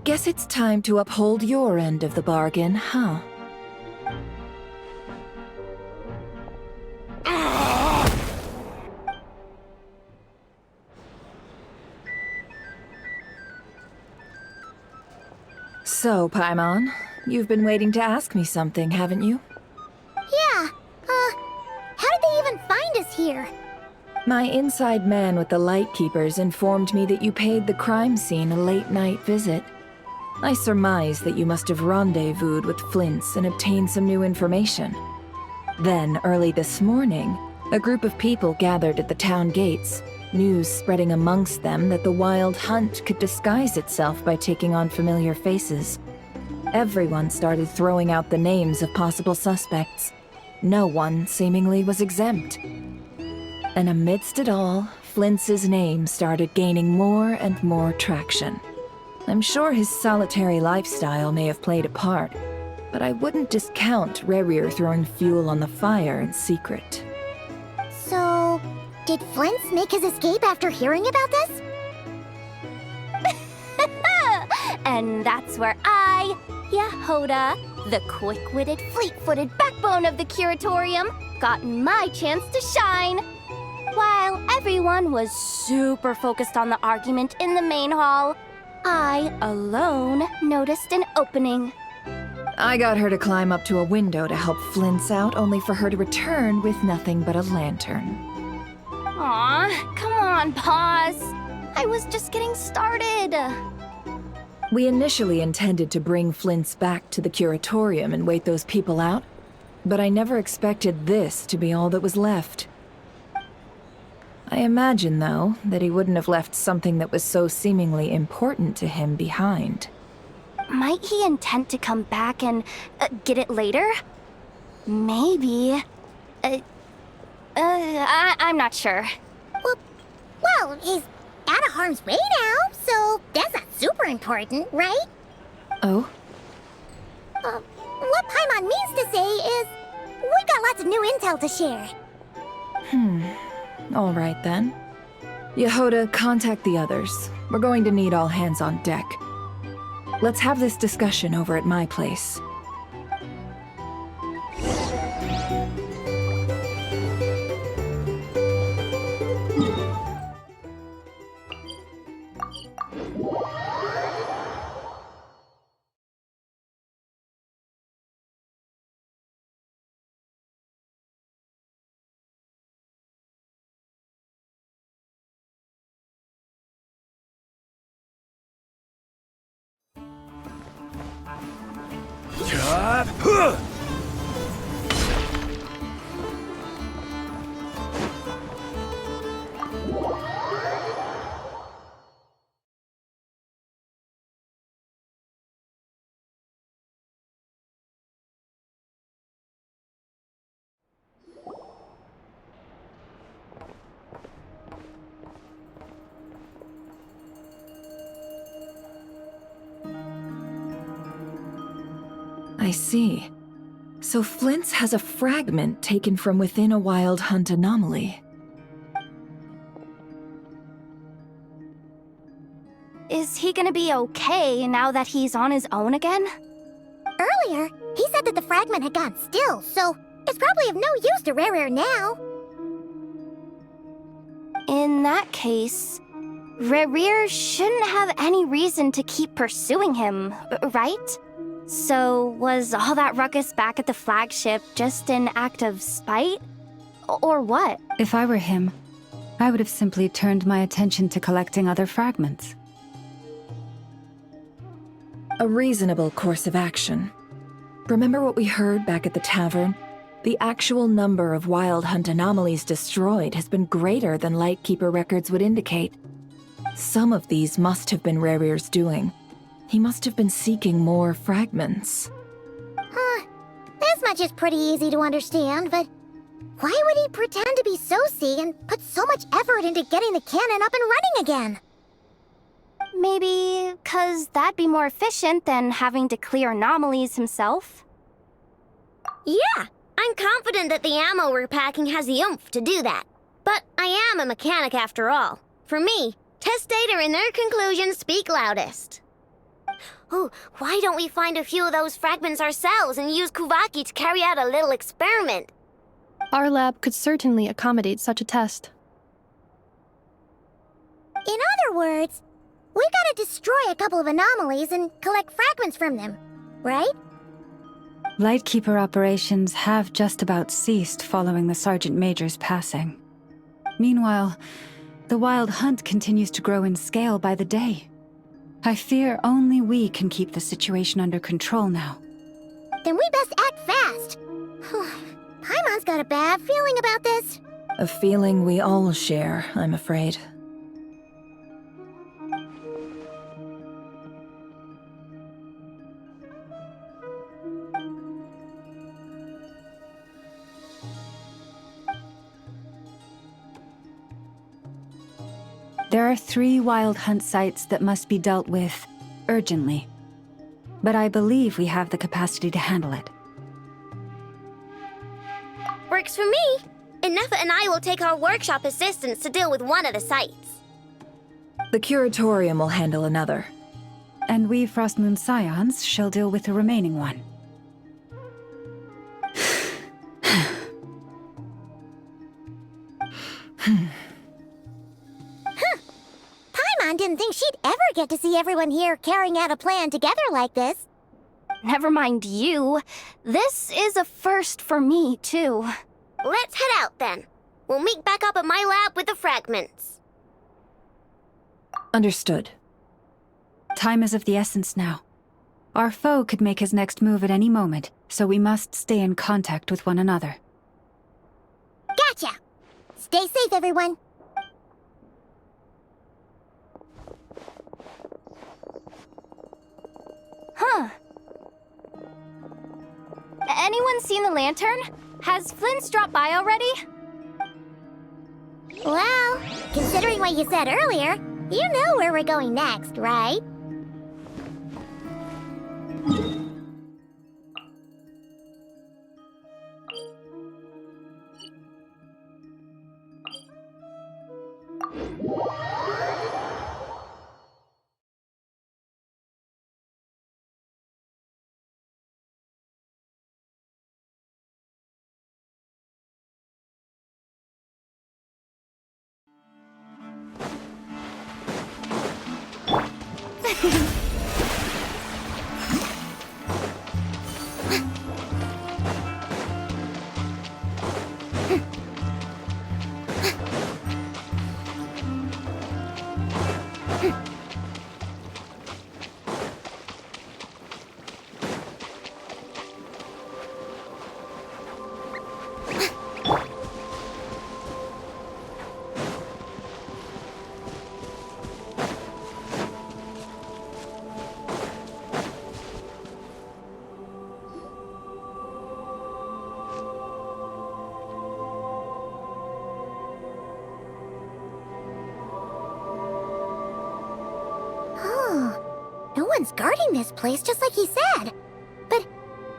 Guess it's time to uphold your end of the bargain, huh? So, Paimon, you've been waiting to ask me something, haven't you? Yeah, how did they even find us here? My inside man with the Lightkeepers informed me that you paid the crime scene a late-night visit. I surmise that you must have rendezvoused with Flint's and obtained some new information. Then, early this morning, a group of people gathered at the town gates, news spreading amongst them that the Wild Hunt could disguise itself by taking on familiar faces. Everyone started throwing out the names of possible suspects. No one, seemingly, was exempt. And amidst it all, Flint's name started gaining more and more traction. I'm sure his solitary lifestyle may have played a part, but I wouldn't discount Rerir throwing fuel on the fire in secret. So, did Flint's make his escape after hearing about this? And that's where I, Yehoda, the quick-witted, fleet-footed backbone of the Curatorium, got my chance to shine. While everyone was super focused on the argument in the main hall, I alone noticed an opening. I got her to climb up to a window to help Flint's out, only for her to return with nothing but a lantern. Aw, come on, pause. I was just getting started. We initially intended to bring Flint's back to the Curatorium and wait those people out, but I never expected this to be all that was left. I imagine, though, that he wouldn't have left something that was so seemingly important to him behind. Might he intend to come back and get it later? Maybe. I'm not sure. Well, he's out of harm's way now, so that's not super important, right? Oh? What Paimon means to say is, we got lots of new intel to share. All right then. Yehoda, contact the others. We're going to need all hands on deck. Let's have this discussion over at my place. I see. So Flint's has a fragment taken from within a Wild Hunt anomaly. Is he gonna be okay now that he's on his own again? Earlier, he said that the fragment had gone still, so it's probably of no use to Rerir now. In that case, Rerir shouldn't have any reason to keep pursuing him, right? So, was all that ruckus back at the flagship just an act of spite? Or what? If I were him, I would have simply turned my attention to collecting other fragments. A reasonable course of action. Remember what we heard back at the tavern? The actual number of Wild Hunt anomalies destroyed has been greater than Lightkeeper records would indicate. Some of these must have been Rerir's doing. He must have been seeking more fragments. This much is pretty easy to understand, but why would he pretend to be Soci and put so much effort into getting the cannon up and running again? Maybe 'cause that'd be more efficient than having to clear anomalies himself? Yeah, I'm confident that the ammo we're packing has the oomph to do that. But I am a mechanic after all. For me, test data and their conclusions speak loudest. Ooh, why don't we find a few of those fragments ourselves and use Kuvaki to carry out a little experiment? Our lab could certainly accommodate such a test. In other words, we gotta destroy a couple of anomalies and collect fragments from them, right? Lightkeeper operations have just about ceased following the Sergeant Major's passing. Meanwhile, the Wild Hunt continues to grow in scale by the day. I fear only we can keep the situation under control now. Then we best act fast. Paimon's got a bad feeling about this. A feeling we all share, I'm afraid. There are 3 Wild Hunt sites that must be dealt with urgently. But I believe we have the capacity to handle it. Works for me. Nefa and I will take our workshop assistants to deal with one of the sites. The Curatorium will handle another. And we Frostmoon Scions shall deal with the remaining one. Paimon didn't think she'd ever get to see everyone here carrying out a plan together like this. Never mind you. This is a first for me, too. Let's head out, then. We'll meet back up at my lab with the fragments. Understood. Time is of the essence now. Our foe could make his next move at any moment, so we must stay in contact with one another. Gotcha! Stay safe, everyone. Huh. Anyone seen the lantern? Has Flint's dropped by already? Well, considering what you said earlier, you know where we're going next, right? No one's guarding this place, just like he said. But,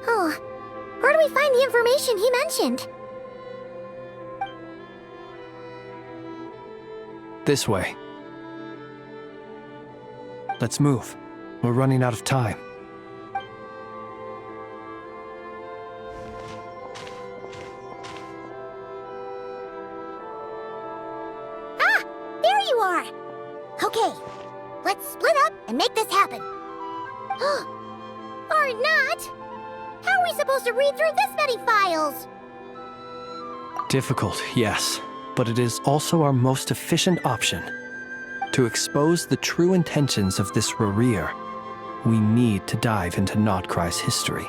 where do we find the information he mentioned? This way. Let's move. We're running out of time. Ah! There you are! Okay, let's split up and make this happen. Or not! How are we supposed to read through this many files? Difficult, yes, but it is also our most efficient option. To expose the true intentions of this Rereer, we need to dive into Nodcry's history.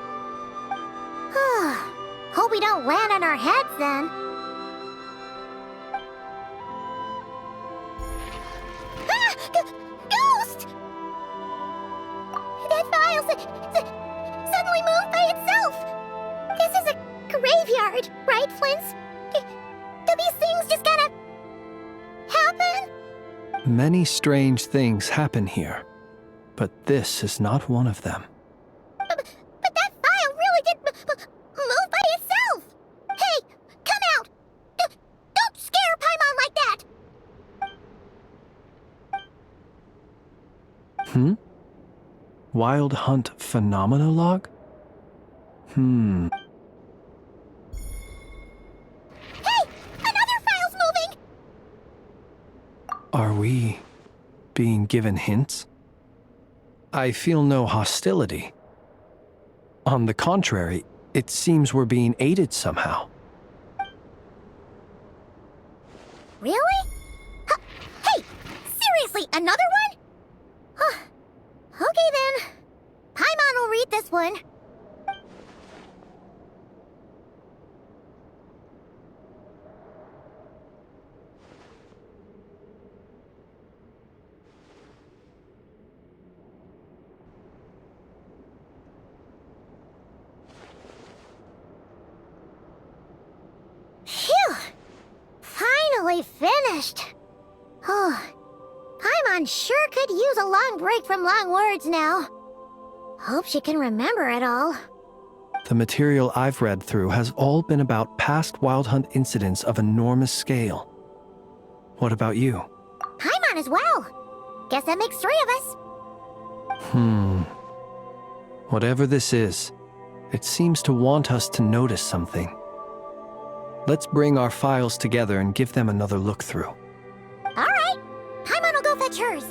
Hope we don't land on our heads then. Ghost! That file suddenly moved by itself. This is a graveyard, right, Flint's? Do these things just kind of happen? Many strange things happen here, but this is not one of them. But that file really did move by itself. Hey, come out! Don't scare Paimon Wild Hunt Phenomenologue? Hey! Another file's moving! Are we being given hints? I feel no hostility. On the contrary, it seems we're being aided somehow. Really? Hey! Seriously, another one? Okay then. Paimon will read this one. Phew! Finally finished. Oh, Paimon sure could use a long break from long words now. Hope she can remember it all. The material I've read through has all been about past Wild Hunt incidents of enormous scale. What about you? Paimon as well. Guess that makes 3 of us. Whatever this is, it seems to want us to notice something. Let's bring our files together and give them another look through. Alright. Paimon will go fetch hers.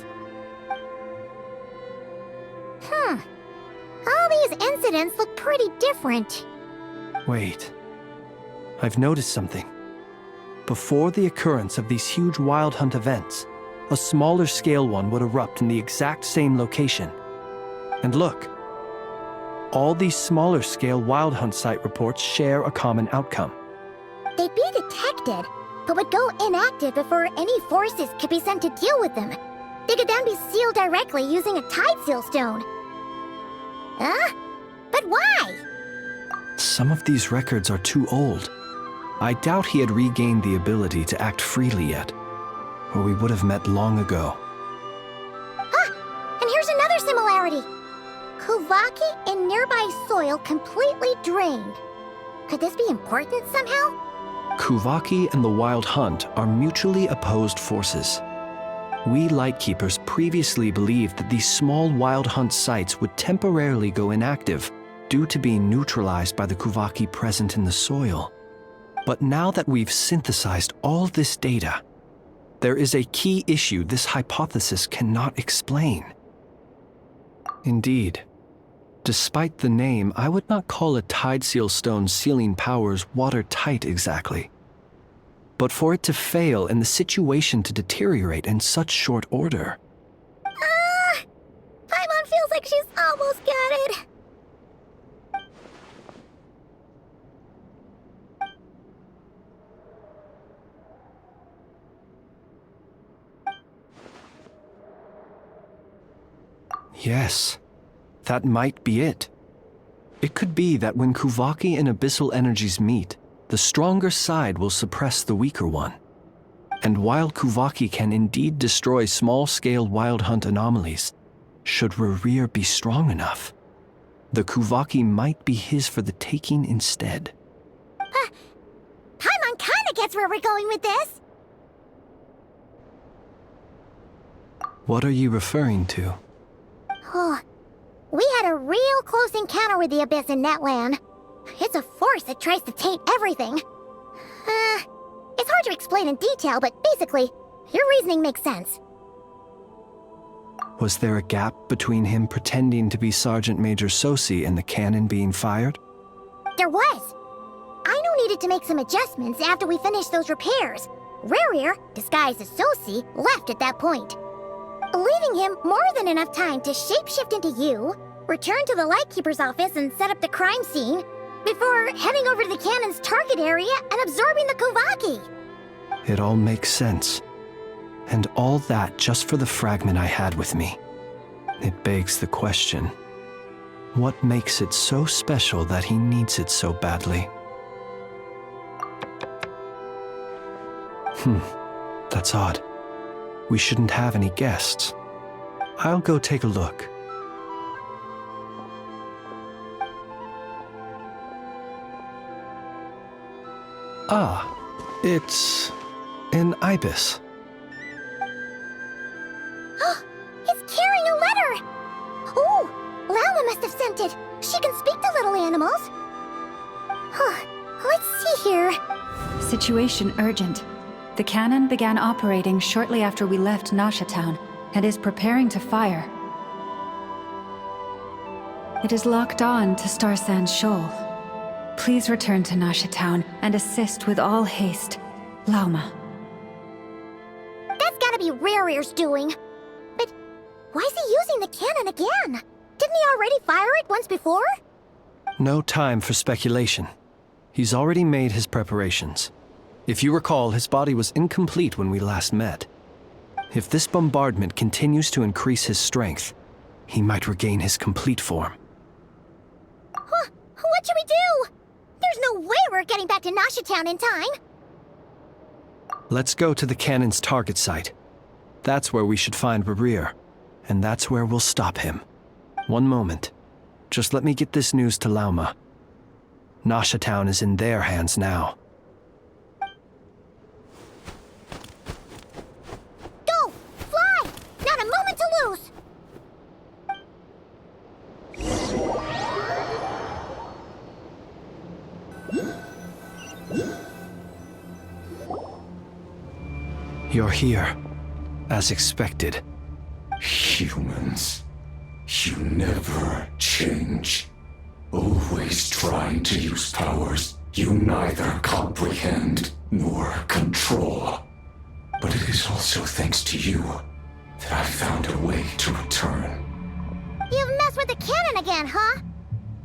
All these incidents look pretty different. Wait. I've noticed something. Before the occurrence of these huge Wild Hunt events, a smaller scale one would erupt in the exact same location. And look. All these smaller scale Wild Hunt site reports share a common outcome. They'd be detected, but would go inactive before any forces could be sent to deal with them. They could then be sealed directly using a tide seal stone. Huh? But why? Some of these records are too old. I doubt he had regained the ability to act freely yet, or we would have met long ago. And here's another similarity. Kuvaki in nearby soil completely drained. Could this be important somehow? Kuvaki and the Wild Hunt are mutually opposed forces. We Lightkeepers previously believed that these small Wild Hunt sites would temporarily go inactive due to being neutralized by the Kuvaki present in the soil. But now that we've synthesized all this data, there is a key issue this hypothesis cannot explain. Indeed, despite the name, I would not call a tide seal stone's sealing powers watertight exactly. But for it to fail and the situation to deteriorate in such short order. Paimon feels like she's almost got it. Yes, that might be it. It could be that when Kuvaki and abyssal energies meet, the stronger side will suppress the weaker one. And while Kuvaki can indeed destroy small-scale Wild Hunt anomalies, should Rerir be strong enough, the Kuvaki might be his for the taking instead. Paimon kinda gets where we're going with this. What are you referring to? Oh, we had a real close encounter with the Abyss in Netland. It's a force that tries to taint everything. It's hard to explain in detail, but basically, your reasoning makes sense. Was there a gap between him pretending to be Sergeant Major Sosi and the cannon being fired? There was. Aino needed to make some adjustments after we finished those repairs. Rerir, disguised as Sosi, left at that point, leaving him more than enough time to shapeshift into you, return to the Lightkeeper's office and set up the crime scene, before heading over to the cannon's target area and absorbing the Kuvaki. It all makes sense. And all that just for the fragment I had with me. It begs the question, what makes it so special that he needs it so badly? That's odd. We shouldn't have any guests. I'll go take a look. Ah, it's an ibis. It's carrying a letter! animals. Let's see here. Situation urgent. The cannon began operating shortly after we left Nasha Town and is preparing to fire. It is locked on to Star Sand Shoal. Please return to Nasha Town and assist with all haste. Lauma. That's gotta be Rare's doing. But why is he using the cannon again? Didn't he already fire it once before? No time for speculation. He's already made his preparations. If you recall, his body was incomplete when we last met. If this bombardment continues to increase his strength, he might regain his complete form. What should we do? There's no way we're getting back to Nasha Town in time. Let's go to the cannon's target site. That's where we should find Rarir, and that's where we'll stop him. One moment. Just let me get this news to Lauma. Nasha Town is in their hands now. Go! Fly! Not a moment to lose! You're here, as expected. Humans, you never change. Always trying to use powers you neither comprehend nor control. But it is also thanks to you that I found a way to return. You've messed with the cannon again, huh?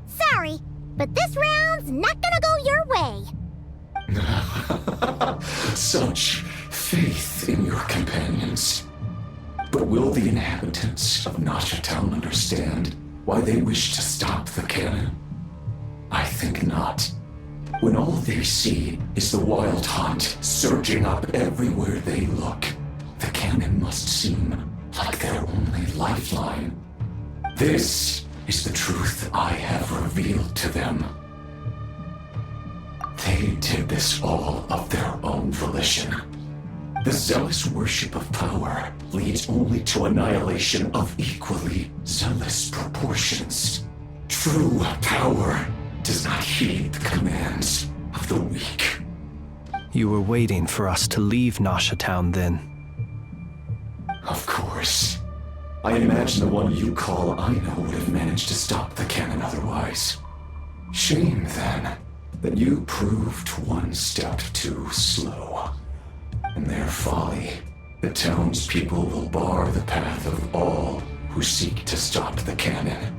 Sorry, but this round's not gonna go your way. Such faith in your companions. But will the inhabitants of Nasha Town understand why they wish to stop the cannon? I think not. When all they see is the wild hunt surging up everywhere they look, the cannon must seem like their only lifeline. This is the truth I have revealed to them. They did this all of their own volition. The zealous worship of power leads only to annihilation of equally zealous proportions. True power does not heed the commands of the weak. You were waiting for us to leave Nasha Town then. Of course. I imagine the one you call Aina would have managed to stop the cannon otherwise. Shame, then, that you proved one step too slow. In their folly, the townspeople will bar the path of all who seek to stop the cannon.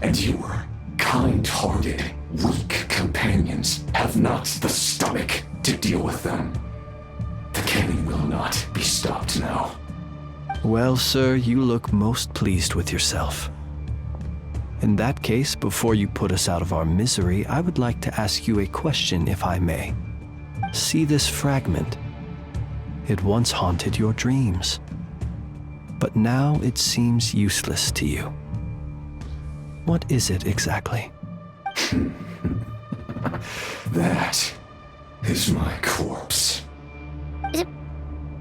And your kind-hearted, weak companions have not the stomach to deal with them. The cannon will not be stopped now. Well, sir, you look most pleased with yourself. In that case, before you put us out of our misery, I would like to ask you a question, if I may. See this fragment? It once haunted your dreams, but now it seems useless to you. What is it exactly? That is my corpse.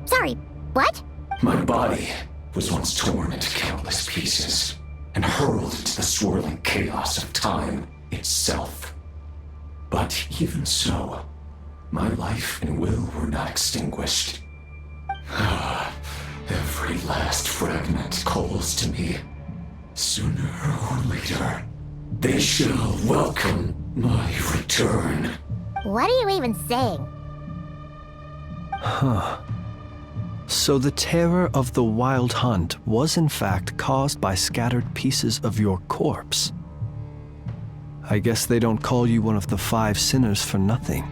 Sorry, what? My body was once torn into countless pieces and hurled into the swirling chaos of time itself. But even so, my life and will were not extinguished. Every last fragment calls to me. Sooner or later, they shall welcome my return. What are you even saying? Huh. So the terror of the Wild Hunt was in fact caused by scattered pieces of your corpse. I guess they don't call you one of the 5 sinners for nothing.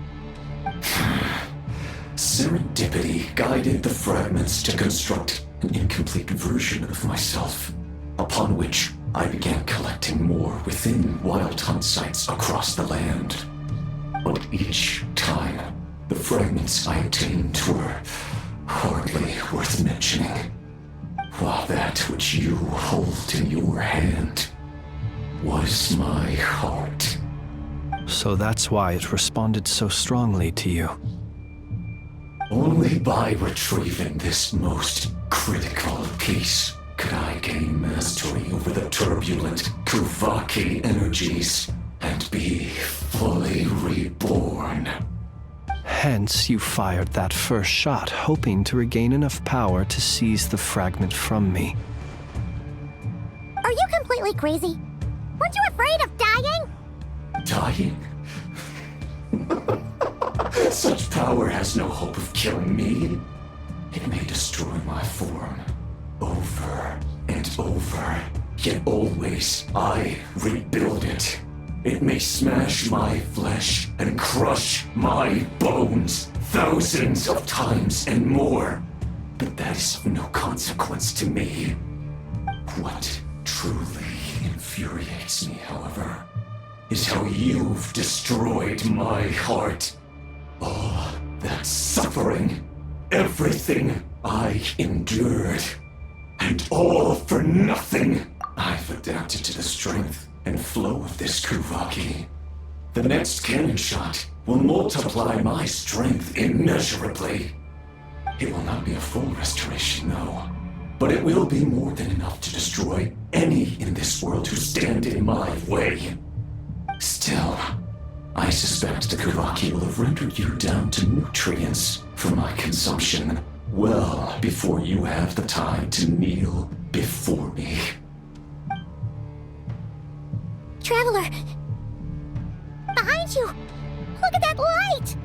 Serendipity guided the fragments to construct an incomplete version of myself, upon which I began collecting more within Wild Hunt sites across the land. But each time, the fragments I obtained were hardly worth mentioning, while that which you hold in your hand was my heart. So that's why it responded so strongly to you. Only by retrieving this most critical piece could I gain mastery over the turbulent Kuvaki energies and and be fully reborn. Hence, you fired that first shot, hoping to regain enough power to seize the fragment from me. Are you completely crazy? Weren't you afraid of dying? Dying? Such power has no hope of killing me. It may destroy my form over and over, yet always I rebuild it. It may smash my flesh and crush my bones thousands of times and more, but that is of no consequence to me. What truly infuriates me, however, is how you've destroyed my heart. All that suffering, everything I endured, and all for nothing. I've adapted to the strength and flow of this Kuvaki. The next cannon shot will multiply my strength immeasurably. It will not be a full restoration, no, but it will be more than enough to destroy any in this world who stand in my way. Still, I suspect the Kuvaki will have rendered you down to nutrients for my consumption well before you have the time to kneel before me. Traveler! Behind you! Look at that light!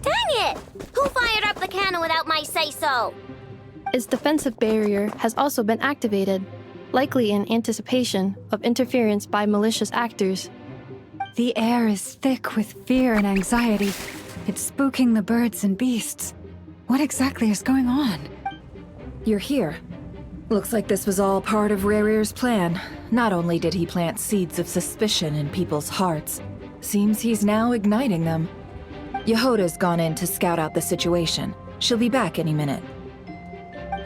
Dang it! Who fired up the cannon without my say-so? Its defensive barrier has also been activated, likely in anticipation of interference by malicious actors. The air is thick with fear and anxiety. It's spooking the birds and beasts. What exactly is going on? You're here. Looks like this was all part of Rerir's plan. Not only did he plant seeds of suspicion in people's hearts, seems he's now igniting them. Yehoda's gone in to scout out the situation. She'll be back any minute.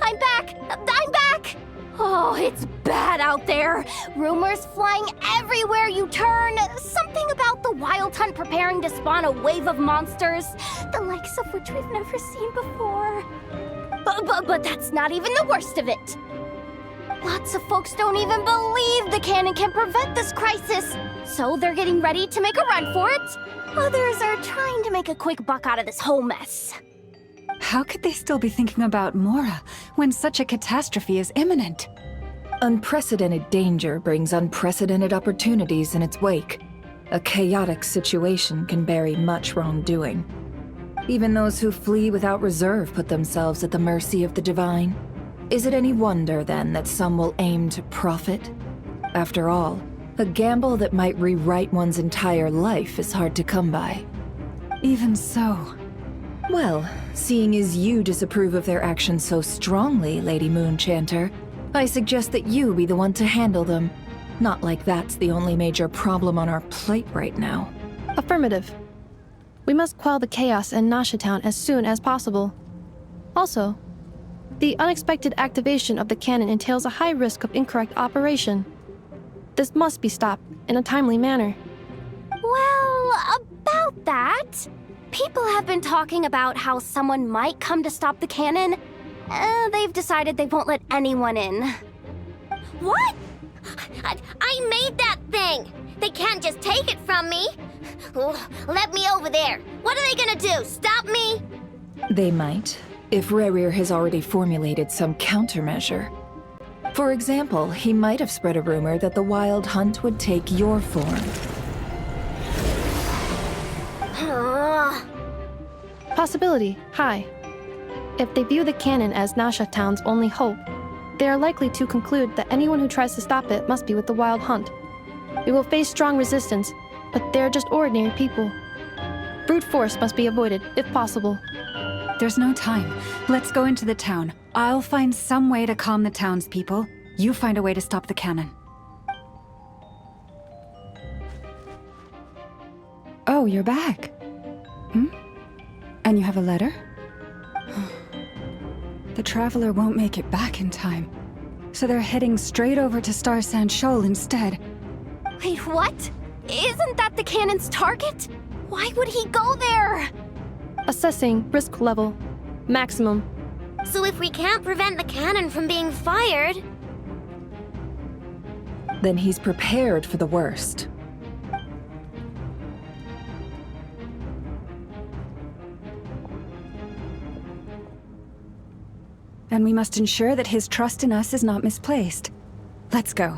I'm back! I'm back! Oh, it's bad out there. Rumors flying everywhere you turn. Something about the Wild Hunt preparing to spawn a wave of monsters, the likes of which we've never seen before. But that's not even the worst of it. Lots of folks don't even believe the cannon can prevent this crisis, so they're getting ready to make a run for it. Others are trying to make a quick buck out of this whole mess. How could they still be thinking about Mora when such a catastrophe is imminent? Unprecedented danger brings unprecedented opportunities in its wake. A chaotic situation can bury much wrongdoing. Even those who flee without reserve put themselves at the mercy of the divine. Is it any wonder, then, that some will aim to profit? After all, a gamble that might rewrite one's entire life is hard to come by. Even so. Well, seeing as you disapprove of their actions so strongly, Lady Moonchanter, I suggest that you be the one to handle them. Not like that's the only major problem on our plate right now. Affirmative. We must quell the chaos in Nasha Town as soon as possible. Also, the unexpected activation of the cannon entails a high risk of incorrect operation. This must be stopped in a timely manner. Well, about that, people have been talking about how someone might come to stop the cannon. They've decided they won't let anyone in. What? I made that thing! They can't just take it from me! Let me over there! What are they gonna do, stop me? They might, if Rerir has already formulated some countermeasure. For example, he might have spread a rumor that the Wild Hunt would take your form. Possibility high. If they view the cannon as Nasha Town's only hope, they are likely to conclude that anyone who tries to stop it must be with the Wild Hunt. We will face strong resistance, but they're just ordinary people. Brute force must be avoided, if possible. There's no time. Let's go into the town. I'll find some way to calm the townspeople. You find a way to stop the cannon. Oh, you're back. And you have a letter? The Traveler won't make it back in time, so they're heading straight over to Star Sand Shoal instead. Wait, what? Isn't that the cannon's target? Why would he go there? Assessing risk level. Maximum. So if we can't prevent the cannon from being fired... Then he's prepared for the worst. And we must ensure that his trust in us is not misplaced. Let's go.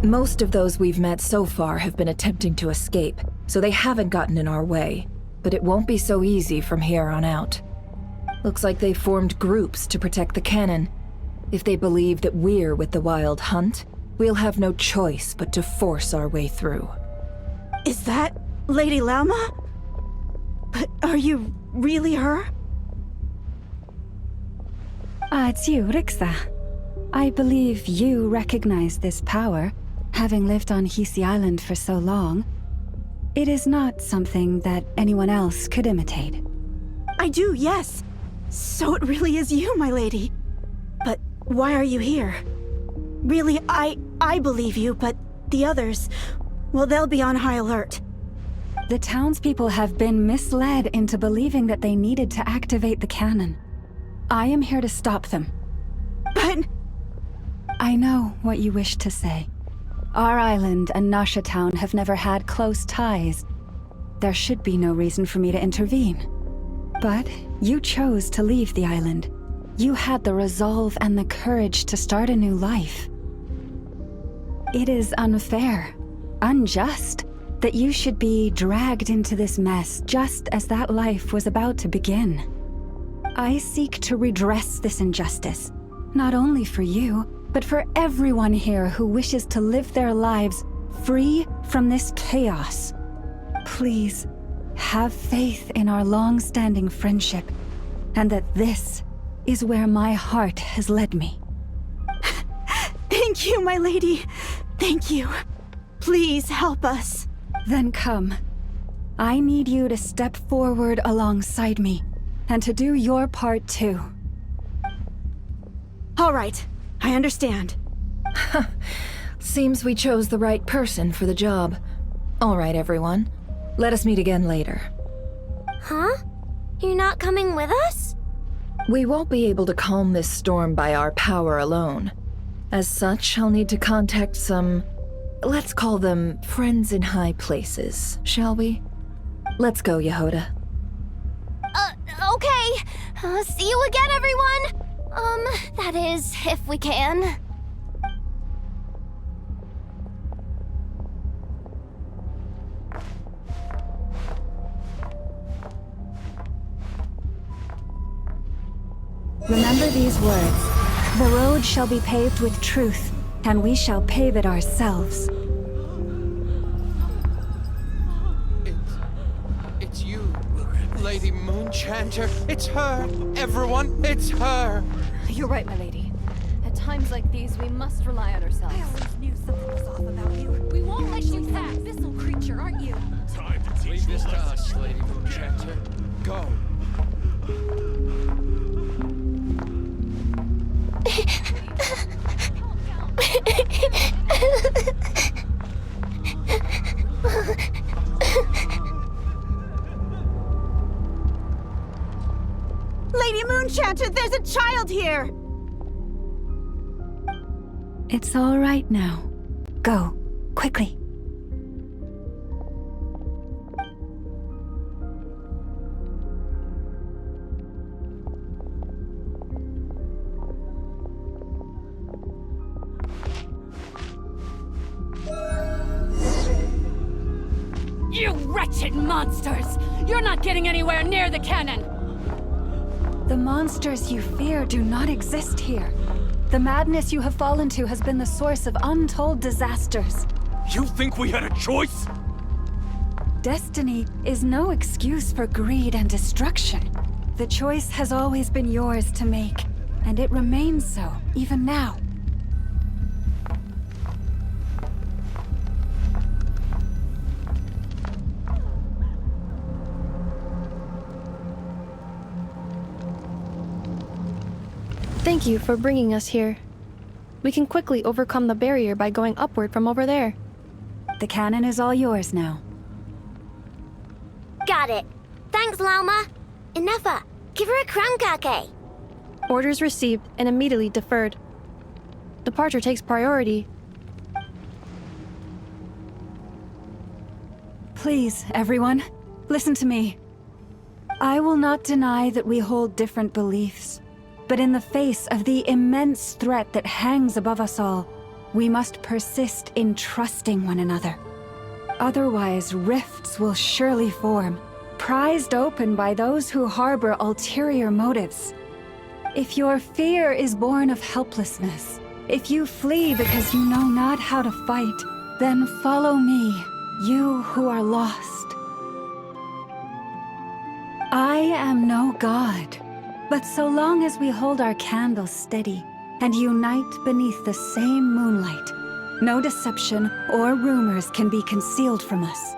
Most of those we've met so far have been attempting to escape, so they haven't gotten in our way. But it won't be so easy from here on out. Looks like they formed groups to protect the cannon. If they believe that we're with the Wild Hunt, we'll have no choice but to force our way through. Is that Lady Lauma? But are you really her? It's you, Rixa. I believe you recognize this power, having lived on Hisi Island for so long. It is not something that anyone else could imitate. I do, yes. So it really is you, my lady. But why are you here? Really, I believe you, but the others, well, they'll be on high alert. The townspeople have been misled into believing that they needed to activate the cannon. I am here to stop them. But... I know what you wish to say. Our island and Nasha Town have never had close ties. There should be no reason for me to intervene. But you chose to leave the island. You had the resolve and the courage to start a new life. It is unfair, unjust, that you should be dragged into this mess just as that life was about to begin. I seek to redress this injustice, not only for you, but for everyone here who wishes to live their lives free from this chaos. Please, have faith in our long-standing friendship, and that this is where my heart has led me. Thank you, my lady. Thank you. Please help us. Then come. I need you to step forward alongside me, and to do your part too. All right. I understand. Seems we chose the right person for the job. All right, everyone. Let us meet again later. Huh? You're not coming with us? We won't be able to calm this storm by our power alone. As such, I'll need to contact some... let's call them friends in high places, shall we? Let's go, Yehoda. Okay. See you again, everyone! That is, if we can. Remember these words. The road shall be paved with truth, and we shall pave it ourselves. It's you, Lady Moonchanter. It's her. Everyone, it's her. You're right, my lady. At times like these, we must rely on ourselves. I always knew something was off about you. We won't let you pass, abyssal creature, aren't you? Time to leave this to us, Lady Moonchanter. Go. Lady Moonchanter, there's a child here! It's all right now. Go, quickly. wretched monsters! You're not getting anywhere near the cannon! The monsters you fear do not exist here. The madness you have fallen to has been the source of untold disasters. You think we had a choice? Destiny is no excuse for greed and destruction. The choice has always been yours to make, and it remains so, even now. Thank you for bringing us here. We can quickly overcome the barrier by going upward from over there. The cannon is all yours now. Got it. Thanks, Lauma. Inefa, give her a cramkake. Orders received and immediately deferred. Departure takes priority. Please, everyone, listen to me. I will not deny that we hold different beliefs, but in the face of the immense threat that hangs above us all, we must persist in trusting one another. Otherwise, rifts will surely form, prized open by those who harbor ulterior motives. If your fear is born of helplessness, if you flee because you know not how to fight, then follow me, you who are lost. I am no god, but so long as we hold our candles steady and unite beneath the same moonlight, no deception or rumors can be concealed from us.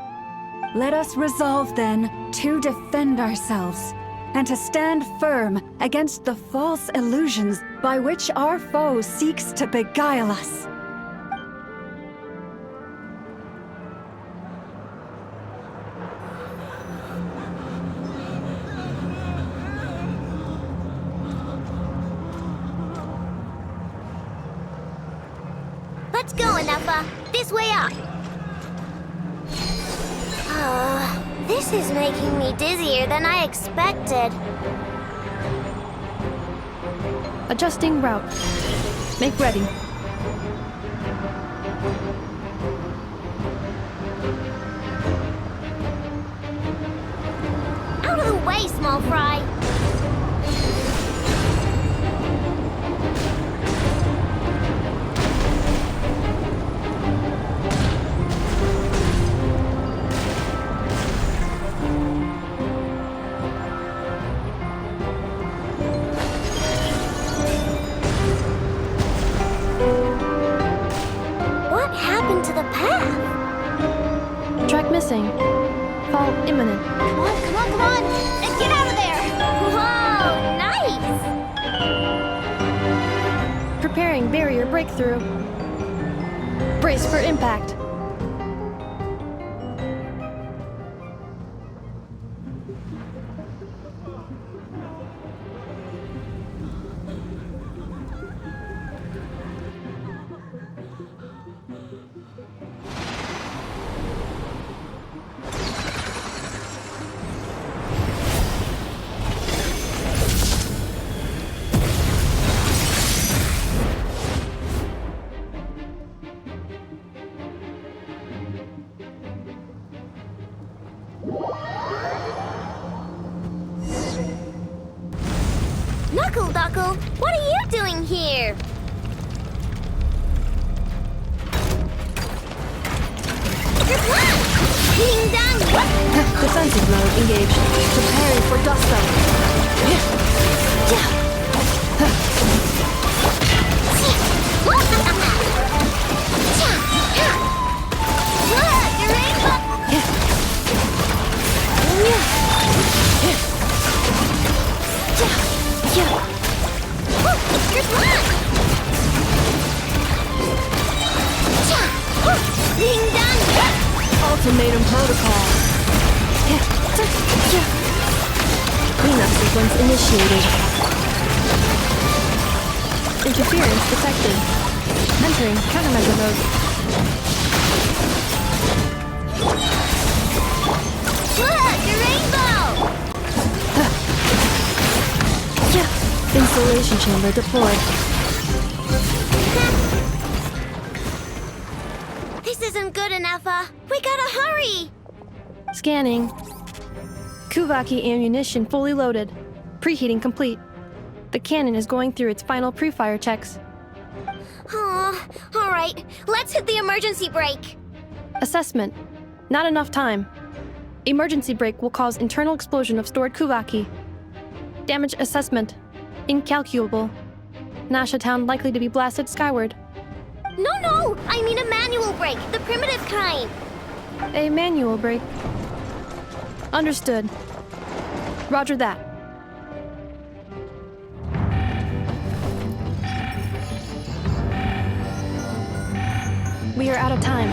Let us resolve then to defend ourselves and to stand firm against the false illusions by which our foe seeks to beguile us. Let's go, Inefa. This way up. This is making me dizzier than I expected. Adjusting route. Make ready. Out of the way, small fry. Missing. Fall imminent. Come on, come on, come on! And get out of there! Whoa, nice! Preparing barrier breakthrough. Brace for impact. Knuckle, what are you doing here? Ding dong! Defensive mode engaged. Preparing for dust up. Ultimatum protocol. Cleanup sequence initiated. Interference detected. Entering countermeasure mode. Look, a rainbow! Installation chamber deployed. This isn't good enough, We gotta hurry! Scanning. Kuvaki ammunition fully loaded. Preheating complete. The cannon is going through its final pre-fire checks. Aw, alright, let's hit the emergency brake. Assessment. Not enough time. Emergency brake will cause internal explosion of stored Kuvaki. Damage assessment. Incalculable. Nasha Town likely to be blasted skyward. No, I mean a manual brake, the primitive kind. A manual brake. Understood. Roger that. We are out of time.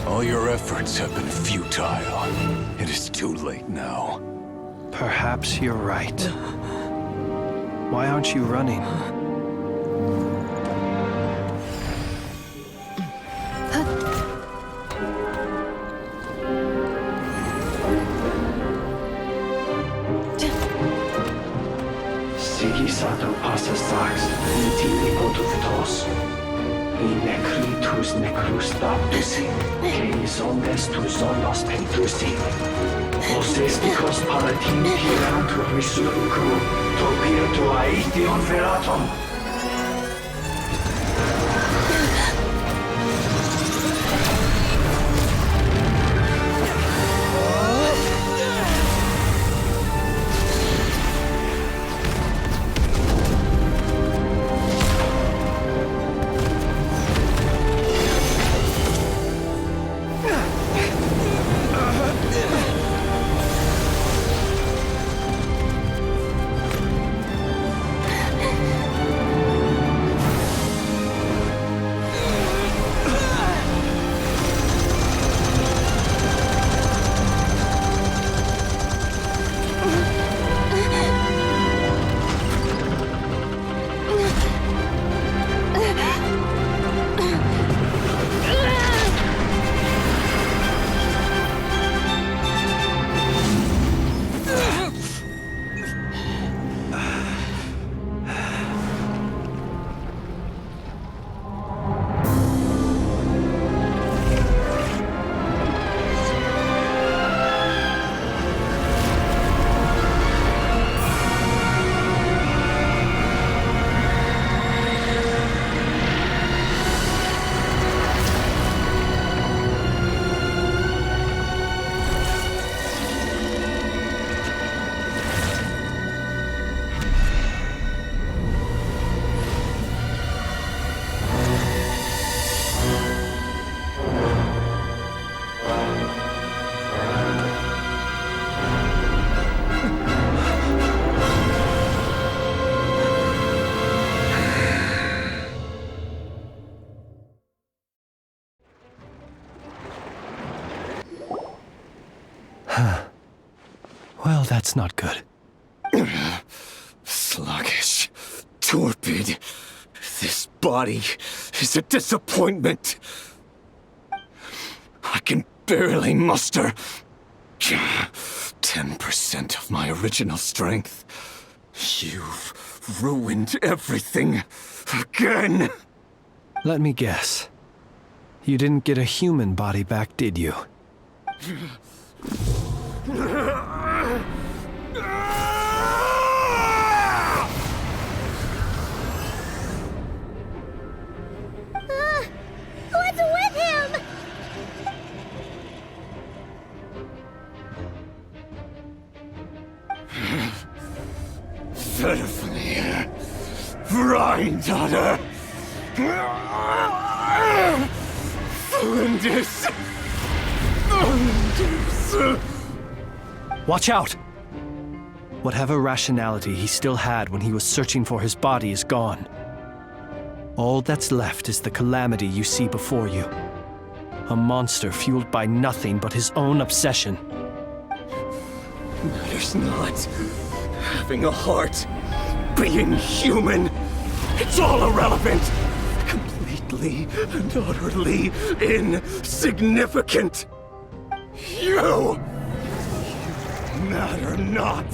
All your efforts have been futile. It is too late now. Perhaps you're right. Why aren't you running? Sigisato passa sax, nitini potuftos. Necritus necrus daptusi, canis omnes tu zonos pentusi. Osesticos palatin pirantur resurcu, topirtu aetion veratum. Well, that's not good. Sluggish. Torpid. This body is a disappointment. I can barely muster 10% of my original strength. You've ruined everything again. Let me guess. You didn't get a human body back, did you? What's with him? Verfnir. Rheindaughter. Flinders. Watch out! Whatever rationality he still had when he was searching for his body is gone. All that's left is the calamity you see before you. A monster fueled by nothing but his own obsession. Matters not. Having a heart. Being human. It's all irrelevant. Completely and utterly insignificant. You matter not.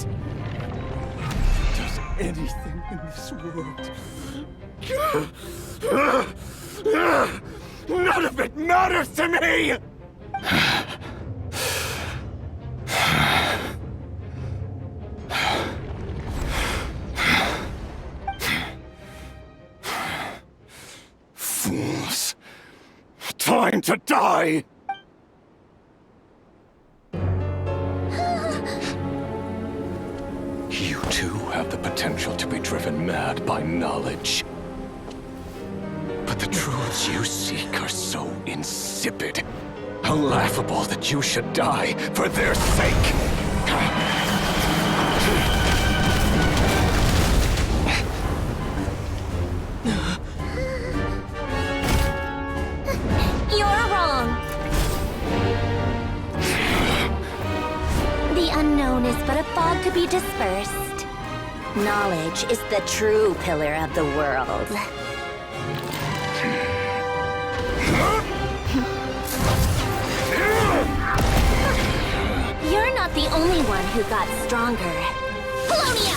Does anything in this world. None of it matters to me! Fools. Time to die! You too have the potential to be driven mad by knowledge. But the truths you seek are so insipid, how laughable that you should die for their sake. You're wrong. The unknown is but a fog to be dispersed. Knowledge is the true pillar of the world. You're not the only one who got stronger. Polonia!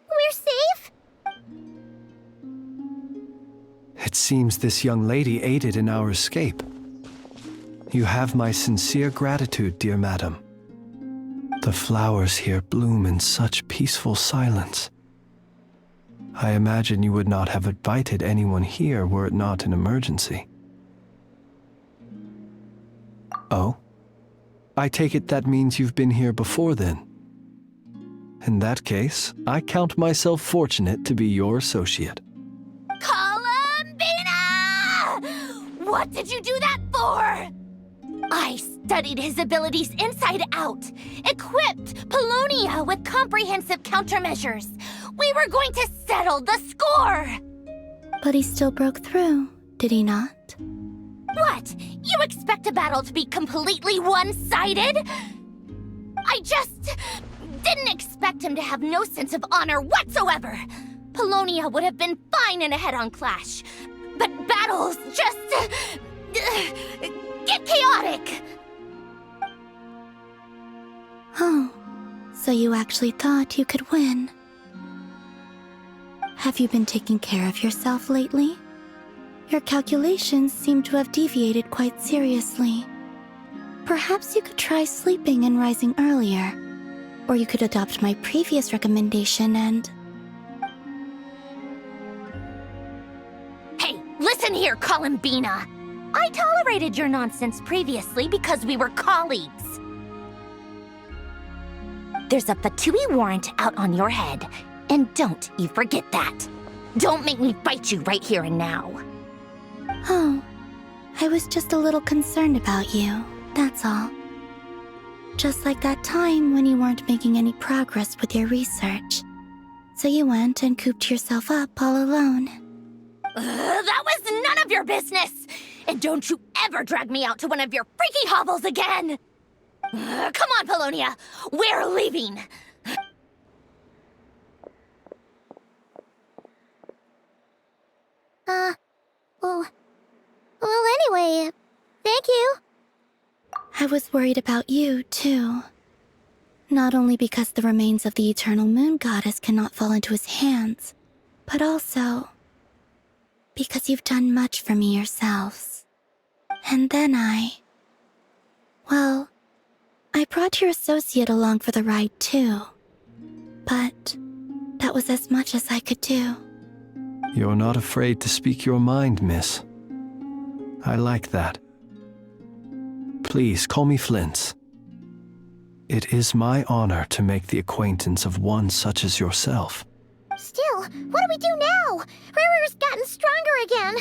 We're safe? It seems this young lady aided in our escape. You have my sincere gratitude, dear madam. The flowers here bloom in such peaceful silence. I imagine you would not have invited anyone here were it not an emergency. Oh? I take it that means you've been here before then. In that case, I count myself fortunate to be your associate. Columbina! What did you do that for? I studied his abilities inside out, equipped Polonia with comprehensive countermeasures. We were going to settle the score! But he still broke through, did he not? What? You expect a battle to be completely one-sided? I just didn't expect him to have no sense of honor whatsoever. Polonia would have been fine in a head-on clash, but battles just get chaotic. Oh, so you actually thought you could win. Have you been taking care of yourself lately? Your calculations seem to have deviated quite seriously. Perhaps you could try sleeping and rising earlier. Or you could adopt my previous recommendation and... Hey, listen here, Columbina! I tolerated your nonsense previously because we were colleagues. There's a Fatui warrant out on your head, and don't you forget that. Don't make me fight you right here and now. Oh, I was just a little concerned about you, that's all. Just like that time when you weren't making any progress with your research. So you went and cooped yourself up all alone. That was none of your business! And don't you ever drag me out to one of your freaky hovels again! Come on, Polonia! We're leaving! Well, anyway, thank you. I was worried about you, too. Not only because the remains of the Eternal Moon Goddess cannot fall into his hands, but also because you've done much for me yourselves. And then well, I brought your associate along for the ride, too. But that was as much as I could do. You're not afraid to speak your mind, miss. I like that. Please call me Flint's. It is my honor to make the acquaintance of one such as yourself. Still, what do we do now? Riri's gotten stronger again.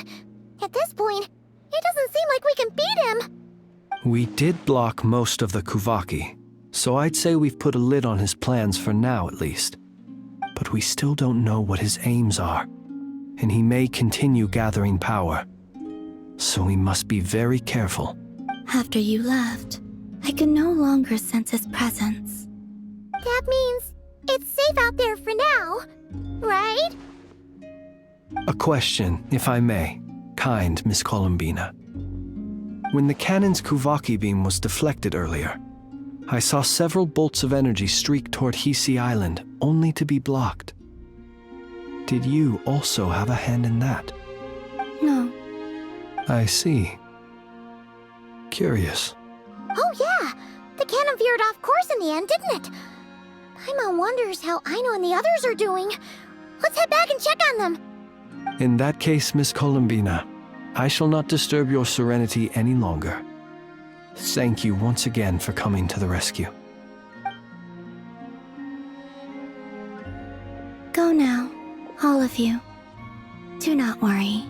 At this point, it doesn't seem like we can beat him. We did block most of the Kuvaki, so I'd say we've put a lid on his plans for now at least. But we still don't know what his aims are, and he may continue gathering power. So we must be very careful. After you left, I could no longer sense his presence. That means it's safe out there for now, right? A question, if I may, kind Miss Columbina. When the cannon's Kuvaki beam was deflected earlier, I saw several bolts of energy streak toward Hisi Island, only to be blocked. Did you also have a hand in that? No. I see. Curious. Oh yeah! The cannon veered off course in the end, didn't it? Paimon wonders how Aino and the others are doing. Let's head back and check on them. In that case, Miss Columbina, I shall not disturb your serenity any longer. Thank you once again for coming to the rescue. Go now, all of you. Do not worry.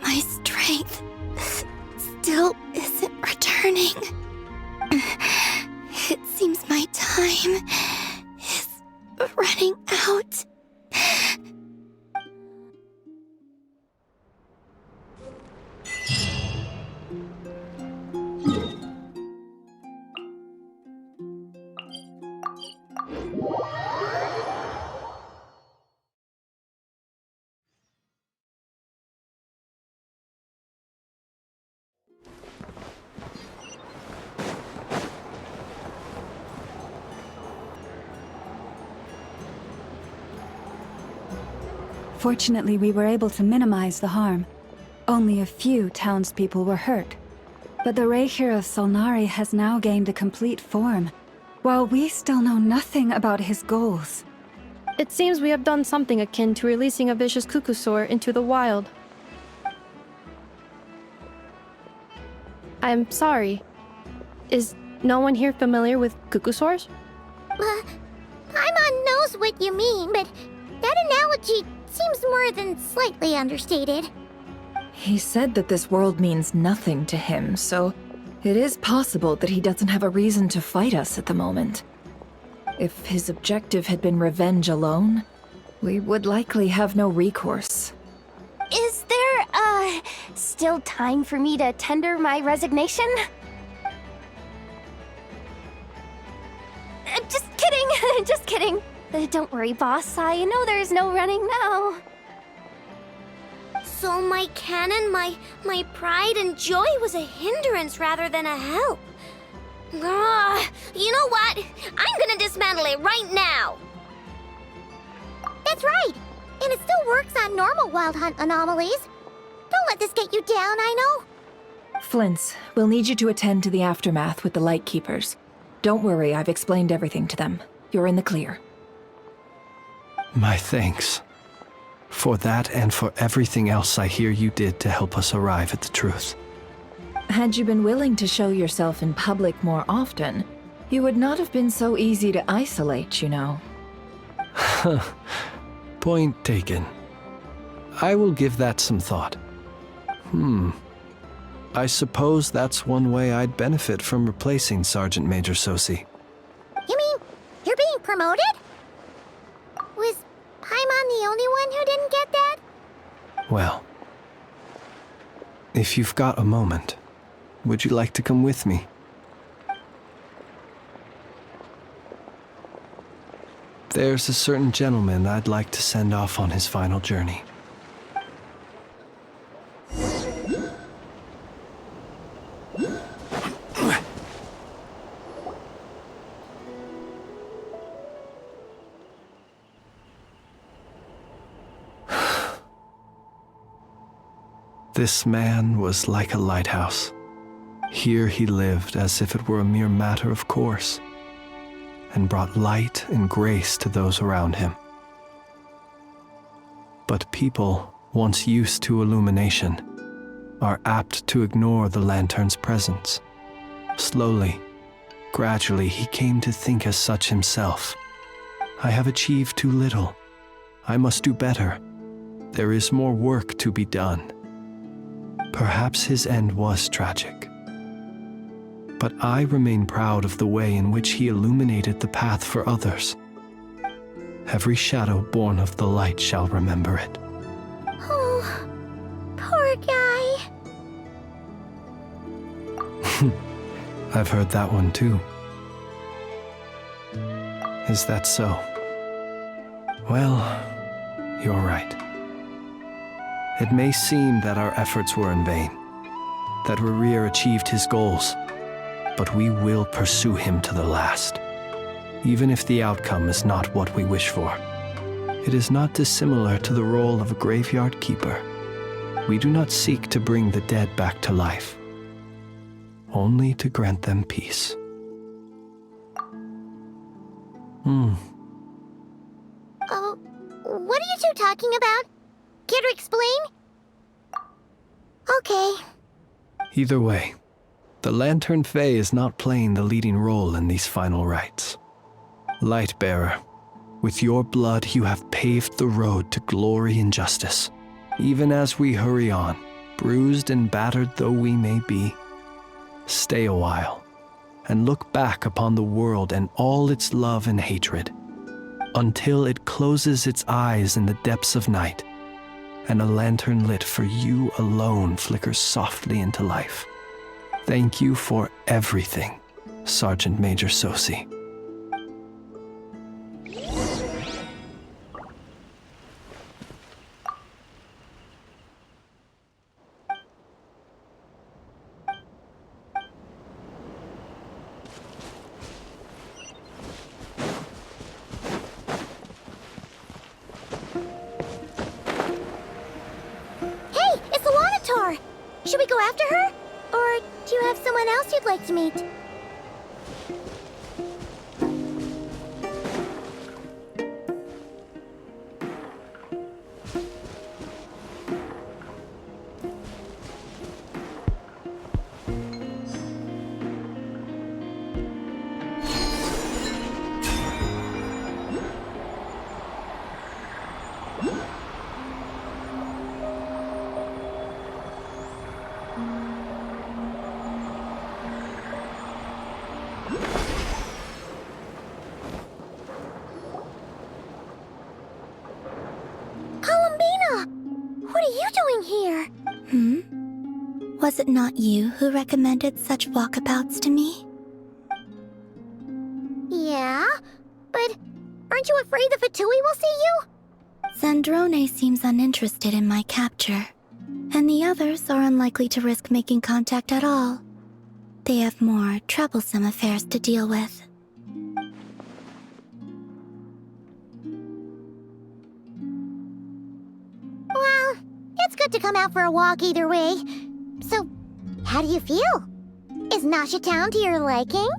My strength still isn't returning. It seems my time is running out. Fortunately, we were able to minimize the harm. Only a few townspeople were hurt. But the Reikir of Solnari has now gained a complete form, while we still know nothing about his goals. It seems we have done something akin to releasing a vicious Kukusaur into the wild. I'm sorry. Is no one here familiar with Kukusaurs? Paimon knows what you mean, but that analogy seems more than slightly understated. He said that this world means nothing to him, so it is possible that he doesn't have a reason to fight us at the moment. If his objective had been revenge alone, we would likely have no recourse. Is there, still time for me to tender my resignation? Just kidding, just kidding. Don't worry, boss. I know there's no running now. So my cannon, my pride and joy was a hindrance rather than a help. You know what? I'm gonna dismantle it right now. That's right. And it still works on normal wild hunt anomalies. Don't let this get you down, I know. Flint's, we'll need you to attend to the aftermath with the Lightkeepers. Don't worry, I've explained everything to them. You're in the clear. My thanks. For that and for everything else I hear you did to help us arrive at the truth. Had you been willing to show yourself in public more often, you would not have been so easy to isolate, you know. Point taken. I will give that some thought. I suppose that's one way I'd benefit from replacing Sergeant Major Sosi. You mean you're being promoted? Was Paimon the only one who didn't get that? Well, if you've got a moment, would you like to come with me? There's a certain gentleman I'd like to send off on his final journey. This man was like a lighthouse. Here he lived as if it were a mere matter of course, and brought light and grace to those around him. But people, once used to illumination, are apt to ignore the lantern's presence. Slowly, gradually, he came to think as such himself. I have achieved too little. I must do better. There is more work to be done. Perhaps his end was tragic. But I remain proud of the way in which he illuminated the path for others. Every shadow born of the light shall remember it. Oh, poor guy. I've heard that one too. Is that so? Well, you're right. It may seem that our efforts were in vain, that Rerir achieved his goals, but we will pursue him to the last, even if the outcome is not what we wish for. It is not dissimilar to the role of a graveyard keeper. We do not seek to bring the dead back to life, only to grant them peace. Oh, what are you two talking about? Care to explain? Okay. Either way, the Lantern Fae is not playing the leading role in these final rites. Lightbearer, with your blood you have paved the road to glory and justice. Even as we hurry on, bruised and battered though we may be, stay a while and look back upon the world and all its love and hatred, until it closes its eyes in the depths of night, and a lantern lit for you alone flickers softly into life. Thank you for everything, Sergeant Major Sosi. Should we go after her? Or do you have someone else you'd like to meet? Was it not you who recommended such walkabouts to me? Yeah, but aren't you afraid the Fatui will see you? Zandrone seems uninterested in my capture, and the others are unlikely to risk making contact at all. They have more troublesome affairs to deal with. Well, it's good to come out for a walk either way. So, how do you feel? Is Nasha Town to your liking?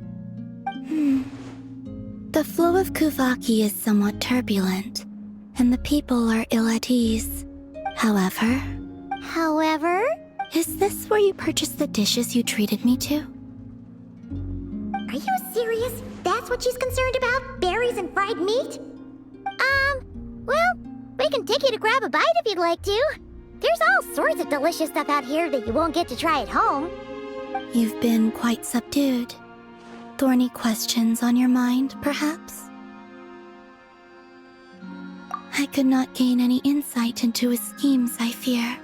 The flow of Kuvaki is somewhat turbulent, and the people are ill at ease. However... However? Is this where you purchased the dishes you treated me to? Are you serious? That's what she's concerned about? Berries and fried meat? Well, we can take you to grab a bite if you'd like to. There's all sorts of delicious stuff out here that you won't get to try at home. You've been quite subdued. Thorny questions on your mind, perhaps? I could not gain any insight into his schemes, I fear.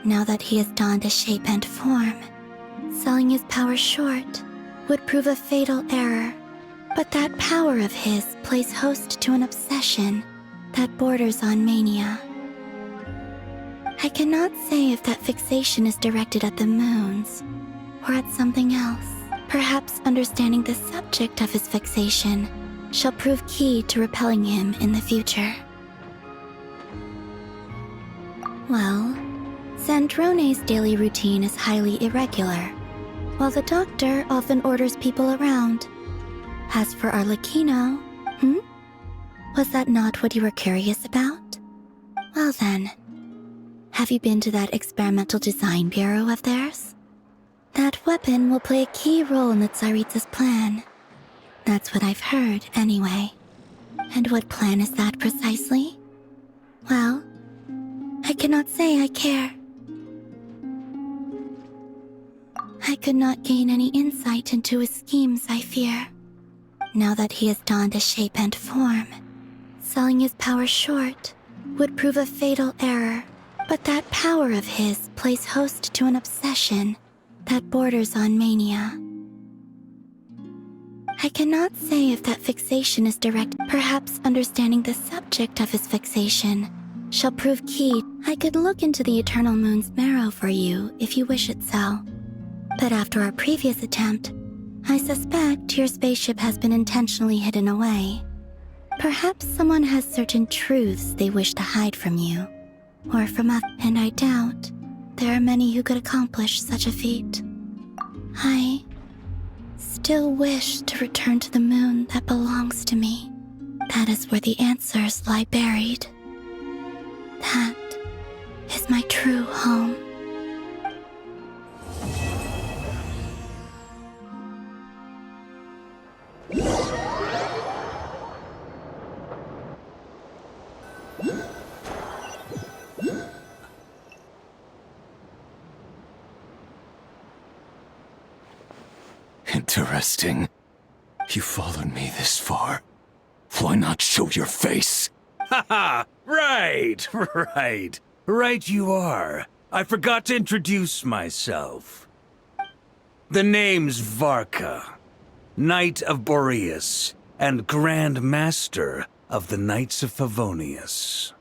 Now that he has donned a shape and form, selling his power short would prove a fatal error. But that power of his plays host to an obsession that borders on mania. I cannot say if that fixation is directed at the moons or at something else. Perhaps understanding the subject of his fixation shall prove key to repelling him in the future. Well, Sandrone's daily routine is highly irregular, while the doctor often orders people around. As for Arlecchino, was that not what you were curious about? Well then, have you been to that experimental design bureau of theirs? That weapon will play a key role in the Tsaritsa's plan. That's what I've heard, anyway. And what plan is that precisely? Well, I cannot say I care. I could not gain any insight into his schemes, I fear. Now that he has donned a shape and form, selling his power short would prove a fatal error. But that power of his plays host to an obsession that borders on mania. I cannot say if that fixation is direct. Perhaps understanding the subject of his fixation shall prove key. I could look into the Eternal Moon's marrow for you if you wish it so. But after our previous attempt, I suspect your spaceship has been intentionally hidden away. Perhaps someone has certain truths they wish to hide from you, or from us, and I doubt there are many who could accomplish such a feat. I still wish to return to the moon that belongs to me. That is where the answers lie buried. That is my true home. Interesting. You followed me this far. Why not show your face? Haha! Right! Right you are. I forgot to introduce myself. The name's Varka, Knight of Boreas, and Grand Master of the Knights of Favonius.